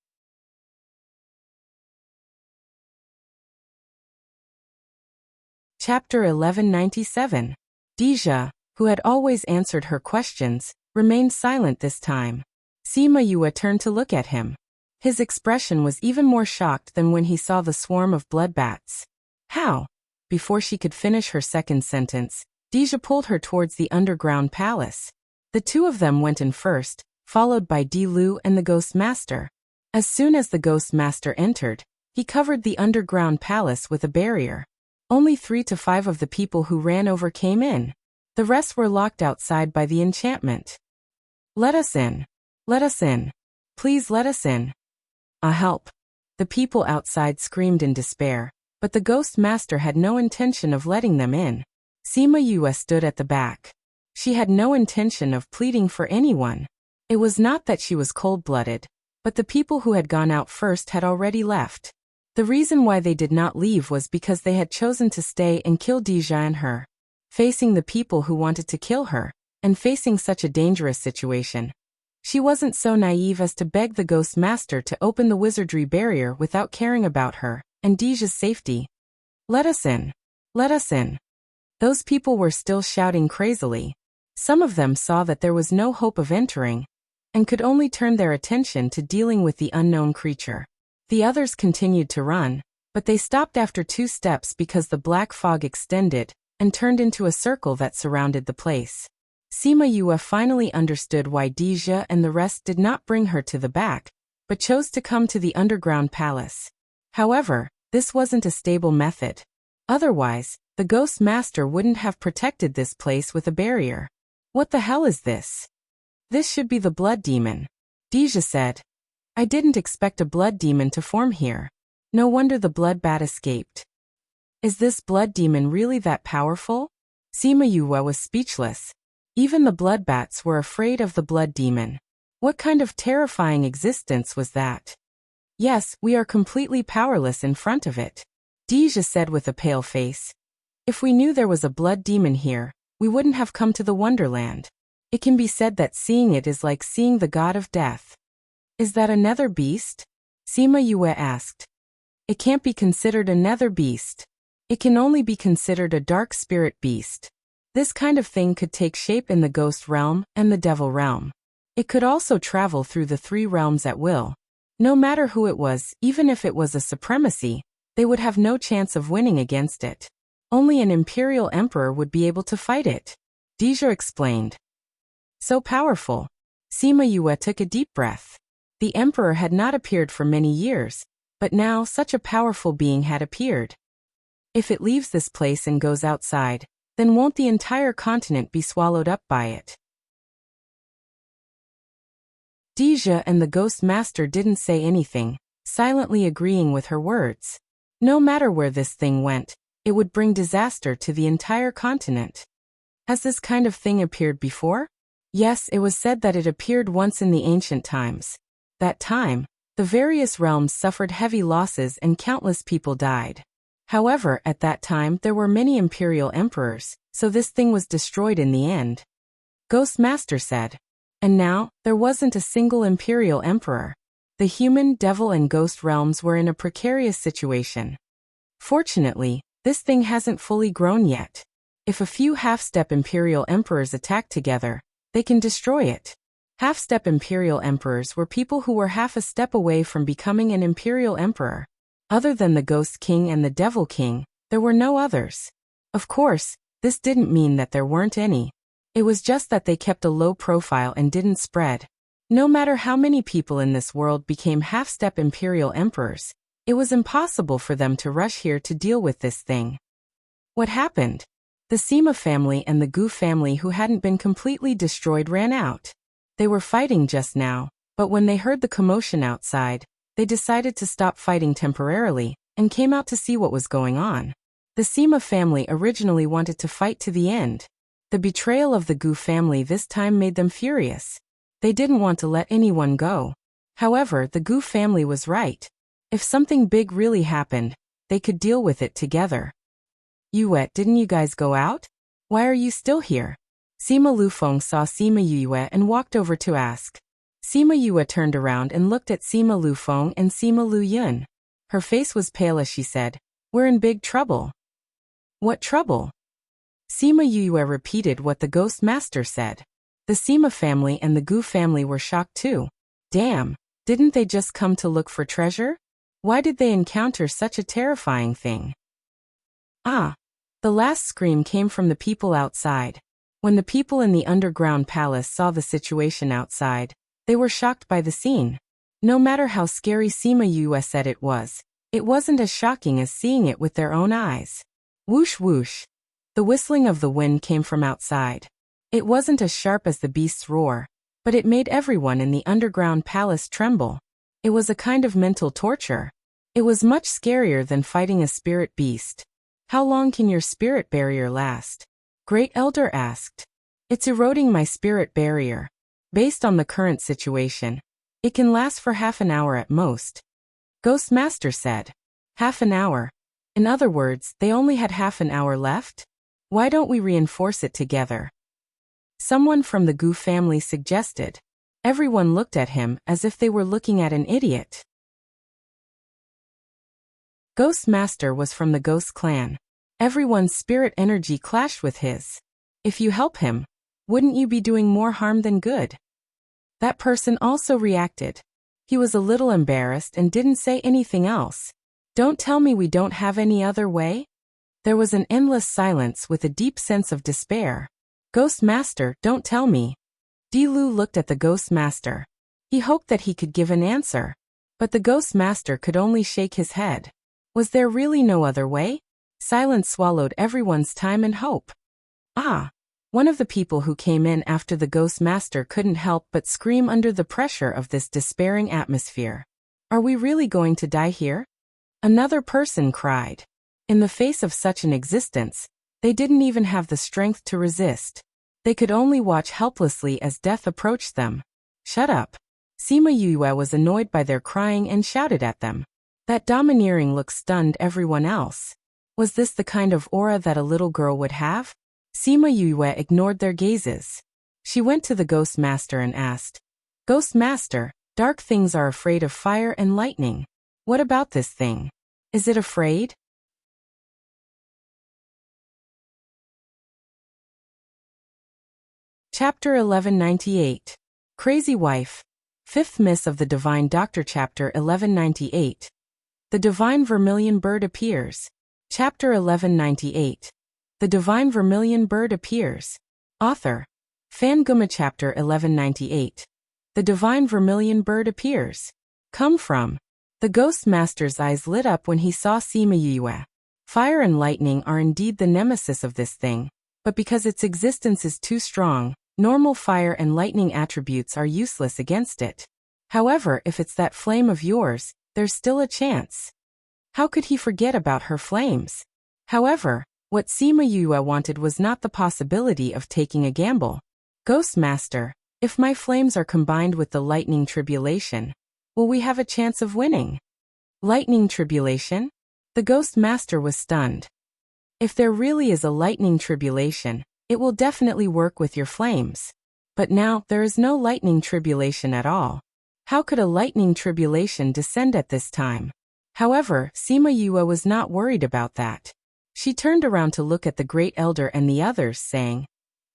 Chapter 1197. Deja, who had always answered her questions, remained silent this time. Sima Yue turned to look at him. His expression was even more shocked than when he saw the swarm of bloodbats. How? Before she could finish her second sentence, Deja pulled her towards the underground palace. The two of them went in first, followed by Di Lu and the Ghost Master. As soon as the Ghost Master entered, he covered the underground palace with a barrier. Only 3 to 5 of the people who ran over came in. The rest were locked outside by the enchantment. Let us in. Let us in. Please let us in. Help. The people outside screamed in despair, but the Ghost Master had no intention of letting them in. Sima Yue stood at the back. She had no intention of pleading for anyone. It was not that she was cold-blooded, but the people who had gone out first had already left. The reason why they did not leave was because they had chosen to stay and kill Deja and her. Facing the people who wanted to kill her, and facing such a dangerous situation, she wasn't so naive as to beg the Ghost Master to open the wizardry barrier without caring about her and Deja's safety. Let us in. Let us in. Those people were still shouting crazily. Some of them saw that there was no hope of entering, and could only turn their attention to dealing with the unknown creature. The others continued to run, but they stopped after 2 steps because the black fog extended and turned into a circle that surrounded the place. Sima Yue finally understood why Deja and the rest did not bring her to the back, but chose to come to the underground palace. However, this wasn't a stable method. Otherwise, the Ghost Master wouldn't have protected this place with a barrier. What the hell is this? This should be the blood demon, Deja said. I didn't expect a blood demon to form here. No wonder the blood bat escaped. Is this blood demon really that powerful? Sima Yue was speechless. Even the bloodbats were afraid of the blood demon. What kind of terrifying existence was that? Yes, we are completely powerless in front of it, Deja said with a pale face. If we knew there was a blood demon here, we wouldn't have come to the Wonderland. It can be said that seeing it is like seeing the god of death. Is that a nether beast? Sima Yue asked. It can't be considered a nether beast. It can only be considered a dark spirit beast. This kind of thing could take shape in the ghost realm and the devil realm. It could also travel through the 3 realms at will. No matter who it was, even if it was a supremacy, they would have no chance of winning against it. Only an imperial emperor would be able to fight it, Deja explained. So powerful. Sima Yue took a deep breath. The emperor had not appeared for many years, but now such a powerful being had appeared. If it leaves this place and goes outside, then won't the entire continent be swallowed up by it? Deja and the Ghost Master didn't say anything, silently agreeing with her words. No matter where this thing went, it would bring disaster to the entire continent. Has this kind of thing appeared before? Yes, it was said that it appeared once in the ancient times. That time, the various realms suffered heavy losses and countless people died. However, at that time there were many imperial emperors, so this thing was destroyed in the end. Ghost Master said. And now, there wasn't a single imperial emperor. The human, devil and ghost realms were in a precarious situation. Fortunately, this thing hasn't fully grown yet. If a few half-step imperial emperors attack together, they can destroy it. Half-step imperial emperors were people who were half a step away from becoming an imperial emperor. Other than the Ghost King and the Devil King, there were no others. Of course, this didn't mean that there weren't any. It was just that they kept a low profile and didn't spread. No matter how many people in this world became half-step imperial emperors, it was impossible for them to rush here to deal with this thing. What happened? The Sima family and the Gu family who hadn't been completely destroyed ran out. They were fighting just now, but when they heard the commotion outside, they decided to stop fighting temporarily and came out to see what was going on. The Sima family originally wanted to fight to the end. The betrayal of the Gu family this time made them furious. They didn't want to let anyone go. However, the Gu family was right. If something big really happened, they could deal with it together. Yue, didn't you guys go out? Why are you still here? Sima Lufeng saw Sima Yue and walked over to ask. Sima Yue turned around and looked at Sima Lufeng and Sima Lu Yun. Her face was pale as she said, "We're in big trouble." What trouble? Sima Yue repeated what the Ghost Master said. The Sima family and the Gu family were shocked too. Damn, didn't they just come to look for treasure? Why did they encounter such a terrifying thing? Ah! The last scream came from the people outside. When the people in the underground palace saw the situation outside, they were shocked by the scene. No matter how scary Sima Yue said it wasn't as shocking as seeing it with their own eyes. Whoosh whoosh. The whistling of the wind came from outside. It wasn't as sharp as the beast's roar, but it made everyone in the underground palace tremble. It was a kind of mental torture. It was much scarier than fighting a spirit beast. How long can your spirit barrier last? Great Elder asked. It's eroding my spirit barrier. Based on the current situation, it can last for half an hour at most. Ghost Master said. Half an hour. In other words, they only had half an hour left? Why don't we reinforce it together? Someone from the Gu family suggested. Everyone looked at him as if they were looking at an idiot. Ghost Master was from the Ghost clan. Everyone's spirit energy clashed with his. If you help him, wouldn't you be doing more harm than good? That person also reacted. He was a little embarrassed and didn't say anything else. Don't tell me we don't have any other way? There was an endless silence with a deep sense of despair. Ghost Master, don't tell me. Dilu looked at the Ghost Master. He hoped that he could give an answer. But the Ghost Master could only shake his head. Was there really no other way? Silence swallowed everyone's time and hope. Ah! One of the people who came in after the Ghost Master couldn't help but scream under the pressure of this despairing atmosphere. Are we really going to die here? Another person cried. In the face of such an existence, they didn't even have the strength to resist. They could only watch helplessly as death approached them. Shut up. Sima Yue was annoyed by their crying and shouted at them. That domineering look stunned everyone else. Was this the kind of aura that a little girl would have? Sima Yue ignored their gazes. She went to the Ghost Master and asked, Ghost Master, dark things are afraid of fire and lightning. What about this thing? Is it afraid? Chapter 1198. Crazy Wife. Fifth Miss of the Divine Doctor. Chapter 1198. The Divine Vermilion Bird Appears. Chapter 1198. The Divine Vermilion Bird Appears. Author. Fanguma. Chapter 1198. The Divine Vermilion Bird Appears. Come from. The Ghost Master's eyes lit up when he saw Sima Yue. Fire and lightning are indeed the nemesis of this thing, but because its existence is too strong, Normal fire and lightning attributes are useless against it. However, if it's that flame of yours, there's still a chance. How could he forget about her flames? However, what Sima Yue wanted was not the possibility of taking a gamble. Ghost Master, if my flames are combined with the lightning tribulation, will we have a chance of winning? Lightning tribulation? The Ghost Master was stunned. If there really is a lightning tribulation, it will definitely work with your flames. But now, there is no lightning tribulation at all. How could a lightning tribulation descend at this time? However, Sima Yue was not worried about that. She turned around to look at the Great Elder and the others, saying,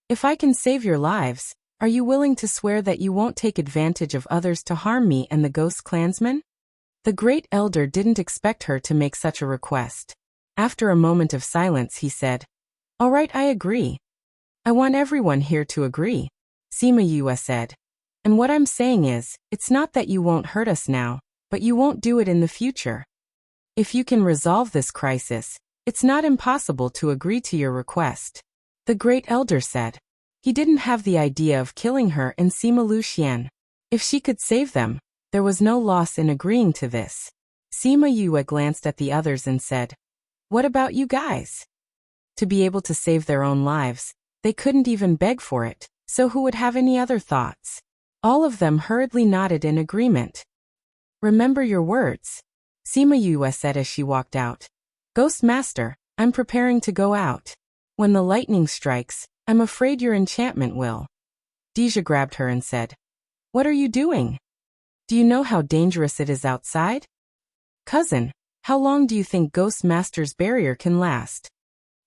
"If I can save your lives, are you willing to swear that you won't take advantage of others to harm me and the Ghost Clansmen?" The Great Elder didn't expect her to make such a request. After a moment of silence, he said, "All right, I agree. I want everyone here to agree," Sima Yue said. "And what I'm saying is, it's not that you won't hurt us now, but you won't do it in the future. If you can resolve this crisis, it's not impossible to agree to your request," the Great Elder said. He didn't have the idea of killing her and Sima Luxian. If she could save them, there was no loss in agreeing to this. Sima Yue glanced at the others and said, "What about you guys?" To be able to save their own lives, they couldn't even beg for it, so who would have any other thoughts? All of them hurriedly nodded in agreement. "Remember your words," Sima Yue said as she walked out. "Ghost Master, I'm preparing to go out. When the lightning strikes, I'm afraid your enchantment will." Deja grabbed her and said, "What are you doing? Do you know how dangerous it is outside?" "Cousin, how long do you think Ghost Master's barrier can last?"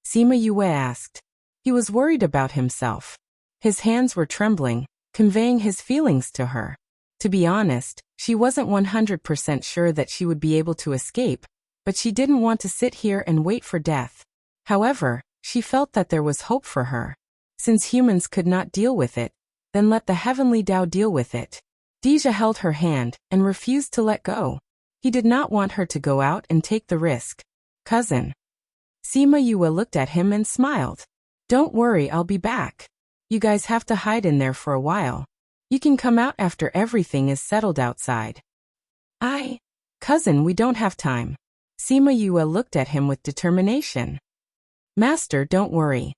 Sima Yue asked. He was worried about himself. His hands were trembling, conveying his feelings to her. To be honest, she wasn't 100% sure that she would be able to escape, but she didn't want to sit here and wait for death. However, she felt that there was hope for her. Since humans could not deal with it, then let the heavenly Tao deal with it. Deja held her hand and refused to let go. He did not want her to go out and take the risk. "Cousin." Sima Yue looked at him and smiled. "Don't worry, I'll be back. You guys have to hide in there for a while. You can come out after everything is settled outside." Cousin, we don't have time." Sima Yue looked at him with determination. "Master, don't worry.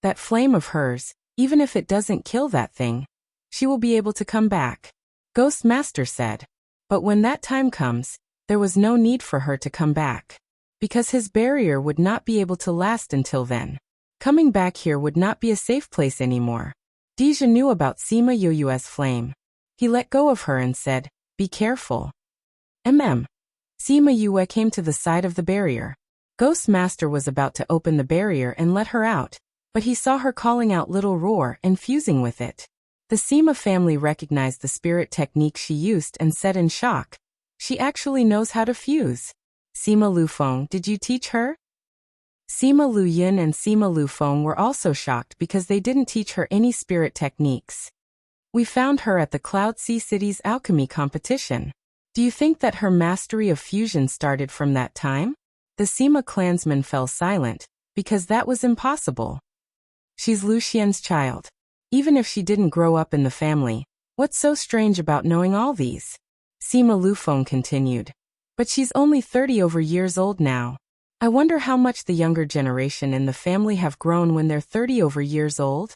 That flame of hers, even if it doesn't kill that thing, she will be able to come back," Ghost Master said. But when that time comes, there was no need for her to come back. Because his barrier would not be able to last until then. Coming back here would not be a safe place anymore. Deja knew about Sima Yue's flame. He let go of her and said, "Be careful." Sima Yue came to the side of the barrier. Ghost Master was about to open the barrier and let her out, but he saw her calling out Little Roar and fusing with it. The Sima family recognized the spirit technique she used and said in shock, "She actually knows how to fuse. Sima Lufeng, did you teach her?" Sima Luyin and Sima Lufeng were also shocked because they didn't teach her any spirit techniques. "We found her at the Cloud Sea City's alchemy competition. Do you think that her mastery of fusion started from that time?" The Sima clansmen fell silent, because that was impossible. "She's Luxian's child. Even if she didn't grow up in the family, what's so strange about knowing all these?" Sima Lufeng continued. "But she's only 30 over years old now. I wonder how much the younger generation in the family have grown when they're 30 over years old?"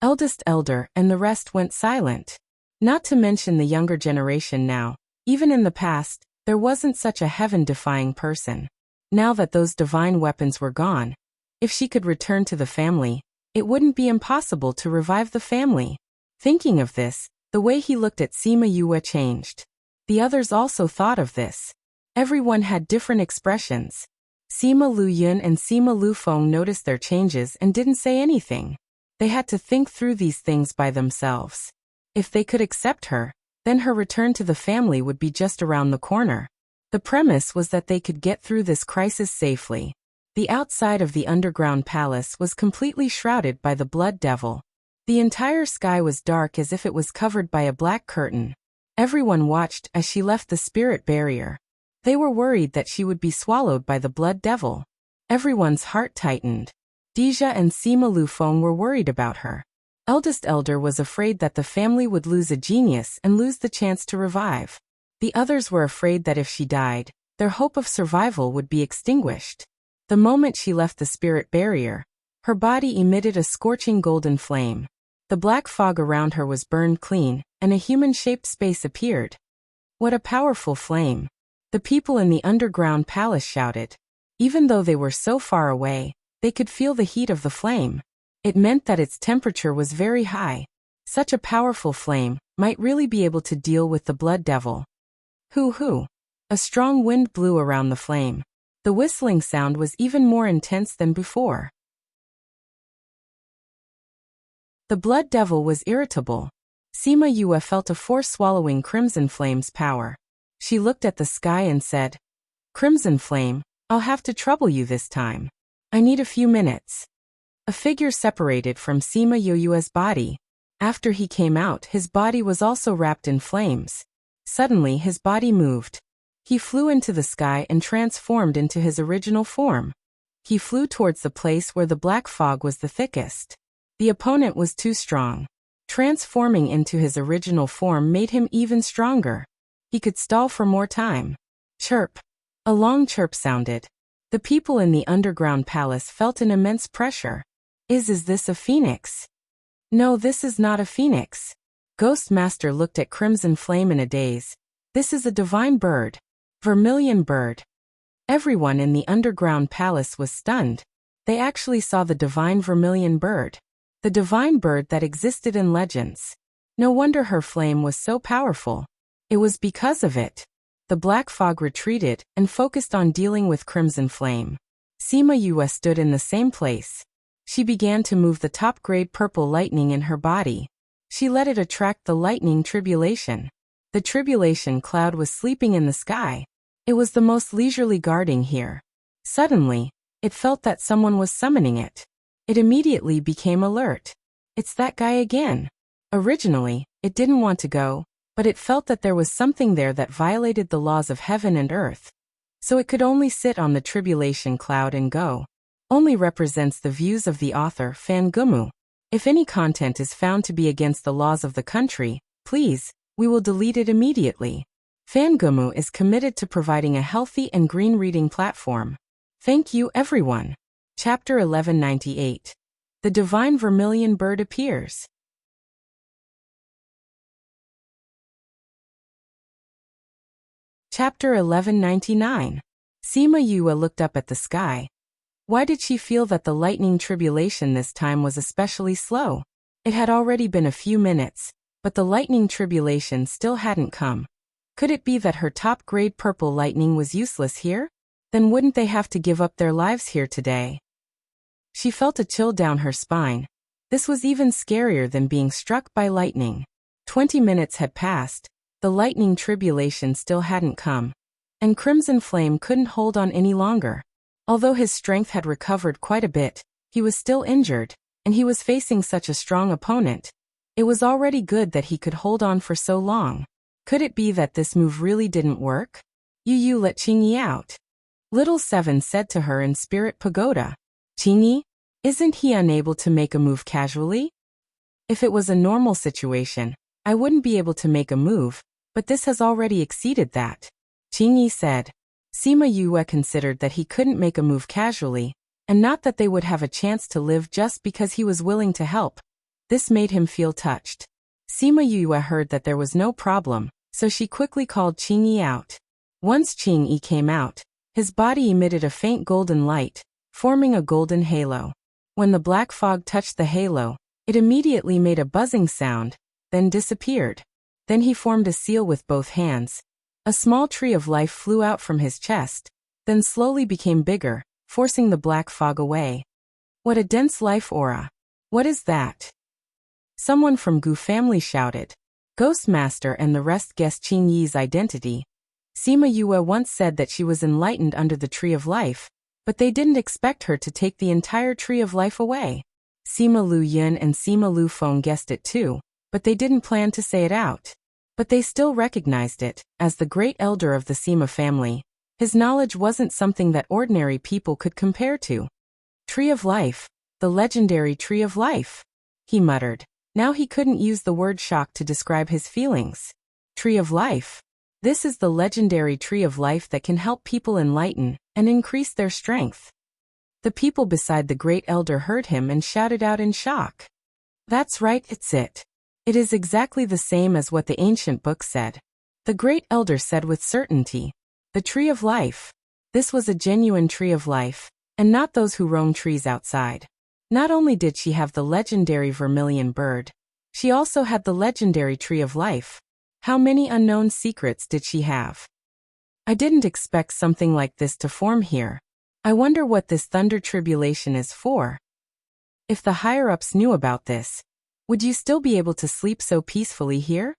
Eldest Elder and the rest went silent. Not to mention the younger generation now. Even in the past, there wasn't such a heaven-defying person. Now that those divine weapons were gone, if she could return to the family, it wouldn't be impossible to revive the family. Thinking of this, the way he looked at Sima Yue changed. The others also thought of this. Everyone had different expressions. Sima Luyun and Sima Lufeng noticed their changes and didn't say anything. They had to think through these things by themselves. If they could accept her, then her return to the family would be just around the corner. The premise was that they could get through this crisis safely. The outside of the underground palace was completely shrouded by the blood devil. The entire sky was dark as if it was covered by a black curtain. Everyone watched as she left the spirit barrier. They were worried that she would be swallowed by the blood devil. Everyone's heart tightened. Deja and Sima Lufeng were worried about her. Eldest Elder was afraid that the family would lose a genius and lose the chance to revive. The others were afraid that if she died, their hope of survival would be extinguished. The moment she left the spirit barrier, her body emitted a scorching golden flame. The black fog around her was burned clean, and a human-shaped space appeared. What a powerful flame! The people in the underground palace shouted. Even though they were so far away, they could feel the heat of the flame. It meant that its temperature was very high. Such a powerful flame might really be able to deal with the blood devil. Hoo-hoo! A strong wind blew around the flame. The whistling sound was even more intense than before. The blood devil was irritable. Sima Yue felt a force swallowing Crimson Flame's power. She looked at the sky and said, "Crimson Flame, I'll have to trouble you this time. I need a few minutes." A figure separated from Sima Yue's body. After he came out, his body was also wrapped in flames. Suddenly his body moved. He flew into the sky and transformed into his original form. He flew towards the place where the black fog was the thickest. The opponent was too strong. Transforming into his original form made him even stronger. He could stall for more time. Chirp. A long chirp sounded. The people in the underground palace felt an immense pressure. Is this a phoenix? No, this is not a phoenix. Ghost Master looked at Crimson Flame in a daze. This is a divine bird. Vermilion bird. Everyone in the underground palace was stunned. They actually saw the divine vermilion bird. The divine bird that existed in legends. No wonder her flame was so powerful. It was because of it. The black fog retreated and focused on dealing with Crimson Flame. Sima Yue stood in the same place. She began to move the top-grade purple lightning in her body. She let it attract the lightning tribulation. The tribulation cloud was sleeping in the sky. It was the most leisurely guarding here. Suddenly, it felt that someone was summoning it. It immediately became alert. It's that guy again. Originally, it didn't want to go, but it felt that there was something there that violated the laws of heaven and earth. So it could only sit on the tribulation cloud and go. Only represents the views of the author Fan Gumu. If any content is found to be against the laws of the country, please, we will delete it immediately. Fan Gumu is committed to providing a healthy and green reading platform. Thank you, everyone. Chapter 1198. The Divine Vermilion Bird appears. Chapter 1199. Sima Yue looked up at the sky. Why did she feel that the lightning tribulation this time was especially slow? It had already been a few minutes, but the lightning tribulation still hadn't come. Could it be that her top-grade purple lightning was useless here? Then wouldn't they have to give up their lives here today? She felt a chill down her spine. This was even scarier than being struck by lightning. 20 minutes had passed. The lightning tribulation still hadn't come. And Crimson Flame couldn't hold on any longer. Although his strength had recovered quite a bit, he was still injured, and he was facing such a strong opponent. It was already good that he could hold on for so long. Could it be that this move really didn't work? Yu let Qingyi out. Little Seven said to her in Spirit Pagoda. Qingyi, isn't he unable to make a move casually? If it was a normal situation, I wouldn't be able to make a move, but this has already exceeded that. Qingyi said. Sima Yue considered that he couldn't make a move casually, and not that they would have a chance to live just because he was willing to help. This made him feel touched. Sima Yue heard that there was no problem, so she quickly called Qingyi out. Once Qingyi came out, his body emitted a faint golden light, forming a golden halo. When the black fog touched the halo, it immediately made a buzzing sound, then disappeared. Then he formed a seal with both hands. A small tree of life flew out from his chest, then slowly became bigger, forcing the black fog away. What a dense life aura! What is that? Someone from Gu family shouted. Ghost Master and the rest guessed Qingyi's identity. Sima Yue once said that she was enlightened under the Tree of Life, but they didn't expect her to take the entire Tree of Life away. Sima Lu Yin and Sima Lu Feng guessed it too, but they didn't plan to say it out. But they still recognized it, as the great elder of the Sima family. His knowledge wasn't something that ordinary people could compare to. Tree of Life, The legendary tree of life, he muttered. Now he couldn't use the word shock to describe his feelings. Tree of life. This is the legendary tree of life that can help people enlighten and increase their strength. The people beside the great elder heard him and shouted out in shock. That's right, it's it. It is exactly the same as what the ancient book said. The great elder said with certainty. The tree of life. This was a genuine tree of life, and not those who roam trees outside. Not only did she have the legendary vermilion bird, she also had the legendary tree of life. How many unknown secrets did she have? I didn't expect something like this to form here. I wonder what this thunder tribulation is for. If the higher-ups knew about this, would you still be able to sleep so peacefully here?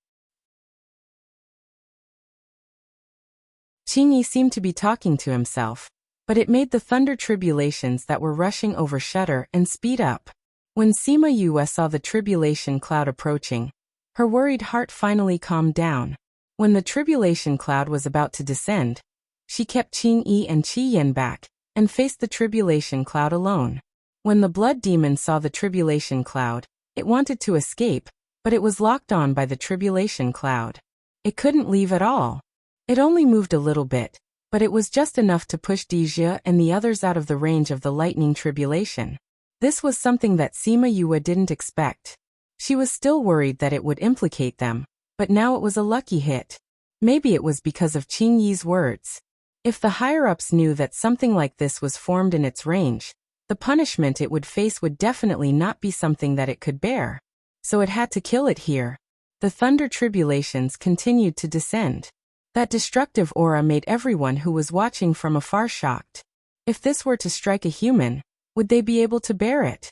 Qingyi seemed to be talking to himself, but it made the thunder tribulations that were rushing over shudder and speed up. When Sima Yue saw the tribulation cloud approaching, her worried heart finally calmed down. When the tribulation cloud was about to descend, she kept Qingyi and Qi Yin back and faced the tribulation cloud alone. When the blood demon saw the tribulation cloud, it wanted to escape, but it was locked on by the tribulation cloud. It couldn't leave at all. It only moved a little bit, but it was just enough to push Dijia and the others out of the range of the lightning tribulation. This was something that Sima Yue didn't expect. She was still worried that it would implicate them, but now it was a lucky hit. Maybe it was because of Qingyi's words. If the higher-ups knew that something like this was formed in its range, the punishment it would face would definitely not be something that it could bear. So it had to kill it here. The thunder tribulations continued to descend. That destructive aura made everyone who was watching from afar shocked. If this were to strike a human, would they be able to bear it?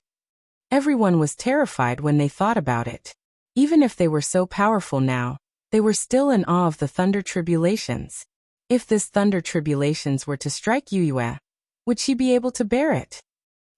Everyone was terrified when they thought about it. Even if they were so powerful now, they were still in awe of the thunder tribulations. If this thunder tribulations were to strike Yue, would she be able to bear it?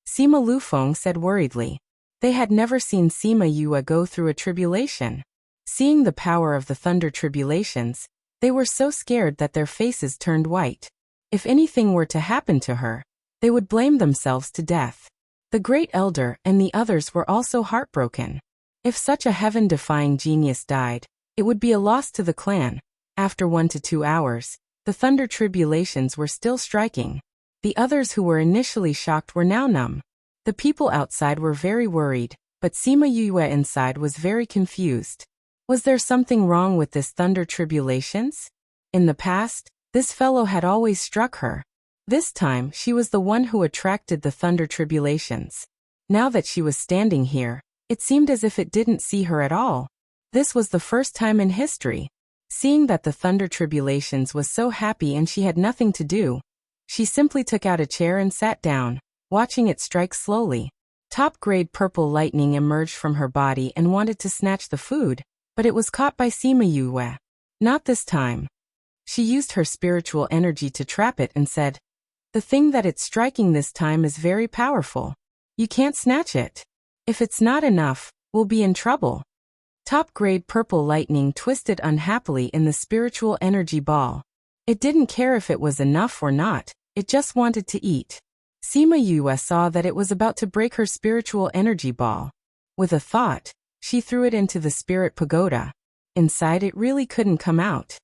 Sima Lufeng said worriedly. They had never seen Sima Yue go through a tribulation. Seeing the power of the thunder tribulations, they were so scared that their faces turned white. If anything were to happen to her, they would blame themselves to death. The great elder and the others were also heartbroken. If such a heaven-defying genius died, it would be a loss to the clan. After 1 to 2 hours, the thunder tribulations were still striking. The others who were initially shocked were now numb. The people outside were very worried, but Sima Yue inside was very confused. Was there something wrong with this thunder tribulations? In the past, this fellow had always struck her. This time, she was the one who attracted the thunder tribulations. Now that she was standing here, it seemed as if it didn't see her at all. This was the first time in history. Seeing that the thunder tribulations was so happy and she had nothing to do, she simply took out a chair and sat down, watching it strike slowly. Top-grade purple lightning emerged from her body and wanted to snatch the food, but it was caught by Sima Yue. Not this time. She used her spiritual energy to trap it and said, "The thing that it's striking this time is very powerful. You can't snatch it. If it's not enough, we'll be in trouble." Top-grade purple lightning twisted unhappily in the spiritual energy ball. It didn't care if it was enough or not, it just wanted to eat. Sima Yue saw that it was about to break her spiritual energy ball. With a thought, she threw it into the spirit pagoda. Inside it really couldn't come out.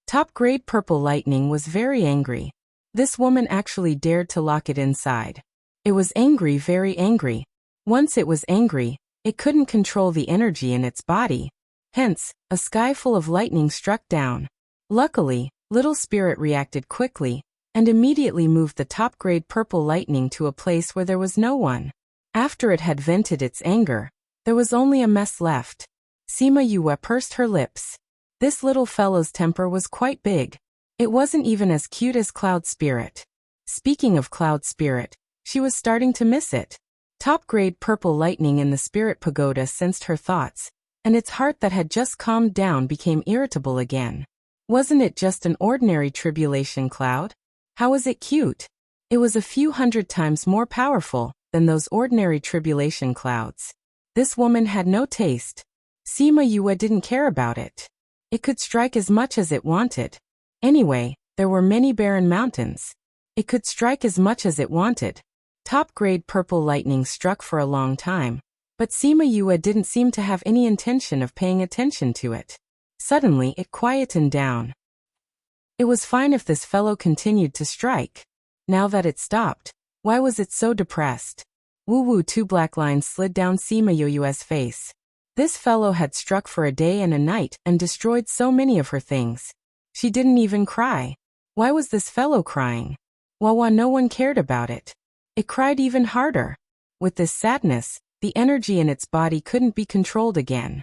Top-grade purple lightning was very angry. This woman actually dared to lock it inside. It was angry, very angry. Once it was angry, it couldn't control the energy in its body. Hence, a sky full of lightning struck down. Luckily, Little Spirit reacted quickly, and immediately moved the top-grade purple lightning to a place where there was no one. After it had vented its anger, there was only a mess left. Sima Yue pursed her lips. This little fellow's temper was quite big. It wasn't even as cute as Cloud Spirit. Speaking of Cloud Spirit, she was starting to miss it. Top-grade purple lightning in the spirit pagoda sensed her thoughts, and its heart that had just calmed down became irritable again. Wasn't it just an ordinary tribulation cloud? How was it cute? It was a few 100 times more powerful than those ordinary tribulation clouds. This woman had no taste. Sima Yue didn't care about it. It could strike as much as it wanted. Anyway, there were many barren mountains. It could strike as much as it wanted. Top-grade purple lightning struck for a long time, but Sima Yue didn't seem to have any intention of paying attention to it. Suddenly, it quietened down. It was fine if this fellow continued to strike. Now that it stopped, why was it so depressed? Woo-woo, 2 black lines slid down Sima Yue's face. This fellow had struck for a day and a night and destroyed so many of her things. She didn't even cry. Why was this fellow crying? Wawa, no one cared about it. It cried even harder. With this sadness, the energy in its body couldn't be controlled again.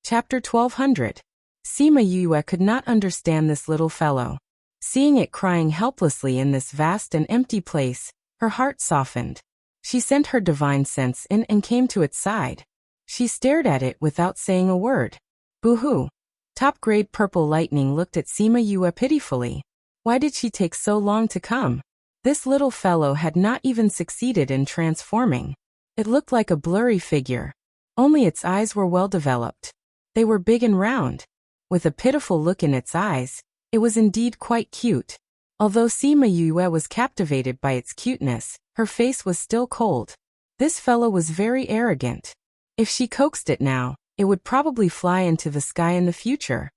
Chapter 1200. Sima Yue could not understand this little fellow. Seeing it crying helplessly in this vast and empty place, her heart softened. She sent her divine sense in and came to its side. She stared at it without saying a word. Boo-hoo. Top-grade purple lightning looked at Sima Yue pitifully. Why did she take so long to come? This little fellow had not even succeeded in transforming. It looked like a blurry figure. Only its eyes were well developed. They were big and round. With a pitiful look in its eyes, it was indeed quite cute. Although Sima Yue was captivated by its cuteness, her face was still cold. This fellow was very arrogant. If she coaxed it now, it would probably fly into the sky in the future.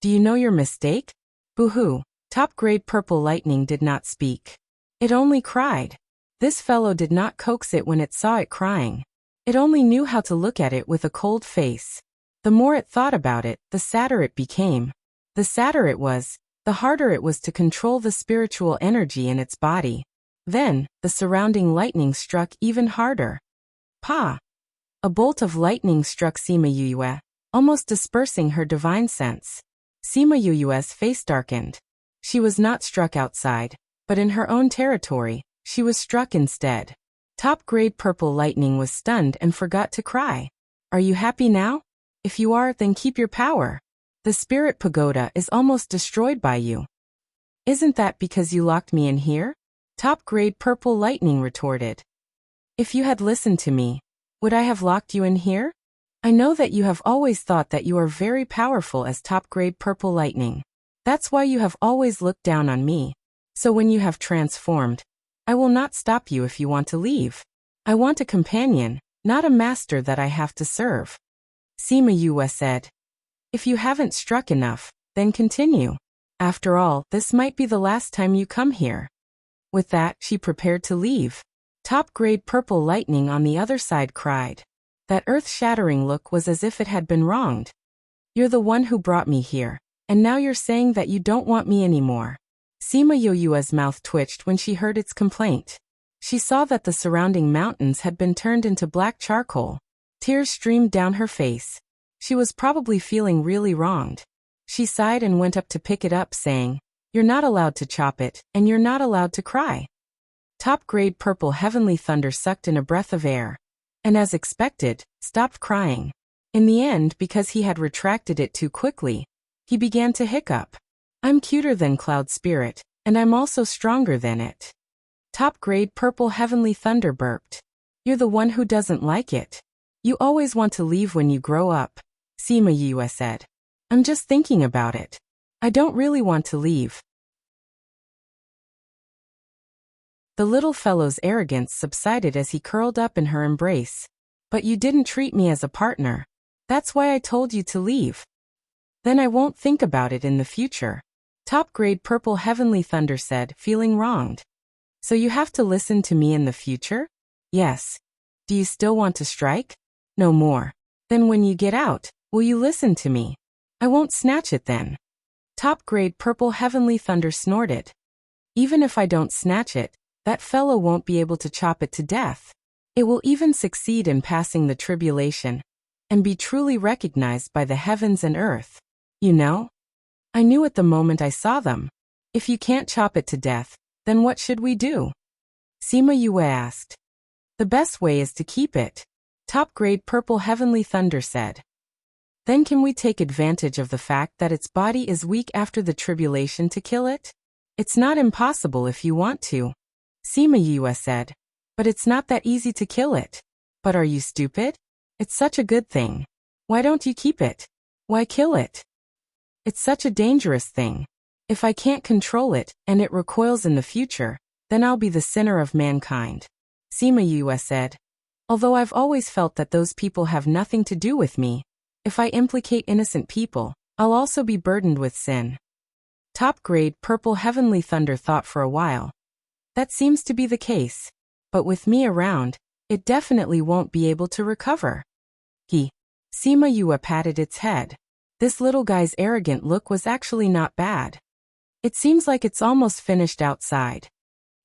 Do you know your mistake? Boo-hoo. Top-grade purple lightning did not speak. It only cried. This fellow did not coax it when it saw it crying. It only knew how to look at it with a cold face. The more it thought about it, the sadder it became. The sadder it was, the harder it was to control the spiritual energy in its body. Then, the surrounding lightning struck even harder. Pa! A bolt of lightning struck Sima Yue, almost dispersing her divine sense. Sima Yue's face darkened. She was not struck outside, but in her own territory, she was struck instead. Top-grade purple lightning was stunned and forgot to cry. Are you happy now? If you are, then keep your power. The spirit pagoda is almost destroyed by you. Isn't that because you locked me in here? Top-grade purple lightning retorted. If you had listened to me, would I have locked you in here? I know that you have always thought that you are very powerful as top-grade purple lightning. That's why you have always looked down on me. So when you have transformed, I will not stop you if you want to leave. I want a companion, not a master that I have to serve. Sima Yue said. If you haven't struck enough, then continue. After all, this might be the last time you come here. With that, she prepared to leave. Top-grade purple lightning on the other side cried. That earth-shattering look was as if it had been wronged. You're the one who brought me here, and now you're saying that you don't want me anymore. Sima Yue's mouth twitched when she heard its complaint. She saw that the surrounding mountains had been turned into black charcoal. Tears streamed down her face. She was probably feeling really wronged. She sighed and went up to pick it up, saying, You're not allowed to chop it, and you're not allowed to cry. Top-grade purple heavenly thunder sucked in a breath of air, and as expected, stopped crying. In the end, because he had retracted it too quickly, he began to hiccup. I'm cuter than Cloud Spirit, and I'm also stronger than it. Top-grade purple heavenly thunder burped. You're the one who doesn't like it. You always want to leave when you grow up, Sima Yue said. I'm just thinking about it. I don't really want to leave. The little fellow's arrogance subsided as he curled up in her embrace. But you didn't treat me as a partner. That's why I told you to leave. Then I won't think about it in the future. Top-grade purple heavenly thunder said, feeling wronged. So you have to listen to me in the future? Yes. Do you still want to strike? No more. Then when you get out, will you listen to me? I won't snatch it then. Top-grade purple heavenly thunder snorted. Even if I don't snatch it, that fellow won't be able to chop it to death. It will even succeed in passing the tribulation, and be truly recognized by the heavens and earth. You know? I knew at the moment I saw them. If you can't chop it to death, then what should we do? Sima Yue asked. The best way is to keep it. Top-grade purple heavenly thunder said. Then can we take advantage of the fact that its body is weak after the tribulation to kill it? It's not impossible if you want to. Sima Yue said. But it's not that easy to kill it. But are you stupid? It's such a good thing. Why don't you keep it? Why kill it? It's such a dangerous thing. If I can't control it, and it recoils in the future, then I'll be the sinner of mankind. Sima Yue said. Although I've always felt that those people have nothing to do with me, if I implicate innocent people, I'll also be burdened with sin. Top-grade Purple Heavenly Thunder thought for a while. That seems to be the case. But with me around, it definitely won't be able to recover. Sima Yue patted its head. This little guy's arrogant look was actually not bad. It seems like it's almost finished outside.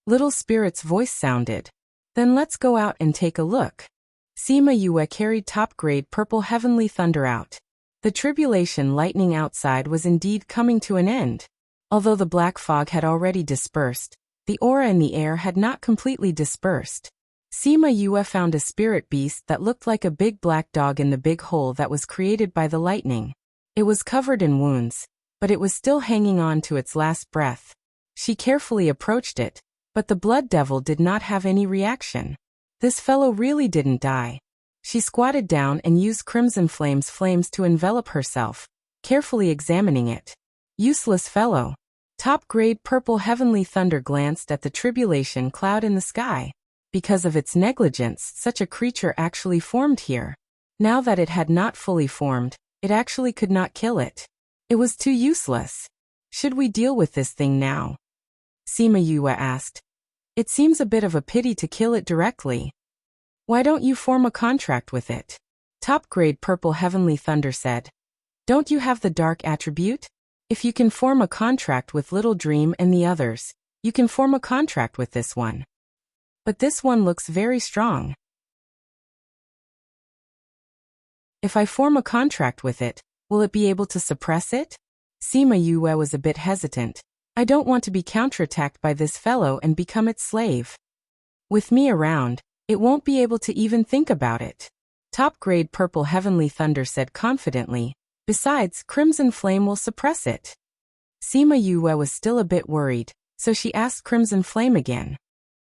Little Spirit's voice sounded. Then let's go out and take a look. Sima Yue carried top-grade Purple Heavenly Thunder out. The tribulation lightning outside was indeed coming to an end. Although the black fog had already dispersed, the aura in the air had not completely dispersed. Sima Yue found a spirit beast that looked like a big black dog in the big hole that was created by the lightning. It was covered in wounds, but it was still hanging on to its last breath. She carefully approached it, but the blood devil did not have any reaction. This fellow really didn't die. She squatted down and used Crimson Flames to envelop herself, carefully examining it. Useless fellow. Top-grade Purple Heavenly Thunder glanced at the tribulation cloud in the sky. Because of its negligence, such a creature actually formed here. Now that it had not fully formed, it actually could not kill it. It was too useless. Should we deal with this thing now? Sima Yue asked. It seems a bit of a pity to kill it directly. Why don't you form a contract with it? Top-grade Purple Heavenly Thunder said. Don't you have the dark attribute? If you can form a contract with Little Dream and the others, you can form a contract with this one. But this one looks very strong. If I form a contract with it, will it be able to suppress it? Sima Yue was a bit hesitant. I don't want to be counterattacked by this fellow and become its slave. With me around, it won't be able to even think about it. Top-grade Purple Heavenly Thunder said confidently. Besides, Crimson Flame will suppress it. Sima Yue was still a bit worried, so she asked Crimson Flame again.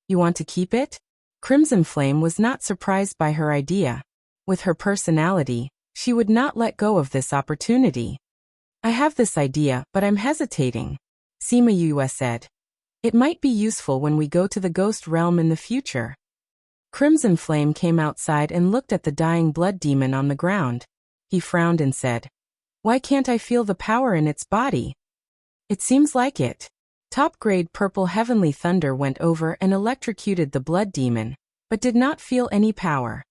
You want to keep it? Crimson Flame was not surprised by her idea. With her personality, she would not let go of this opportunity. I have this idea, but I'm hesitating. Sima Yue said. It might be useful when we go to the ghost realm in the future. Crimson Flame came outside and looked at the dying blood demon on the ground. He frowned and said, Why can't I feel the power in its body? It seems like it. Top-grade Purple Heavenly Thunder went over and electrocuted the blood demon, but did not feel any power.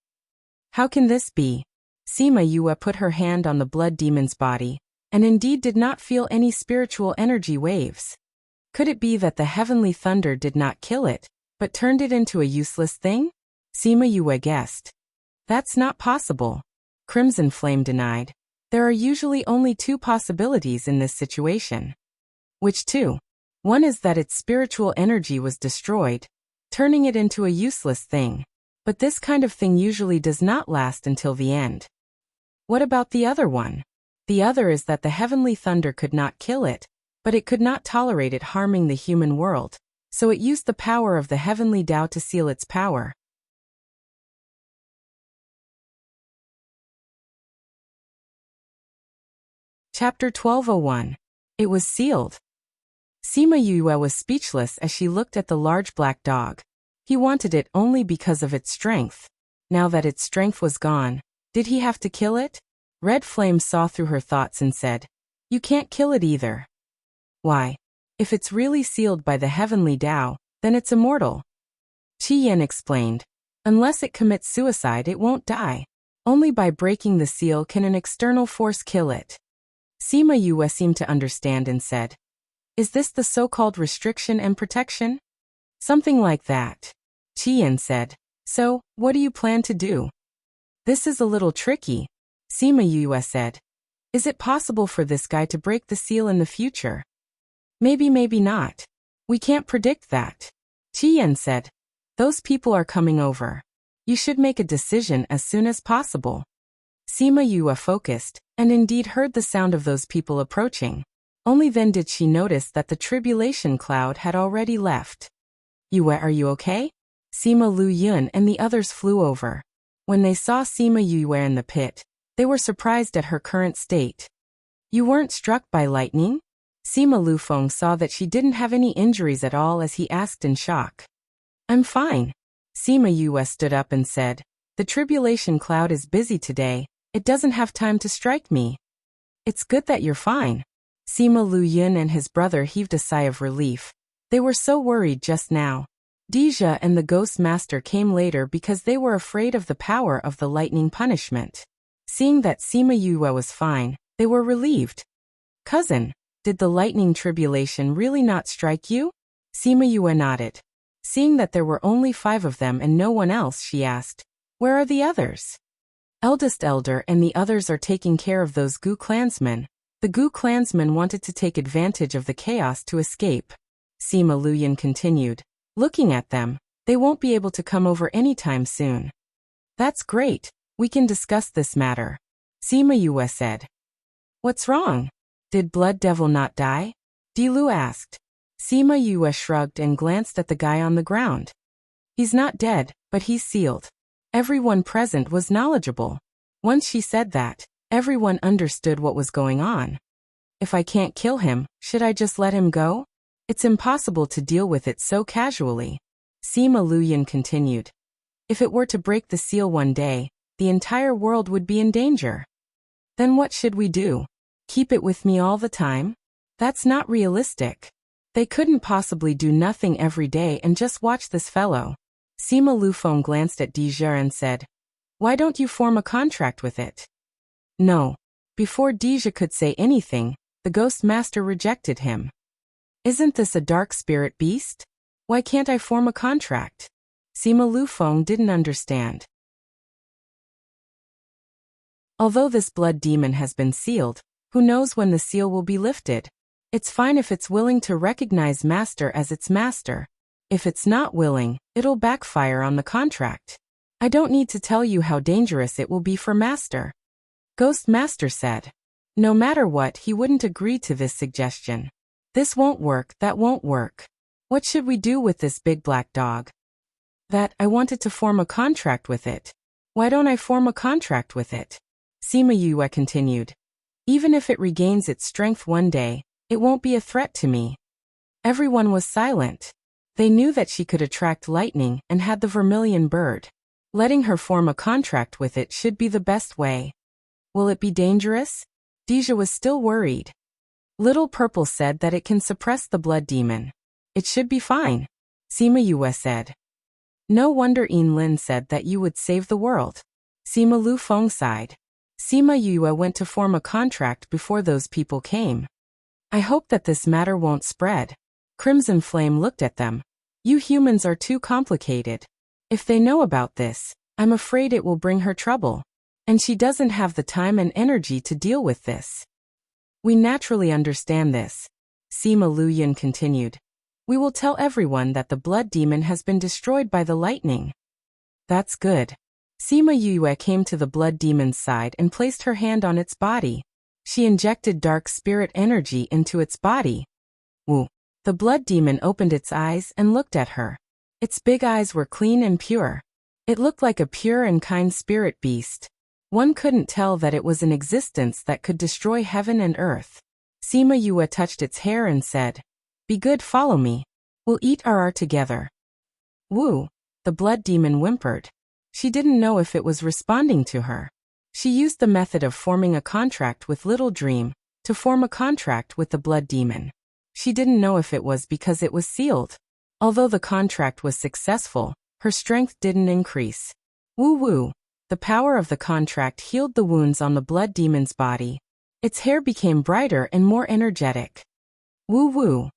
How can this be? Sima Yue put her hand on the blood demon's body, and indeed did not feel any spiritual energy waves. Could it be that the Heavenly Thunder did not kill it, but turned it into a useless thing? Sima Yue guessed. That's not possible. Crimson Flame denied. There are usually only two possibilities in this situation. Which two? One is that its spiritual energy was destroyed, turning it into a useless thing. But this kind of thing usually does not last until the end. What about the other one? The other is that the Heavenly Thunder could not kill it, but it could not tolerate it harming the human world, so it used the power of the Heavenly Tao to seal its power. Chapter 1201. It was sealed. Sima Yue was speechless as she looked at the large black dog. He wanted it only because of its strength. Now that its strength was gone, did he have to kill it? Red Flame saw through her thoughts and said, You can't kill it either. Why? If it's really sealed by the Heavenly Tao, then it's immortal. Qi Yan explained. Unless it commits suicide, it won't die. Only by breaking the seal can an external force kill it. Sima Yue seemed to understand and said, Is this the so-called restriction and protection? Something like that. Qi Yan said. So, what do you plan to do? This is a little tricky. Sima Yue said. Is it possible for this guy to break the seal in the future? Maybe, maybe not. We can't predict that. Qi Yan said. Those people are coming over. You should make a decision as soon as possible. Sima Yue focused, and indeed heard the sound of those people approaching. Only then did she notice that the tribulation cloud had already left. Yue, are you okay? Sima Lu Yun and the others flew over. When they saw Sima Yue in the pit, they were surprised at her current state. You weren't struck by lightning? Sima Lufeng saw that she didn't have any injuries at all as he asked in shock. I'm fine. Sima Yue stood up and said, the tribulation cloud is busy today, it doesn't have time to strike me. It's good that you're fine. Sima Luyin and his brother heaved a sigh of relief. They were so worried just now. Deja and the Ghost Master came later because they were afraid of the power of the lightning punishment. Seeing that Sima Yue was fine, they were relieved. Cousin, did the lightning tribulation really not strike you? Sima Yue nodded. Seeing that there were only 5 of them and no one else, she asked, where are the others? Eldest Elder and the others are taking care of those Gu clansmen. The Gu clansmen wanted to take advantage of the chaos to escape. Sima Luyin continued. Looking at them, they won't be able to come over anytime soon. That's great, we can discuss this matter. Sima Yue said. What's wrong? Did Blood Devil not die? Dilu asked. Sima Yue shrugged and glanced at the guy on the ground. He's not dead, but he's sealed. Everyone present was knowledgeable. Once she said that, everyone understood what was going on. If I can't kill him, should I just let him go? It's impossible to deal with it so casually. Sima Luyin continued. If it were to break the seal one day, the entire world would be in danger. Then what should we do? Keep it with me all the time? That's not realistic. They couldn't possibly do nothing every day and just watch this fellow. Sima Lufeng glanced at Deja and said, why don't you form a contract with it? No. Before Deja could say anything, the Ghost Master rejected him. Isn't this a dark spirit beast? Why can't I form a contract? Sima Lufeng didn't understand. Although this blood demon has been sealed, who knows when the seal will be lifted? It's fine if it's willing to recognize Master as its master. If it's not willing, it'll backfire on the contract. I don't need to tell you how dangerous it will be for Master. Ghost Master said. No matter what, he wouldn't agree to this suggestion. This won't work, that won't work. What should we do with this big black dog? That, I wanted to form a contract with it. Why don't I form a contract with it? Sima Yue continued. Even if it regains its strength one day, it won't be a threat to me. Everyone was silent. They knew that she could attract lightning and had the vermilion bird. Letting her form a contract with it should be the best way. Will it be dangerous? Deja was still worried. Little Purple said that it can suppress the blood demon. It should be fine. Sima Yue said. No wonder Yin Lin said that you would save the world. Sima Lufeng sighed. Sima Yue went to form a contract before those people came. I hope that this matter won't spread. Crimson Flame looked at them. You humans are too complicated. If they know about this, I'm afraid it will bring her trouble. And she doesn't have the time and energy to deal with this. We naturally understand this. Sima Luyin continued. We will tell everyone that the blood demon has been destroyed by the lightning. That's good. Sima Yue came to the blood demon's side and placed her hand on its body. She injected dark spirit energy into its body. Woo. The blood demon opened its eyes and looked at her. Its big eyes were clean and pure. It looked like a pure and kind spirit beast. One couldn't tell that it was an existence that could destroy heaven and earth. Sima Yue touched its hair and said, Be good, follow me. We'll eat RR together. Woo. The blood demon whimpered. She didn't know if it was responding to her. She used the method of forming a contract with Little Dream to form a contract with the blood demon. She didn't know if it was because it was sealed. Although the contract was successful, her strength didn't increase. Woo-woo. The power of the contract healed the wounds on the blood demon's body. Its hair became brighter and more energetic. Woo-woo.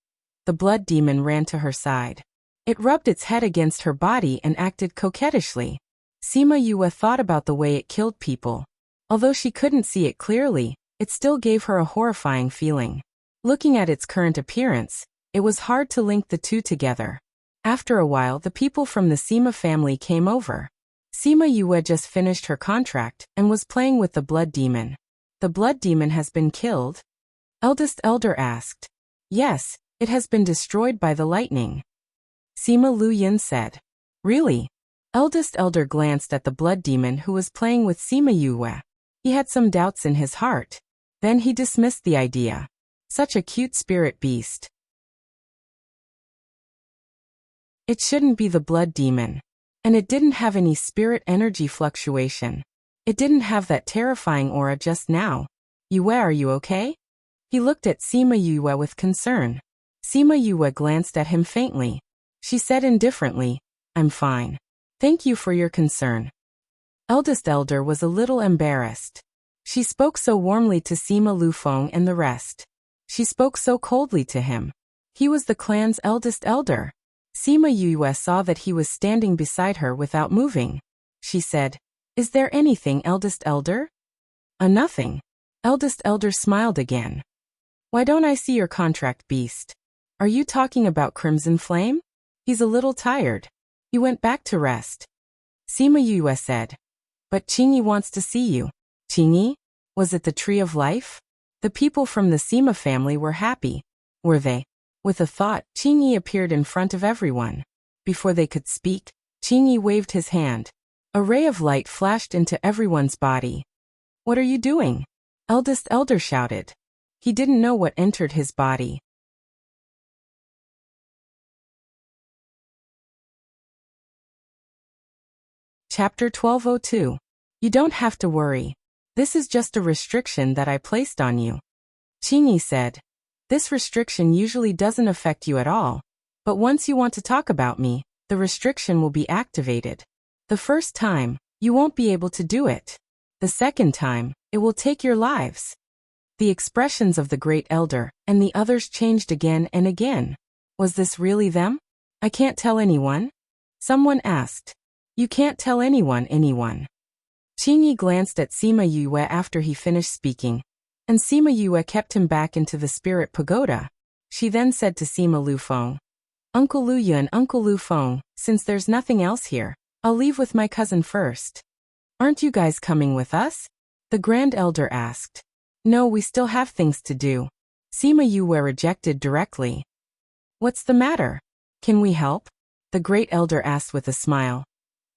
The blood demon ran to her side. It rubbed its head against her body and acted coquettishly. Sima Yue thought about the way it killed people. Although she couldn't see it clearly, it still gave her a horrifying feeling. Looking at its current appearance, it was hard to link the two together. After a while, the people from the Sima family came over. Sima Yue just finished her contract and was playing with the blood demon. The blood demon has been killed? Eldest Elder asked. Yes, it has been destroyed by the lightning. Sima Luyin said. Really? Eldest Elder glanced at the blood demon who was playing with Sima Yue. He had some doubts in his heart. Then he dismissed the idea. Such a cute spirit beast. It shouldn't be the blood demon. And it didn't have any spirit energy fluctuation. It didn't have that terrifying aura just now. Yue, are you okay? He looked at Sima Yue with concern. Sima Yue glanced at him faintly. She said indifferently, I'm fine. Thank you for your concern. Eldest Elder was a little embarrassed. She spoke so warmly to Sima Lufeng and the rest. She spoke so coldly to him. He was the clan's eldest elder. Sima Yue saw that he was standing beside her without moving. She said, Is there anything, eldest elder? Nothing. Eldest elder smiled again. Why don't I see your contract, beast? Are you talking about Crimson Flame? He's a little tired. He went back to rest. Sima Yue said. But Qingyi wants to see you. Qingyi? Was it the Tree of Life? The people from the Sima family were happy. Were they? With a thought, Qingyi appeared in front of everyone. Before they could speak, Qingyi waved his hand. A ray of light flashed into everyone's body. What are you doing? Eldest elder shouted. He didn't know what entered his body. Chapter 1202. You don't have to worry. This is just a restriction that I placed on you. Qingyi said. This restriction usually doesn't affect you at all. But once you want to talk about me, the restriction will be activated. The first time, you won't be able to do it. The second time, it will take your lives. The expressions of the great elder and the others changed again and again. Was this really them? I can't tell anyone? Someone asked. You can't tell anyone. Qingyi glanced at Sima Yue after he finished speaking. And Sima Yue kept him back into the spirit pagoda. She then said to Sima Lufeng, Uncle Lu Yun, Uncle Lufeng, since there's nothing else here, I'll leave with my cousin first. Aren't you guys coming with us? The Grand Elder asked. No, we still have things to do. Sima Yue rejected directly. What's the matter? Can we help? The Great Elder asked with a smile.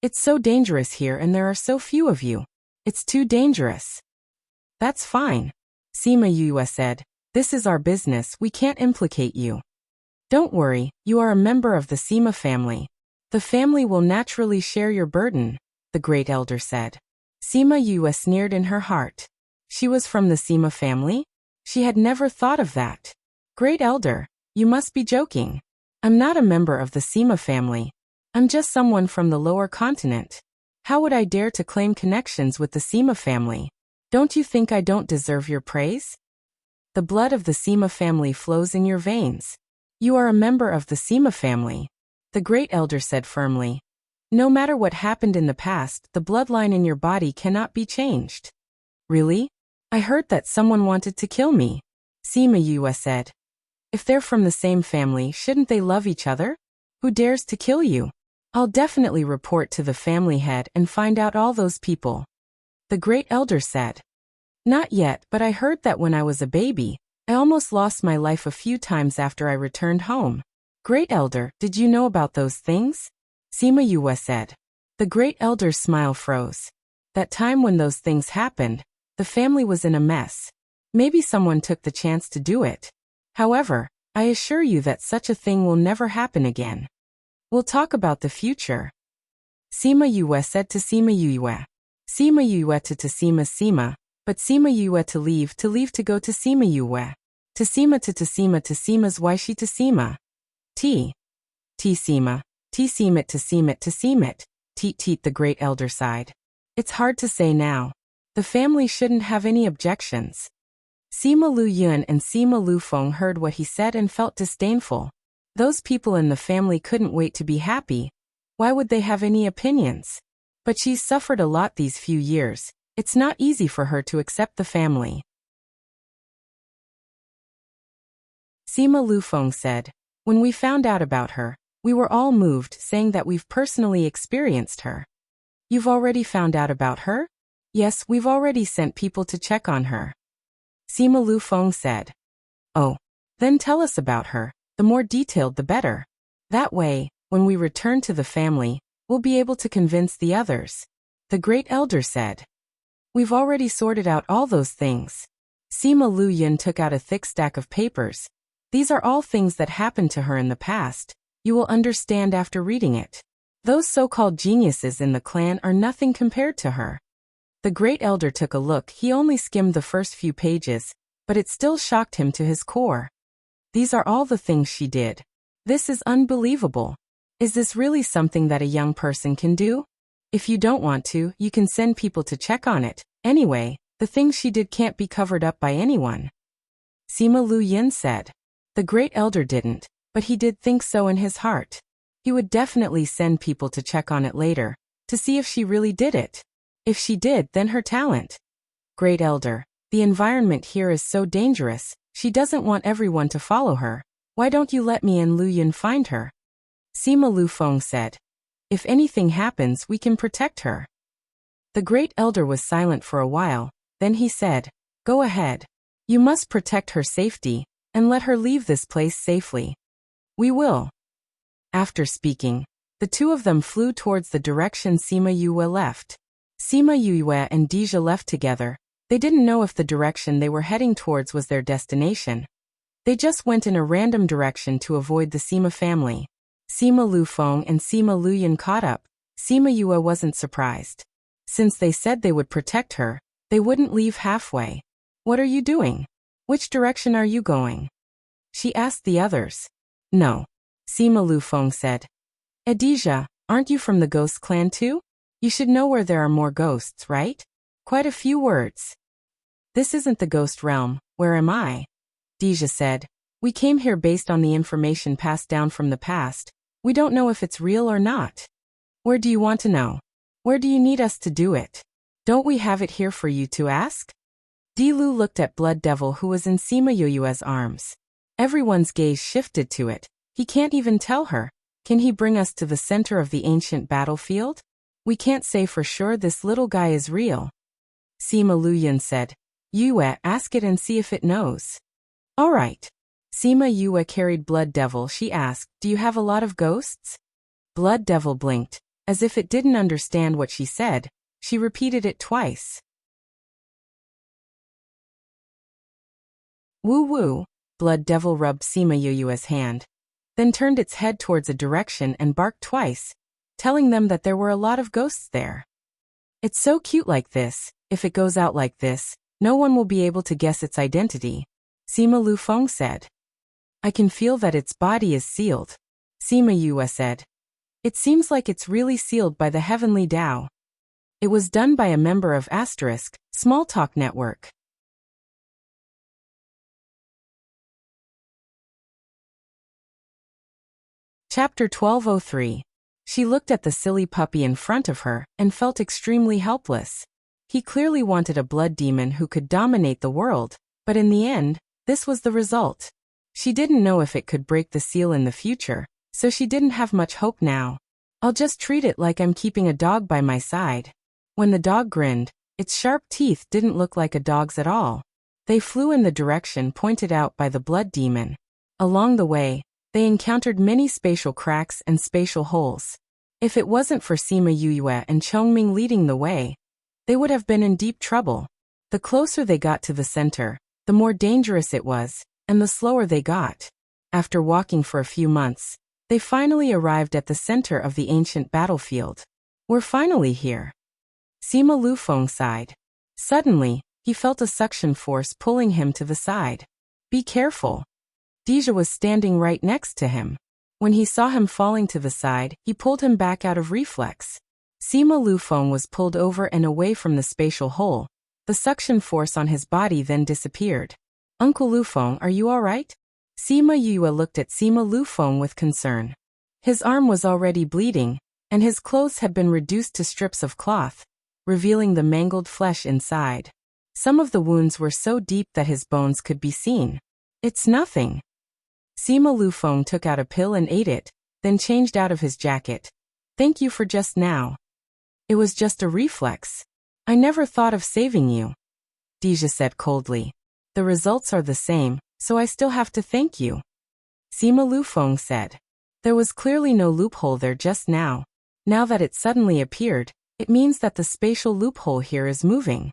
It's so dangerous here and there are so few of you. It's too dangerous. That's fine. Sima Yue said, This is our business, we can't implicate you. Don't worry, you are a member of the Sima family. The family will naturally share your burden, the Great Elder said. Sima Yue sneered in her heart. She was from the Sima family? She had never thought of that. Great Elder, you must be joking. I'm not a member of the Sima family. I'm just someone from the lower continent. How would I dare to claim connections with the Sima family? Don't you think I don't deserve your praise? The blood of the Sima family flows in your veins. You are a member of the Sima family. The Great Elder said firmly. No matter what happened in the past, the bloodline in your body cannot be changed. Really? I heard that someone wanted to kill me. Sima Yue said. If they're from the same family, shouldn't they love each other? Who dares to kill you? I'll definitely report to the family head and find out all those people. The Great Elder said. Not yet, but I heard that when I was a baby, I almost lost my life a few times after I returned home. Great Elder, did you know about those things? Sima Yue said. The Great Elder's smile froze. That time when those things happened, the family was in a mess. Maybe someone took the chance to do it. However, I assure you that such a thing will never happen again. We'll talk about the future. Sima Yue said to Sima Yue. Sima Yue to Sima, but Sima Yue to leave to go to Sima Yue. To Sima's why she to Sima. T Sima, T Simit to Simit, Teet the Great Elder sighed. It's hard to say now. The family shouldn't have any objections. Sima Lu Yun and Sima Lufeng heard what he said and felt disdainful. Those people in the family couldn't wait to be happy. Why would they have any opinions? But she's suffered a lot these few years. It's not easy for her to accept the family. Sima Lufeng said, When we found out about her, we were all moved, saying that we've personally experienced her. You've already found out about her? Yes, we've already sent people to check on her. Sima Lufeng said. Oh, then tell us about her. The more detailed the better. That way, when we return to the family, we'll be able to convince the others. The Great Elder said. We've already sorted out all those things. Sima Lu Yun took out a thick stack of papers. These are all things that happened to her in the past. You will understand after reading it. Those so-called geniuses in the clan are nothing compared to her. The great elder took a look. He only skimmed the first few pages, but it still shocked him to his core. These are all the things she did. This is unbelievable. Is this really something that a young person can do? If you don't want to, you can send people to check on it. Anyway, the things she did can't be covered up by anyone. Sima Lu Yin said. The great elder didn't, but he did think so in his heart. He would definitely send people to check on it later, to see if she really did it. If she did, then her talent. Great elder, the environment here is so dangerous. She doesn't want everyone to follow her. Why don't you let me and Lu Yun find her? Sima Lu Feng said. If anything happens, we can protect her. The great elder was silent for a while, then he said, Go ahead. You must protect her safety, and let her leave this place safely. We will. After speaking, the two of them flew towards the direction Sima Yue left. Sima Yue and Deja left together. They didn't know if the direction they were heading towards was their destination. They just went in a random direction to avoid the Sima family. Sima Lu Feng and Sima Lu Yun caught up. Sima Yue wasn't surprised. Since they said they would protect her, they wouldn't leave halfway. What are you doing? Which direction are you going? She asked the others. No. Sima Lu Feng said. Deja, aren't you from the ghost clan too? You should know where there are more ghosts, right? Quite a few words. This isn't the ghost realm. Where am I? Deja said. We came here based on the information passed down from the past. We don't know if it's real or not. Where do you want to know? Where do you need us to do it? Don't we have it here for you to ask? Dilu looked at Blood Devil who was in Sima Yue's arms. Everyone's gaze shifted to it. He can't even tell her. Can he bring us to the center of the ancient battlefield? We can't say for sure this little guy is real. Sima Lu Yun said. Yue, ask it and see if it knows. All right. Sima Yue carried Blood Devil. She asked, Do you have a lot of ghosts? Blood Devil blinked. As if it didn't understand what she said, she repeated it twice. Woo woo. Blood Devil rubbed Sima Yue's hand, then turned its head towards a direction and barked twice, telling them that there were a lot of ghosts there. It's so cute like this. If it goes out like this, no one will be able to guess its identity. Sima Lu Feng said. I can feel that its body is sealed. Sima Yue said. It seems like it's really sealed by the Heavenly Tao. It was done by a member of Asterisk, Small Talk Network. Chapter 1203. She looked at the silly puppy in front of her and felt extremely helpless. He clearly wanted a blood demon who could dominate the world, but in the end, this was the result. She didn't know if it could break the seal in the future, so she didn't have much hope now. I'll just treat it like I'm keeping a dog by my side. When the dog grinned, its sharp teeth didn't look like a dog's at all. They flew in the direction pointed out by the blood demon. Along the way, they encountered many spatial cracks and spatial holes. If it wasn't for Sima Yue and Chongming leading the way, they would have been in deep trouble. The closer they got to the center, the more dangerous it was, and the slower they got. After walking for a few months, they finally arrived at the center of the ancient battlefield. We're finally here. Sima Lu Feng sighed. Suddenly, he felt a suction force pulling him to the side. Be careful. Deja was standing right next to him. When he saw him falling to the side, he pulled him back out of reflex. Sima Lu Feng was pulled over and away from the spatial hole. The suction force on his body then disappeared. Uncle Lu Feng, are you all right? Sima Yue looked at Sima Lu Feng with concern. His arm was already bleeding, and his clothes had been reduced to strips of cloth, revealing the mangled flesh inside. Some of the wounds were so deep that his bones could be seen. It's nothing. Sima Lu Feng took out a pill and ate it, then changed out of his jacket. Thank you for just now. It was just a reflex. I never thought of saving you. Deja said coldly. The results are the same, so I still have to thank you. Sima Lu Feng said. There was clearly no loophole there just now. Now that it suddenly appeared, it means that the spatial loophole here is moving.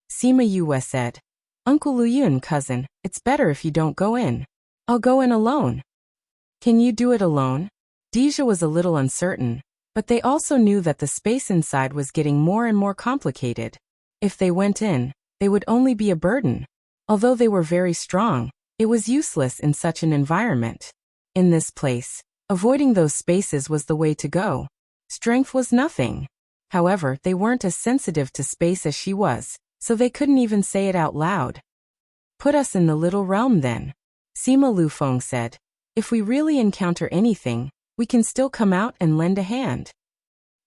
Sima Yue said. Uncle Luyun, cousin, it's better if you don't go in. I'll go in alone. Can you do it alone? Deja was a little uncertain, but they also knew that the space inside was getting more and more complicated. If they went in, they would only be a burden. Although they were very strong, it was useless in such an environment. In this place, avoiding those spaces was the way to go. Strength was nothing. However, they weren't as sensitive to space as she was, so they couldn't even say it out loud. Put us in the little realm then, Sima Lufeng said. If we really encounter anything, we can still come out and lend a hand.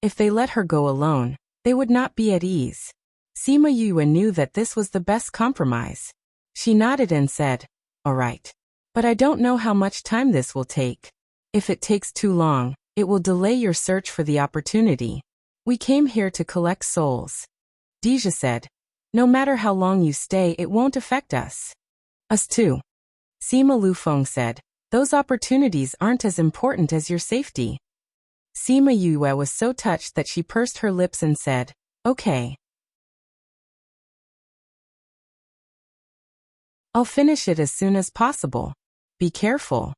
If they let her go alone, they would not be at ease. Sima Yue knew that this was the best compromise. She nodded and said, "All right. But I don't know how much time this will take. If it takes too long, it will delay your search for the opportunity. We came here to collect souls." Deja said, "No matter how long you stay, it won't affect us." "Us too." Sima Lufeng said, "Those opportunities aren't as important as your safety." Sima Yue was so touched that she pursed her lips and said, "Okay. I'll finish it as soon as possible. Be careful."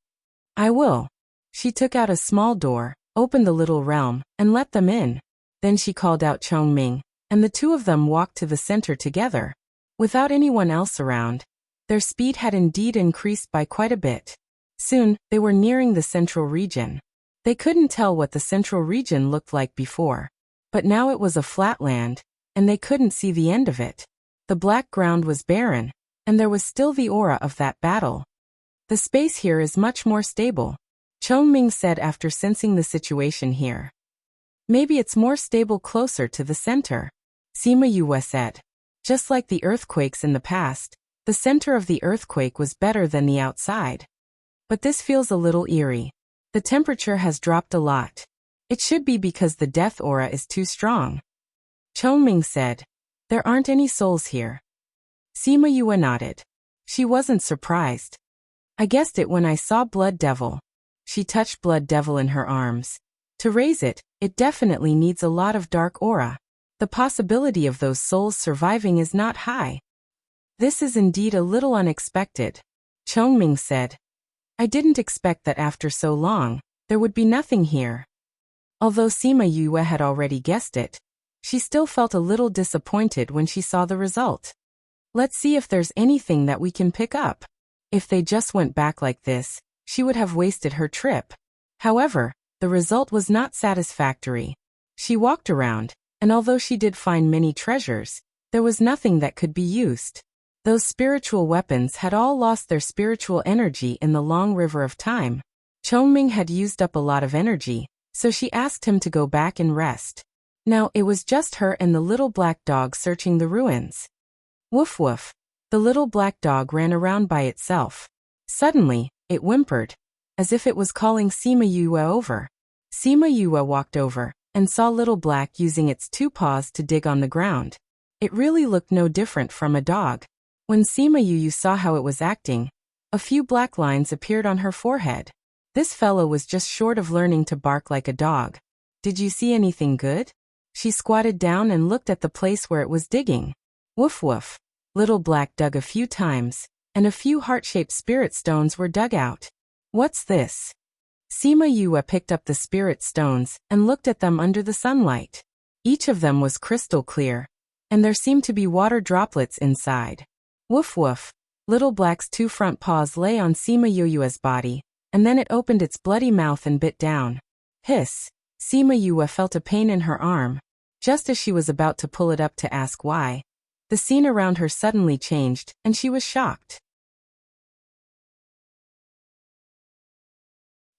"I will." She took out a small door, opened the little realm, and let them in. Then she called out Chongming, and the two of them walked to the center together. Without anyone else around, their speed had indeed increased by quite a bit. Soon, they were nearing the central region. They couldn't tell what the central region looked like before. But now it was a flat land, and they couldn't see the end of it. The black ground was barren, and there was still the aura of that battle. "The space here is much more stable," Chongming said after sensing the situation here. "Maybe it's more stable closer to the center," Sima Yue said. Just like the earthquakes in the past, the center of the earthquake was better than the outside. But this feels a little eerie. The temperature has dropped a lot. It should be because the death aura is too strong. Chongming said, "There aren't any souls here." Sima Yue nodded. She wasn't surprised. "I guessed it when I saw Blood Devil." She touched Blood Devil in her arms. To raise it, it definitely needs a lot of dark aura. The possibility of those souls surviving is not high. "This is indeed a little unexpected," Chongming said. "I didn't expect that after so long, there would be nothing here." Although Sima Yue had already guessed it, she still felt a little disappointed when she saw the result. "Let's see if there's anything that we can pick up." If they just went back like this, she would have wasted her trip. However, the result was not satisfactory. She walked around, and although she did find many treasures, there was nothing that could be used. Those spiritual weapons had all lost their spiritual energy in the long river of time. Chongming had used up a lot of energy, so she asked him to go back and rest. Now it was just her and the little black dog searching the ruins. Woof woof. The little black dog ran around by itself. Suddenly, it whimpered, as if it was calling Sima Yue over. Sima Yue walked over, and saw Little Black using its two paws to dig on the ground. It really looked no different from a dog. When Sima Yue saw how it was acting, a few black lines appeared on her forehead. This fellow was just short of learning to bark like a dog. "Did you see anything good?" She squatted down and looked at the place where it was digging. Woof woof. Little Black dug a few times, and a few heart-shaped spirit stones were dug out. "What's this?" Sima Yue picked up the spirit stones and looked at them under the sunlight. Each of them was crystal clear, and there seemed to be water droplets inside. Woof woof. Little Black's two front paws lay on Sima Yue's body, and then it opened its bloody mouth and bit down. Hiss. Sima Yue felt a pain in her arm. Just as she was about to pull it up to ask why, the scene around her suddenly changed, and she was shocked.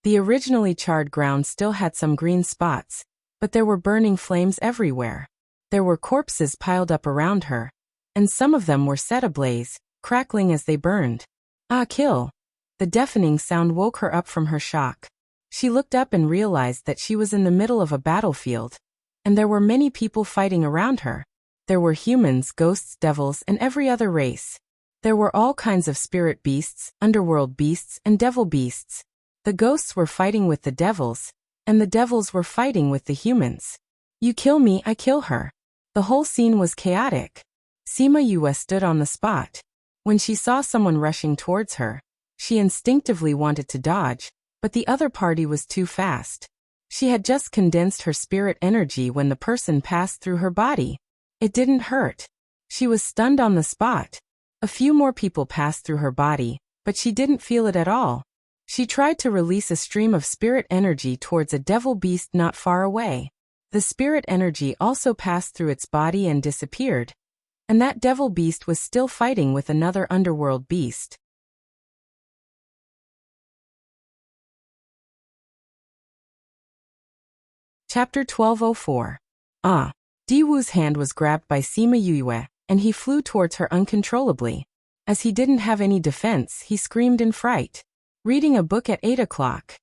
The originally charred ground still had some green spots, but there were burning flames everywhere. There were corpses piled up around her, and some of them were set ablaze, crackling as they burned. "Ah, kill!" The deafening sound woke her up from her shock. She looked up and realized that she was in the middle of a battlefield, and there were many people fighting around her. There were humans, ghosts, devils, and every other race. There were all kinds of spirit beasts, underworld beasts, and devil beasts. The ghosts were fighting with the devils, and the devils were fighting with the humans. "You kill me, I kill her." The whole scene was chaotic. Sima Yue stood on the spot. When she saw someone rushing towards her, she instinctively wanted to dodge, but the other party was too fast. She had just condensed her spirit energy when the person passed through her body. It didn't hurt. She was stunned on the spot. A few more people passed through her body, but she didn't feel it at all. She tried to release a stream of spirit energy towards a devil beast not far away. The spirit energy also passed through its body and disappeared. And that devil beast was still fighting with another underworld beast. Chapter 1204. Diwu's hand was grabbed by Sima Yue, and he flew towards her uncontrollably. As he didn't have any defense, he screamed in fright. Reading a book at 8 o'clock.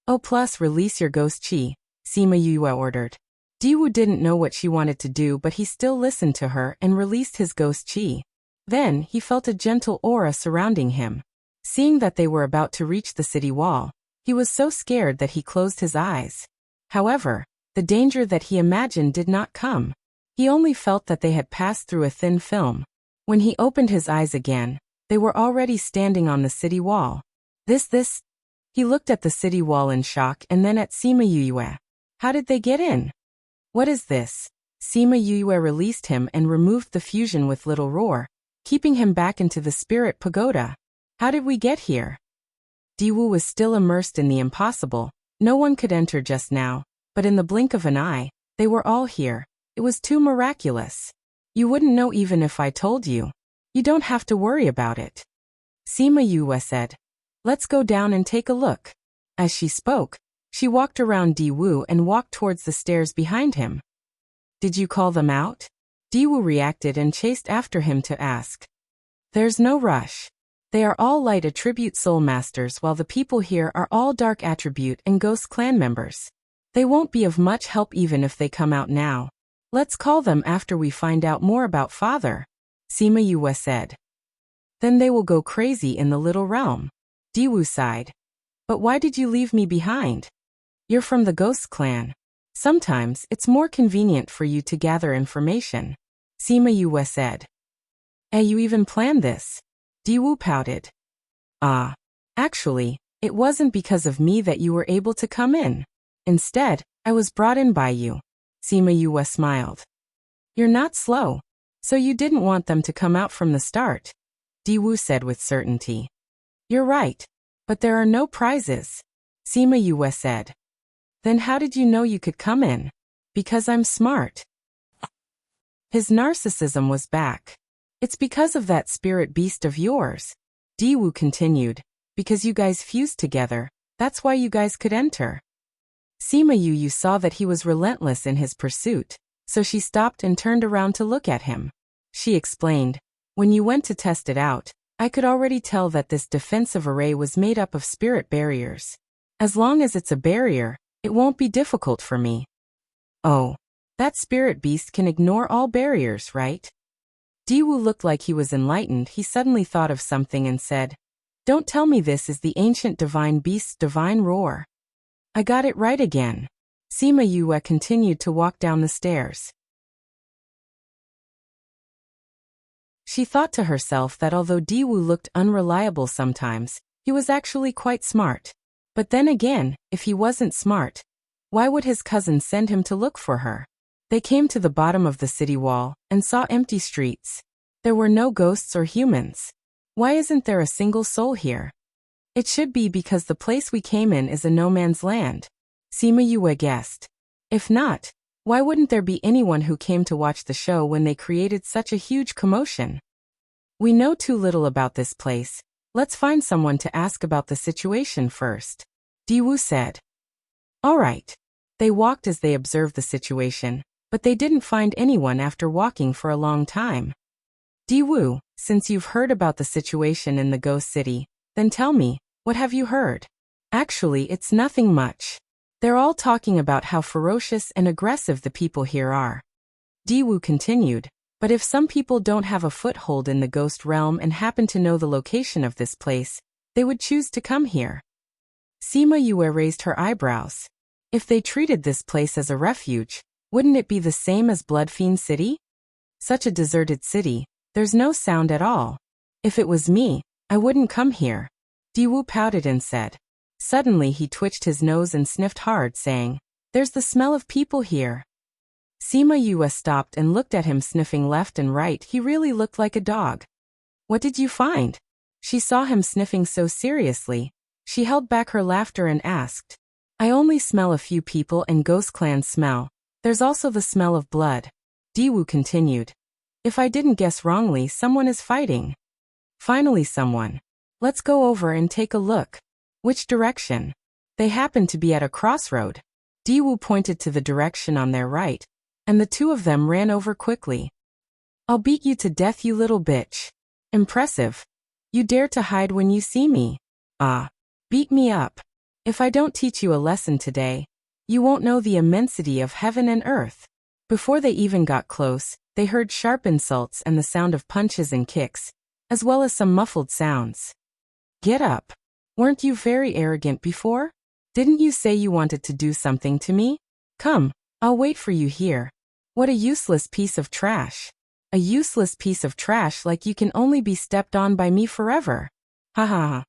Oh, plus release your ghost chi, Sima Yue ordered. Diwu didn't know what she wanted to do, but he still listened to her and released his ghost chi. Then, he felt a gentle aura surrounding him. Seeing that they were about to reach the city wall, he was so scared that he closed his eyes. However, the danger that he imagined did not come. He only felt that they had passed through a thin film. When he opened his eyes again, they were already standing on the city wall. This. He looked at the city wall in shock and then at Sima Yue. How did they get in? What is this? Sima Yue released him and removed the fusion with little roar, keeping him back into the spirit pagoda. How did we get here? Diwu was still immersed in the impossible. No one could enter just now, but in the blink of an eye, they were all here. It was too miraculous. You wouldn't know even if I told you. You don't have to worry about it. Sima Yue said. Let's go down and take a look. As she spoke, she walked around Diwu and walked towards the stairs behind him. Did you call them out? Diwu reacted and chased after him to ask. There's no rush. They are all light attribute soul masters while the people here are all dark attribute and ghost clan members. They won't be of much help even if they come out now. Let's call them after we find out more about Father, Sima Yue said. Then they will go crazy in the little realm. Diwu sighed. But why did you leave me behind? You're from the ghost clan. Sometimes it's more convenient for you to gather information, Sima Yue said. You even planned this? Diwu pouted. Actually, it wasn't because of me that you were able to come in. Instead, I was brought in by you. Sima Yue smiled. You're not slow. So you didn't want them to come out from the start, Diwu said with certainty. You're right. But there are no prizes, Sima Yue said. Then how did you know you could come in? Because I'm smart. His narcissism was back. It's because of that spirit beast of yours, Diwu continued. Because you guys fused together, that's why you guys could enter. Sima Yue saw that he was relentless in his pursuit, so she stopped and turned around to look at him. She explained, when you went to test it out, I could already tell that this defensive array was made up of spirit barriers. As long as it's a barrier, it won't be difficult for me. Oh, that spirit beast can ignore all barriers, right? Diwu looked like he was enlightened. He suddenly thought of something and said, Don't tell me this is the ancient divine beast's divine roar. I got it right again. Sima Yue continued to walk down the stairs. She thought to herself that although Diwu looked unreliable sometimes, he was actually quite smart. But then again, if he wasn't smart, why would his cousin send him to look for her? They came to the bottom of the city wall and saw empty streets. There were no ghosts or humans. Why isn't there a single soul here? It should be because the place we came in is a no man's land, Sima Yue guessed. If not, why wouldn't there be anyone who came to watch the show when they created such a huge commotion? We know too little about this place. Let's find someone to ask about the situation first, Diwu said. All right. They walked as they observed the situation, but they didn't find anyone after walking for a long time. Diwu, since you've heard about the situation in the ghost city, then tell me, what have you heard? Actually, it's nothing much. They're all talking about how ferocious and aggressive the people here are. Diwu continued, but if some people don't have a foothold in the ghost realm and happen to know the location of this place, they would choose to come here. Sima Yue raised her eyebrows. If they treated this place as a refuge, wouldn't it be the same as Bloodfiend City? Such a deserted city, there's no sound at all. If it was me, I wouldn't come here. Diwu pouted and said. Suddenly he twitched his nose and sniffed hard, saying, There's the smell of people here. Sima Yue stopped and looked at him, sniffing left and right. He really looked like a dog. What did you find? She saw him sniffing so seriously. She held back her laughter and asked. I only smell a few people and Ghost Clan smell. There's also the smell of blood. Diwu continued. If I didn't guess wrongly, someone is fighting. Finally someone. Let's go over and take a look. Which direction? They happened to be at a crossroad. Diwu pointed to the direction on their right, and the two of them ran over quickly. I'll beat you to death, you little bitch. Impressive. You dare to hide when you see me. Ah. Beat me up. If I don't teach you a lesson today, you won't know the immensity of heaven and earth. Before they even got close, they heard sharp insults and the sound of punches and kicks, as well as some muffled sounds. Get up. Weren't you very arrogant before? Didn't you say you wanted to do something to me? Come, I'll wait for you here. What a useless piece of trash. A useless piece of trash, like you can only be stepped on by me forever. Ha ha ha.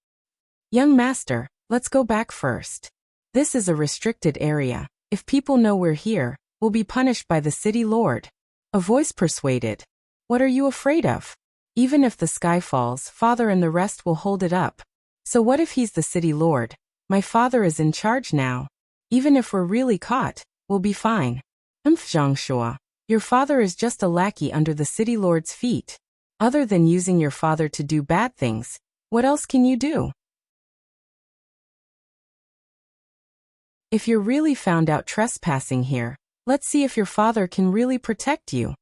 Young master, let's go back first. This is a restricted area. If people know we're here, we'll be punished by the city lord. A voice persuaded. What are you afraid of? Even if the sky falls, father and the rest will hold it up. So what if he's the city lord? My father is in charge now. Even if we're really caught, we'll be fine. Zhangshua, your father is just a lackey under the city lord's feet. Other than using your father to do bad things, what else can you do? If you're really found out trespassing here, let's see if your father can really protect you.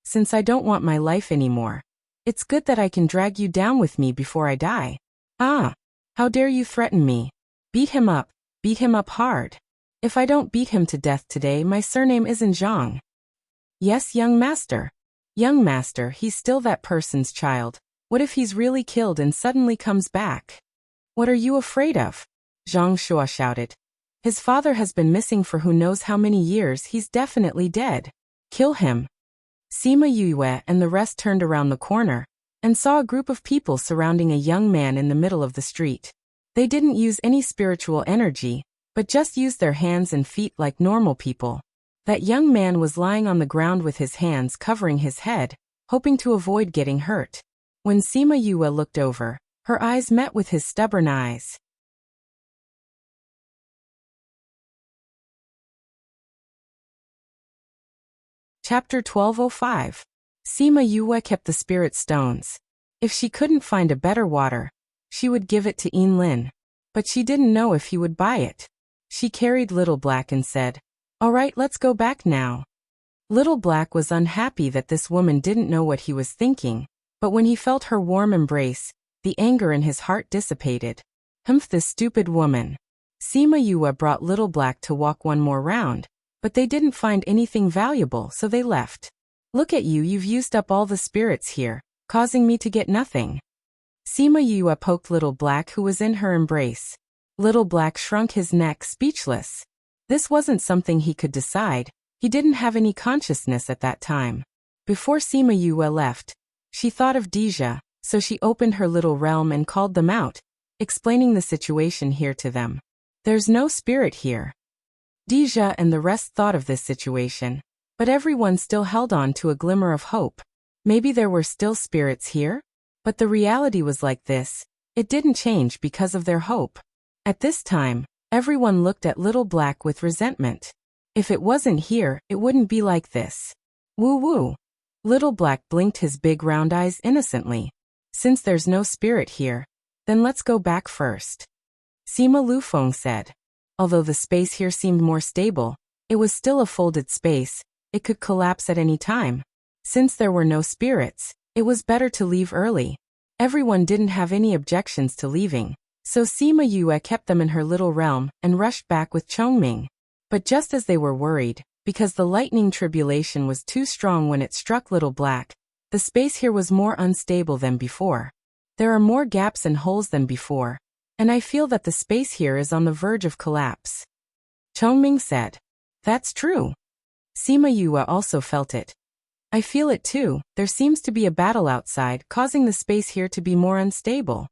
Since I don't want my life anymore. It's good that I can drag you down with me before I die. Ah, how dare you threaten me? Beat him up hard. If I don't beat him to death today, my surname isn't Zhang. Yes, young master. Young master, he's still that person's child. What if he's really killed and suddenly comes back? What are you afraid of? Zhang Shua shouted. His father has been missing for who knows how many years. He's definitely dead. Kill him. Sima Yue and the rest turned around the corner and saw a group of people surrounding a young man in the middle of the street. They didn't use any spiritual energy, but just used their hands and feet like normal people. That young man was lying on the ground with his hands covering his head, hoping to avoid getting hurt. When Sima Yue looked over, her eyes met with his stubborn eyes. Chapter 1205. Sima Yue kept the spirit stones. If she couldn't find a better water, she would give it to Yin Lin. But she didn't know if he would buy it. She carried Little Black and said, All right, let's go back now. Little Black was unhappy that this woman didn't know what he was thinking, but when he felt her warm embrace, the anger in his heart dissipated. This stupid woman. Sima Yue brought Little Black to walk one more round, but they didn't find anything valuable, so they left. Look at you, you've used up all the spirits here, causing me to get nothing. Sima Yue poked Little Black, who was in her embrace. Little Black shrunk his neck, speechless. This wasn't something he could decide. He didn't have any consciousness at that time. Before Sima Yue left, she thought of Deja, so she opened her little realm and called them out, explaining the situation here to them. There's no spirit here. Deja and the rest thought of this situation, but everyone still held on to a glimmer of hope. Maybe there were still spirits here? But the reality was like this. It didn't change because of their hope. At this time, everyone looked at Little Black with resentment. If it wasn't here, it wouldn't be like this. Woo woo. Little Black blinked his big round eyes innocently. Since there's no spirit here, then let's go back first. Sima Lufeng said. Although the space here seemed more stable, it was still a folded space. It could collapse at any time. Since there were no spirits, it was better to leave early. Everyone didn't have any objections to leaving, so Sima Yue kept them in her little realm and rushed back with Chongming. But just as they were worried, because the lightning tribulation was too strong when it struck Little Black, the space here was more unstable than before. There are more gaps and holes than before, and I feel that the space here is on the verge of collapse. Chongming said. That's true. Sima Yue also felt it. I feel it too. There seems to be a battle outside, causing the space here to be more unstable.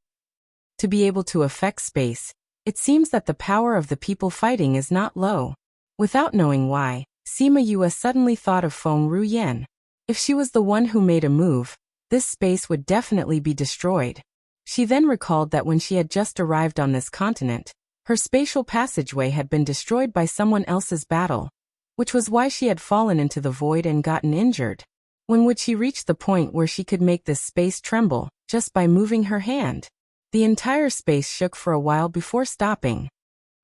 To be able to affect space, it seems that the power of the people fighting is not low. Without knowing why, Sima Yue suddenly thought of Feng Ruyen. If she was the one who made a move, this space would definitely be destroyed. She then recalled that when she had just arrived on this continent, her spatial passageway had been destroyed by someone else's battle, which was why she had fallen into the void and gotten injured. When would she reach the point where she could make this space tremble, just by moving her hand? The entire space shook for a while before stopping.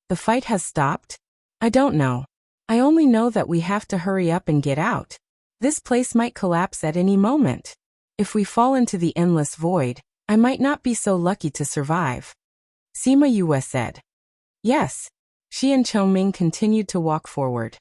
The fight has stopped? I don't know. I only know that we have to hurry up and get out. This place might collapse at any moment. If we fall into the endless void, I might not be so lucky to survive. Sima Yue said. Yes. She and Chongming continued to walk forward.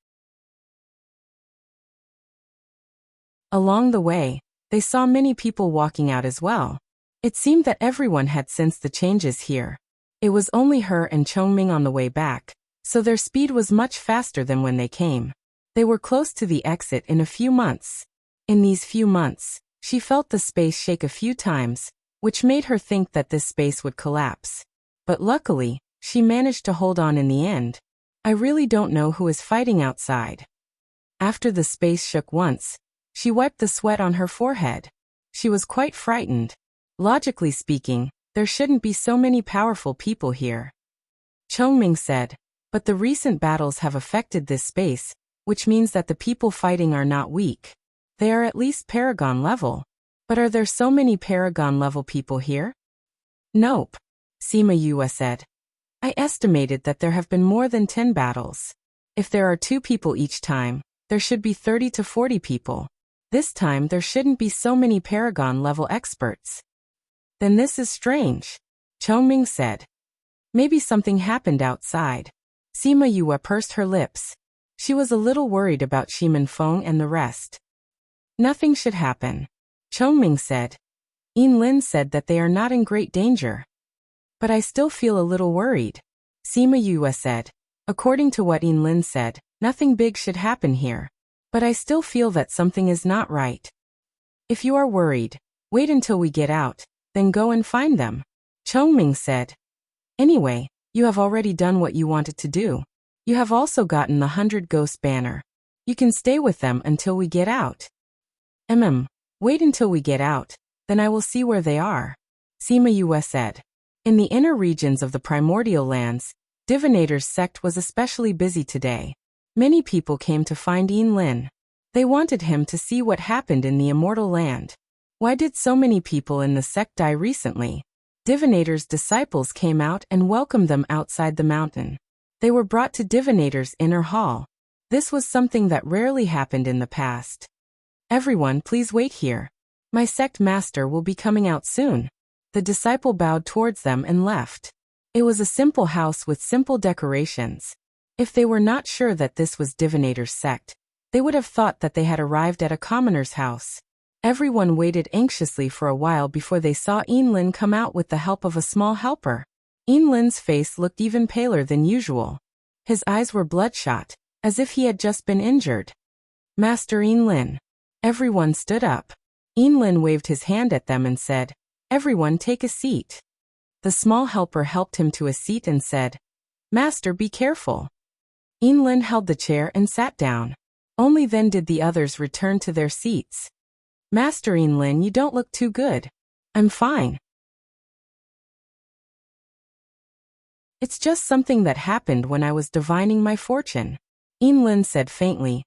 Along the way, they saw many people walking out as well. It seemed that everyone had sensed the changes here. It was only her and Chongming on the way back, so their speed was much faster than when they came. They were close to the exit in a few months. In these few months, she felt the space shake a few times, which made her think that this space would collapse. But luckily, she managed to hold on in the end. I really don't know who is fighting outside. After the space shook once, she wiped the sweat on her forehead. She was quite frightened. Logically speaking, there shouldn't be so many powerful people here. Chongming said, but the recent battles have affected this space, which means that the people fighting are not weak. They are at least Paragon level. But are there so many Paragon level people here? Nope. Sima Yue said. I estimated that there have been more than 10 battles. If there are 2 people each time, there should be 30 to 40 people. This time there shouldn't be so many Paragon level experts. Then this is strange. Chongming said. Maybe something happened outside. Sima Yue pursed her lips. She was a little worried about Shimen Feng and the rest. Nothing should happen. Chongming said. Lin said that they are not in great danger. But I still feel a little worried. Sima Yue said. According to what Lin said, nothing big should happen here. But I still feel that something is not right. If you are worried, wait until we get out, then go and find them. Chongming said. Anyway, you have already done what you wanted to do. You have also gotten the 100 Ghost banner. You can stay with them until we get out. Wait until we get out, then I will see where they are. Sima Yue said. In the inner regions of the primordial lands, Divinator's sect was especially busy today. Many people came to find Lin. They wanted him to see what happened in the immortal land. Why did so many people in the sect die recently? Divinator's disciples came out and welcomed them outside the mountain. They were brought to Divinator's inner hall. This was something that rarely happened in the past. Everyone, please wait here. My sect master will be coming out soon. The disciple bowed towards them and left. It was a simple house with simple decorations. If they were not sure that this was Divinator's sect, they would have thought that they had arrived at a commoner's house. Everyone waited anxiously for a while before they saw Lin come out with the help of a small helper. Lin's face looked even paler than usual. His eyes were bloodshot, as if he had just been injured. Master Lin. Everyone stood up. Lin waved his hand at them and said, Everyone take a seat. The small helper helped him to a seat and said, Master, be careful. Lin held the chair and sat down. Only then did the others return to their seats. Master Lin, you don't look too good. I'm fine. It's just something that happened when I was divining my fortune. Lin said faintly.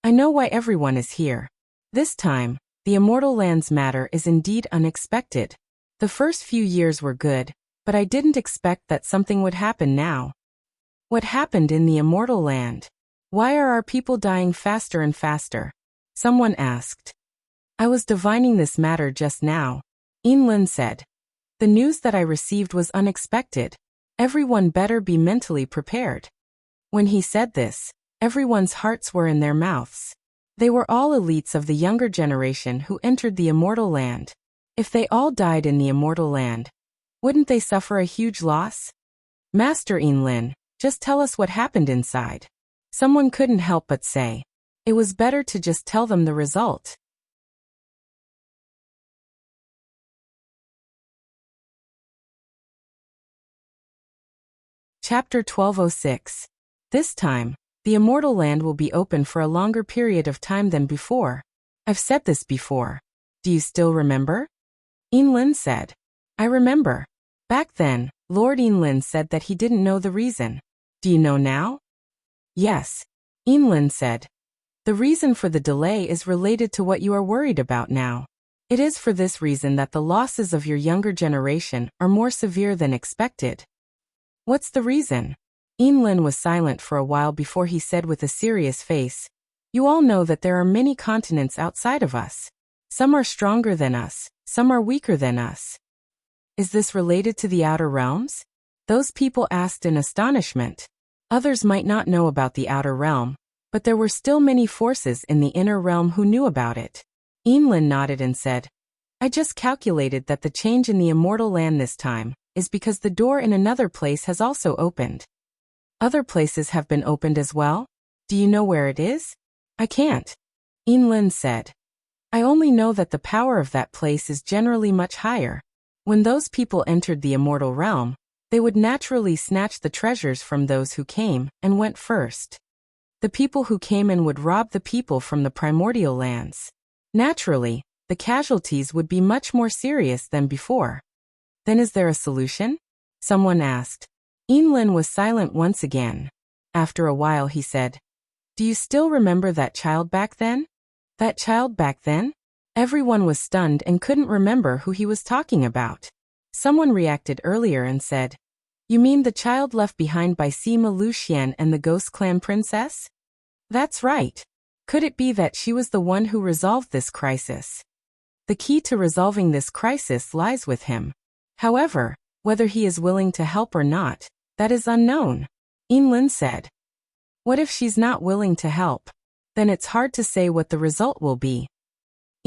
I know why everyone is here. This time, the immortal land's matter is indeed unexpected. The first few years were good, but I didn't expect that something would happen now. What happened in the immortal land? Why are our people dying faster and faster? Someone asked. I was divining this matter just now. Lin said. The news that I received was unexpected. Everyone better be mentally prepared. When he said this, everyone's hearts were in their mouths. They were all elites of the younger generation who entered the immortal land. If they all died in the immortal land, wouldn't they suffer a huge loss? Master Lin, just tell us what happened inside. Someone couldn't help but say. It was better to just tell them the result. Chapter 1206. This time, the immortal land will be open for a longer period of time than before. I've said this before. Do you still remember? Yinlin said. I remember. Back then, Lord Yinlin said that he didn't know the reason. Do you know now? Yes. Yinlin said. The reason for the delay is related to what you are worried about now. It is for this reason that the losses of your younger generation are more severe than expected. What's the reason? Yinlin was silent for a while before he said with a serious face, You all know that there are many continents outside of us. Some are stronger than us, some are weaker than us. Is this related to the outer realms? Those people asked in astonishment. Others might not know about the outer realm, but there were still many forces in the inner realm who knew about it. Yinlin nodded and said, I just calculated that the change in the immortal land this time is because the door in another place has also opened. Other places have been opened as well? Do you know where it is? I can't. Yinlin said. I only know that the power of that place is generally much higher. When those people entered the immortal realm, they would naturally snatch the treasures from those who came and went first. The people who came in would rob the people from the primordial lands. Naturally, the casualties would be much more serious than before. Then is there a solution? Someone asked. Yinlin was silent once again. After a while he said, Do you still remember that child back then? That child back then? Everyone was stunned and couldn't remember who he was talking about. Someone reacted earlier and said, You mean the child left behind by Sima Luxian and the Ghost Clan princess? That's right. Could it be that she was the one who resolved this crisis? The key to resolving this crisis lies with him. However, whether he is willing to help or not, that is unknown. Yinlin said. What if she's not willing to help? Then it's hard to say what the result will be.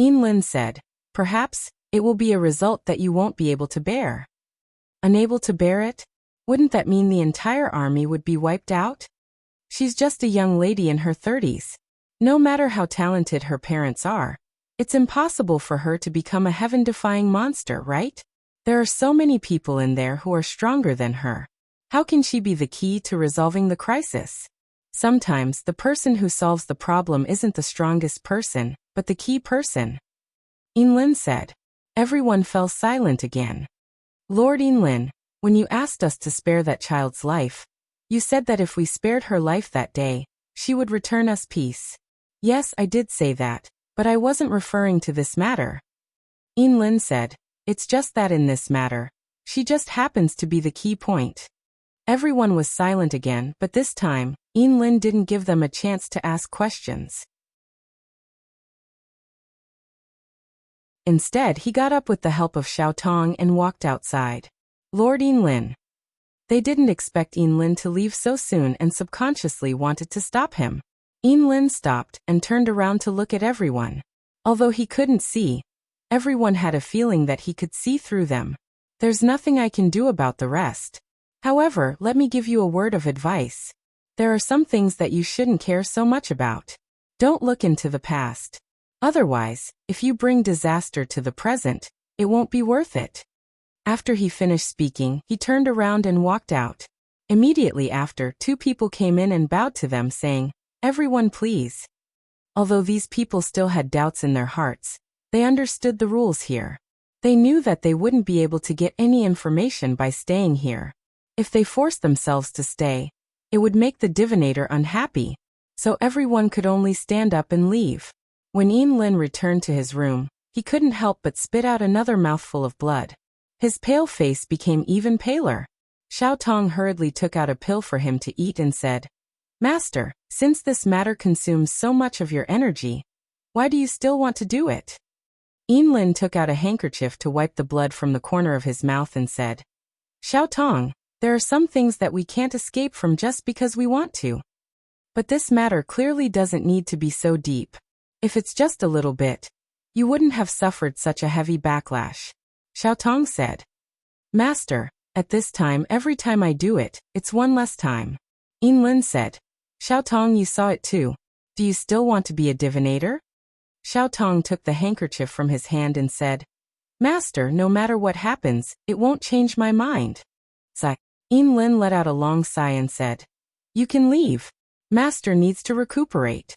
Yinlin said, Perhaps, it will be a result that you won't be able to bear. Unable to bear it? Wouldn't that mean the entire army would be wiped out? She's just a young lady in her 30s. No matter how talented her parents are, it's impossible for her to become a heaven-defying monster, right? There are so many people in there who are stronger than her. How can she be the key to resolving the crisis? Sometimes the person who solves the problem isn't the strongest person, but the key person. Yinlin said. Everyone fell silent again. Lord Yinlin, when you asked us to spare that child's life, you said that if we spared her life that day, she would return us peace. Yes, I did say that, but I wasn't referring to this matter. Yinlin said. It's just that in this matter, she just happens to be the key point. Everyone was silent again, but this time, Yinlin didn't give them a chance to ask questions. Instead, he got up with the help of Xiaotong and walked outside. Lord Yinlin. They didn't expect Yinlin to leave so soon and subconsciously wanted to stop him. Yinlin stopped and turned around to look at everyone. Although he couldn't see, everyone had a feeling that he could see through them. There's nothing I can do about the rest. However, let me give you a word of advice. There are some things that you shouldn't care so much about. Don't look into the past. Otherwise, if you bring disaster to the present, it won't be worth it. After he finished speaking, he turned around and walked out. Immediately after, two people came in and bowed to them saying, Everyone please. Although these people still had doubts in their hearts, they understood the rules here. They knew that they wouldn't be able to get any information by staying here. If they forced themselves to stay, it would make the divinator unhappy, so everyone could only stand up and leave. When Yinlin returned to his room, he couldn't help but spit out another mouthful of blood. His pale face became even paler. Xiaotong hurriedly took out a pill for him to eat and said, Master, since this matter consumes so much of your energy, why do you still want to do it? Yinlin took out a handkerchief to wipe the blood from the corner of his mouth and said, Xiaotong, there are some things that we can't escape from just because we want to. But this matter clearly doesn't need to be so deep. If it's just a little bit, you wouldn't have suffered such a heavy backlash. Xiaotong said. Master, at this time every time I do it, it's one less time. Yinlin said. Xiaotong, you saw it too. Do you still want to be a divinator? Xiaotong took the handkerchief from his hand and said, Master, no matter what happens, it won't change my mind. Sigh. Lin let out a long sigh and said, "You can leave. Master needs to recuperate."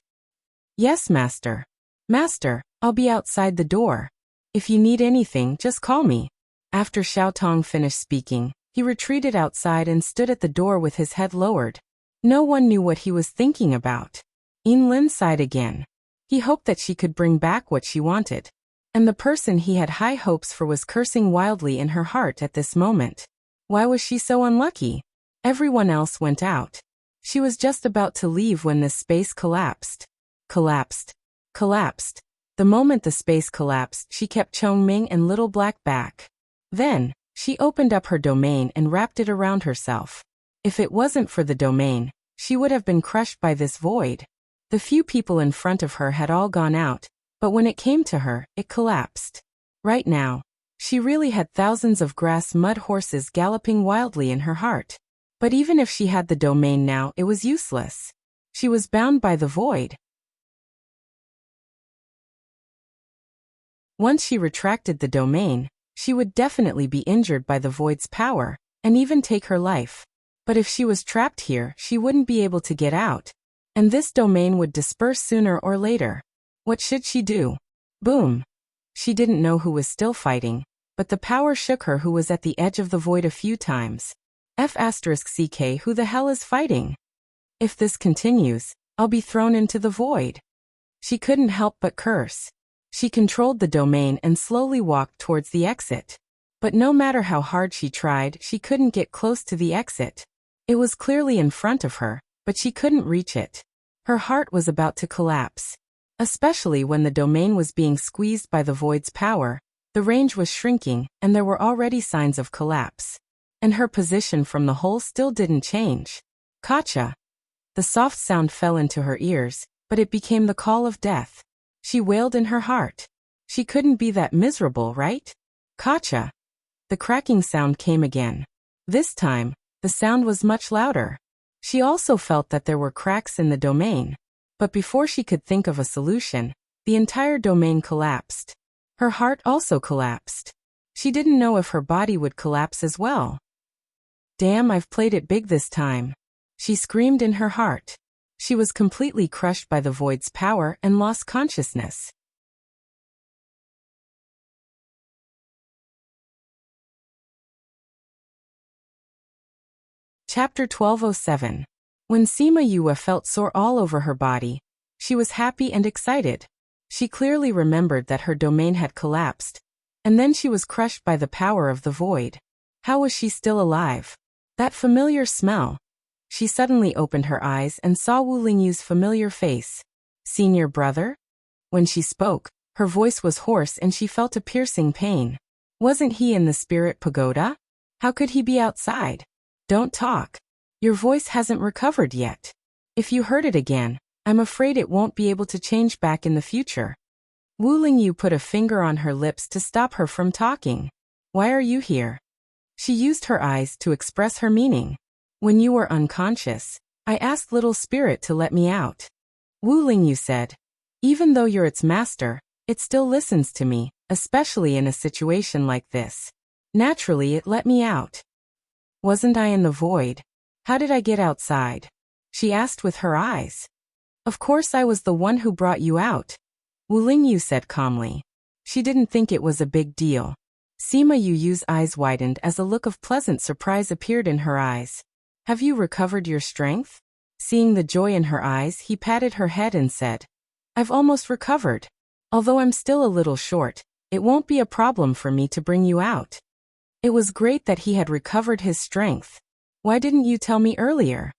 "Yes, Master. Master, I'll be outside the door. If you need anything, just call me." After Xiao Tong finished speaking, he retreated outside and stood at the door with his head lowered. No one knew what he was thinking about. Lin sighed again. He hoped that she could bring back what she wanted. And the person he had high hopes for was cursing wildly in her heart at this moment. Why was she so unlucky? Everyone else went out. She was just about to leave when this space collapsed. Collapsed. Collapsed. The moment the space collapsed, she kept Chongming and Little Black back. Then, she opened up her domain and wrapped it around herself. If it wasn't for the domain, she would have been crushed by this void. The few people in front of her had all gone out, but when it came to her, it collapsed. Right now, she really had thousands of grass mud horses galloping wildly in her heart. But even if she had the domain now, it was useless. She was bound by the void. Once she retracted the domain, she would definitely be injured by the void's power, and even take her life. But if she was trapped here, she wouldn't be able to get out. And this domain would disperse sooner or later. What should she do? Boom. She didn't know who was still fighting, but the power shook her who was at the edge of the void a few times. F***ck, who the hell is fighting? If this continues, I'll be thrown into the void. She couldn't help but curse. She controlled the domain and slowly walked towards the exit. But no matter how hard she tried, she couldn't get close to the exit. It was clearly in front of her, but she couldn't reach it. Her heart was about to collapse. Especially when the domain was being squeezed by the void's power, the range was shrinking, and there were already signs of collapse. And her position from the hole still didn't change. Kacha. The soft sound fell into her ears, but it became the call of death. She wailed in her heart. She couldn't be that miserable, right? Kacha. The cracking sound came again. This time, the sound was much louder. She also felt that there were cracks in the domain. But before she could think of a solution, the entire domain collapsed. Her heart also collapsed. She didn't know if her body would collapse as well. Damn, I've played it big this time. She screamed in her heart. She was completely crushed by the void's power and lost consciousness. Chapter 1207. When Sima Yue felt sore all over her body, she was happy and excited. She clearly remembered that her domain had collapsed, and then she was crushed by the power of the void. How was she still alive? That familiar smell. She suddenly opened her eyes and saw Wu Lingyu's familiar face. Senior brother? When she spoke, her voice was hoarse and she felt a piercing pain. Wasn't he in the spirit pagoda? How could he be outside? Don't talk. Your voice hasn't recovered yet. If you heard it again, I'm afraid it won't be able to change back in the future. Wu Lingyu put a finger on her lips to stop her from talking. Why are you here? She used her eyes to express her meaning. When you were unconscious, I asked Little Spirit to let me out. Wu Lingyu said, even though you're its master, it still listens to me, especially in a situation like this. Naturally, it let me out. Wasn't I in the void? How did I get outside? She asked with her eyes. Of course I was the one who brought you out. Wu Lingyu said calmly. She didn't think it was a big deal. Sima Yu's eyes widened as a look of pleasant surprise appeared in her eyes. Have you recovered your strength? Seeing the joy in her eyes, he patted her head and said, I've almost recovered. Although I'm still a little short, it won't be a problem for me to bring you out. It was great that he had recovered his strength. Why didn't you tell me earlier?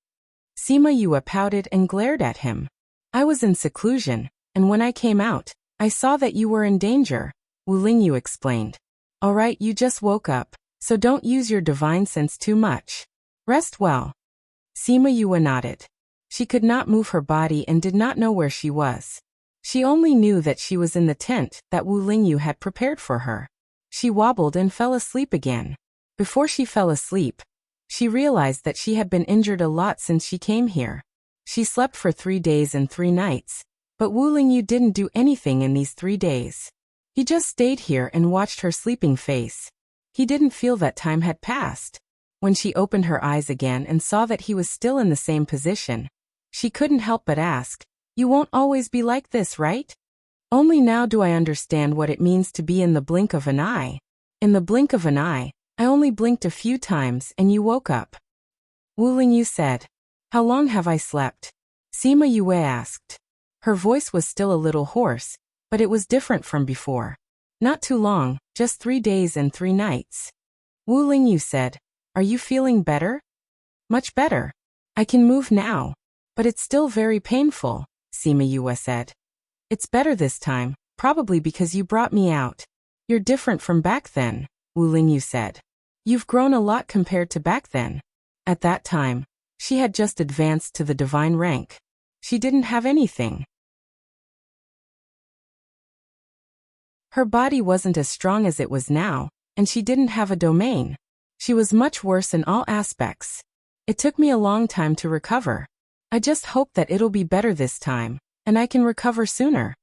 Sima Yue pouted and glared at him. I was in seclusion, and when I came out, I saw that you were in danger, Wu Lingyu explained. Alright, you just woke up, so don't use your divine sense too much. Rest well. Sima Yue nodded. She could not move her body and did not know where she was. She only knew that she was in the tent that Wu Lingyu had prepared for her. She wobbled and fell asleep again. Before she fell asleep, she realized that she had been injured a lot since she came here. She slept for 3 days and 3 nights, but Wu Lingyu didn't do anything in these 3 days. He just stayed here and watched her sleeping face. He didn't feel that time had passed. When she opened her eyes again and saw that he was still in the same position, she couldn't help but ask, "You won't always be like this, right?" Only now do I understand what it means to be in the blink of an eye. In the blink of an eye, I only blinked a few times and you woke up. Wu Lingyu said. How long have I slept? Sima Yue asked. Her voice was still a little hoarse, but it was different from before. Not too long, just 3 days and 3 nights. Wu Lingyu said, Are you feeling better? Much better. I can move now. But it's still very painful, Sima Yue said. It's better this time, probably because you brought me out. You're different from back then, Wu Lingyu said. You've grown a lot compared to back then. At that time, she had just advanced to the divine rank. She didn't have anything. Her body wasn't as strong as it was now, and she didn't have a domain. She was much worse in all aspects. It took me a long time to recover. I just hope that it'll be better this time, and I can recover sooner.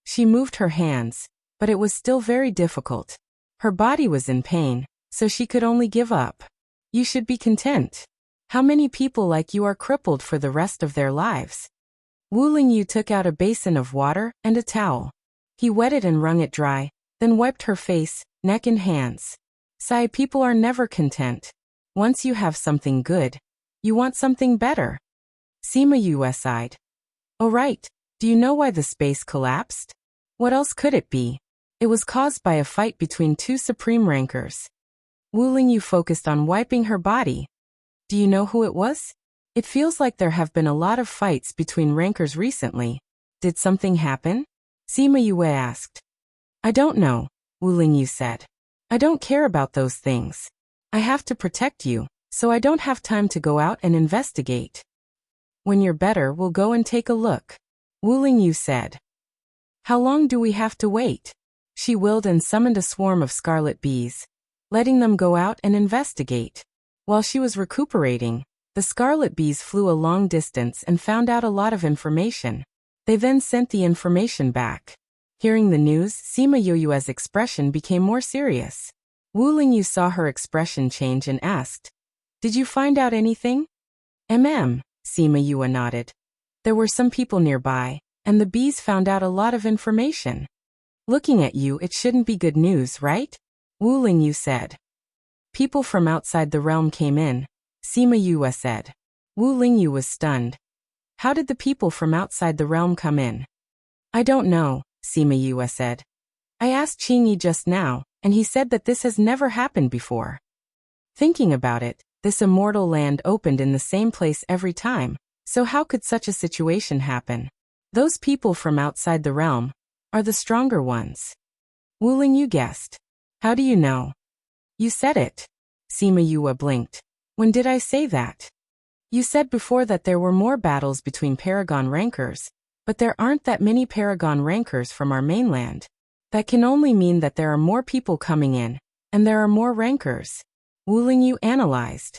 She moved her hands, but it was still very difficult. Her body was in pain, so she could only give up. You should be content. How many people like you are crippled for the rest of their lives? Wu Lingyu took out a basin of water and a towel. He wet it and wrung it dry, then wiped her face, neck and hands. Sigh, people are never content. Once you have something good, you want something better. Sima Yue sighed. Oh right, do you know why the space collapsed? What else could it be? It was caused by a fight between 2 supreme rankers. Wu Lingyu focused on wiping her body. Do you know who it was? It feels like there have been a lot of fights between rankers recently. Did something happen? Sima Yue asked. I don't know, Wu Lingyu said. I don't care about those things. I have to protect you, so I don't have time to go out and investigate. When you're better, we'll go and take a look, Wu Lingyu said. How long do we have to wait? She willed and summoned a swarm of scarlet bees, letting them go out and investigate. While she was recuperating, the scarlet bees flew a long distance and found out a lot of information. They then sent the information back. Hearing the news, Sima Yue's expression became more serious. Wu Lingyu saw her expression change and asked, Did you find out anything? Sima Yue nodded. There were some people nearby, and the bees found out a lot of information. Looking at you, it shouldn't be good news, right? Wu Lingyu said. People from outside the realm came in, Sima Yue said. Wu Lingyu was stunned. How did the people from outside the realm come in? I don't know, Sima Yue said. I asked Qingyi just now, and he said that this has never happened before. Thinking about it, this immortal land opened in the same place every time, so how could such a situation happen? Those people from outside the realm are the stronger ones. Wu Lingyu guessed. How do you know? You said it. Sima Yue blinked. When did I say that? You said before that there were more battles between Paragon rankers, but there aren't that many Paragon rankers from our mainland. That can only mean that there are more people coming in, and there are more rankers. Wu Lingyu analyzed.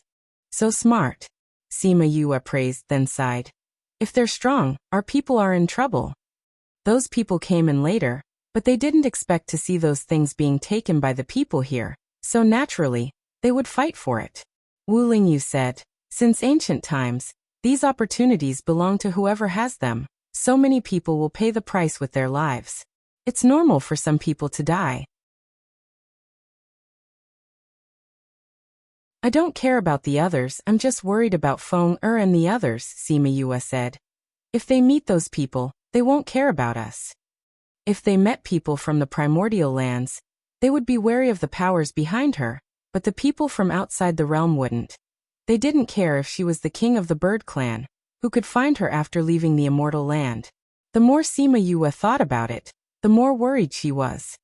So smart. Sima Yue praised, then sighed. If they're strong, our people are in trouble. Those people came in later, but they didn't expect to see those things being taken by the people here, so naturally, they would fight for it. Wu Lingyu said, Since ancient times, these opportunities belong to whoever has them. So many people will pay the price with their lives. It's normal for some people to die. I don't care about the others, I'm just worried about Feng Er and the others, Sima Yue said. If they meet those people, they won't care about us. If they met people from the primordial lands, they would be wary of the powers behind her, but the people from outside the realm wouldn't. They didn't care if she was the king of the bird clan, who could find her after leaving the immortal land. The more Sima Yue thought about it, the more worried she was.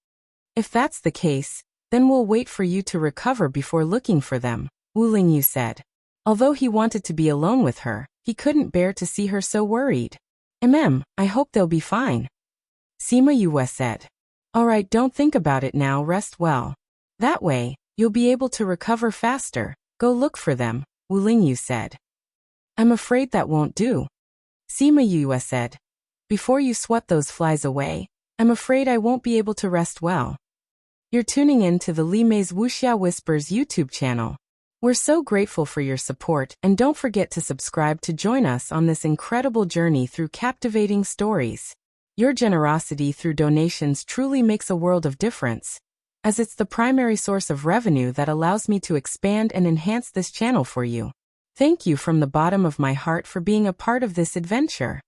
If that's the case, then we'll wait for you to recover before looking for them, Wu Lingyu said. Although he wanted to be alone with her, he couldn't bear to see her so worried. I hope they'll be fine. Sima Yue said. Alright, don't think about it now, rest well. That way, you'll be able to recover faster. Go look for them, Wu Lingyu said. I'm afraid that won't do. Sima Yue said. Before you swat those flies away, I'm afraid I won't be able to rest well. You're tuning in to the Li Mei's Wuxia Whispers YouTube channel. We're so grateful for your support, and don't forget to subscribe to join us on this incredible journey through captivating stories. Your generosity through donations truly makes a world of difference, as it's the primary source of revenue that allows me to expand and enhance this channel for you. Thank you from the bottom of my heart for being a part of this adventure.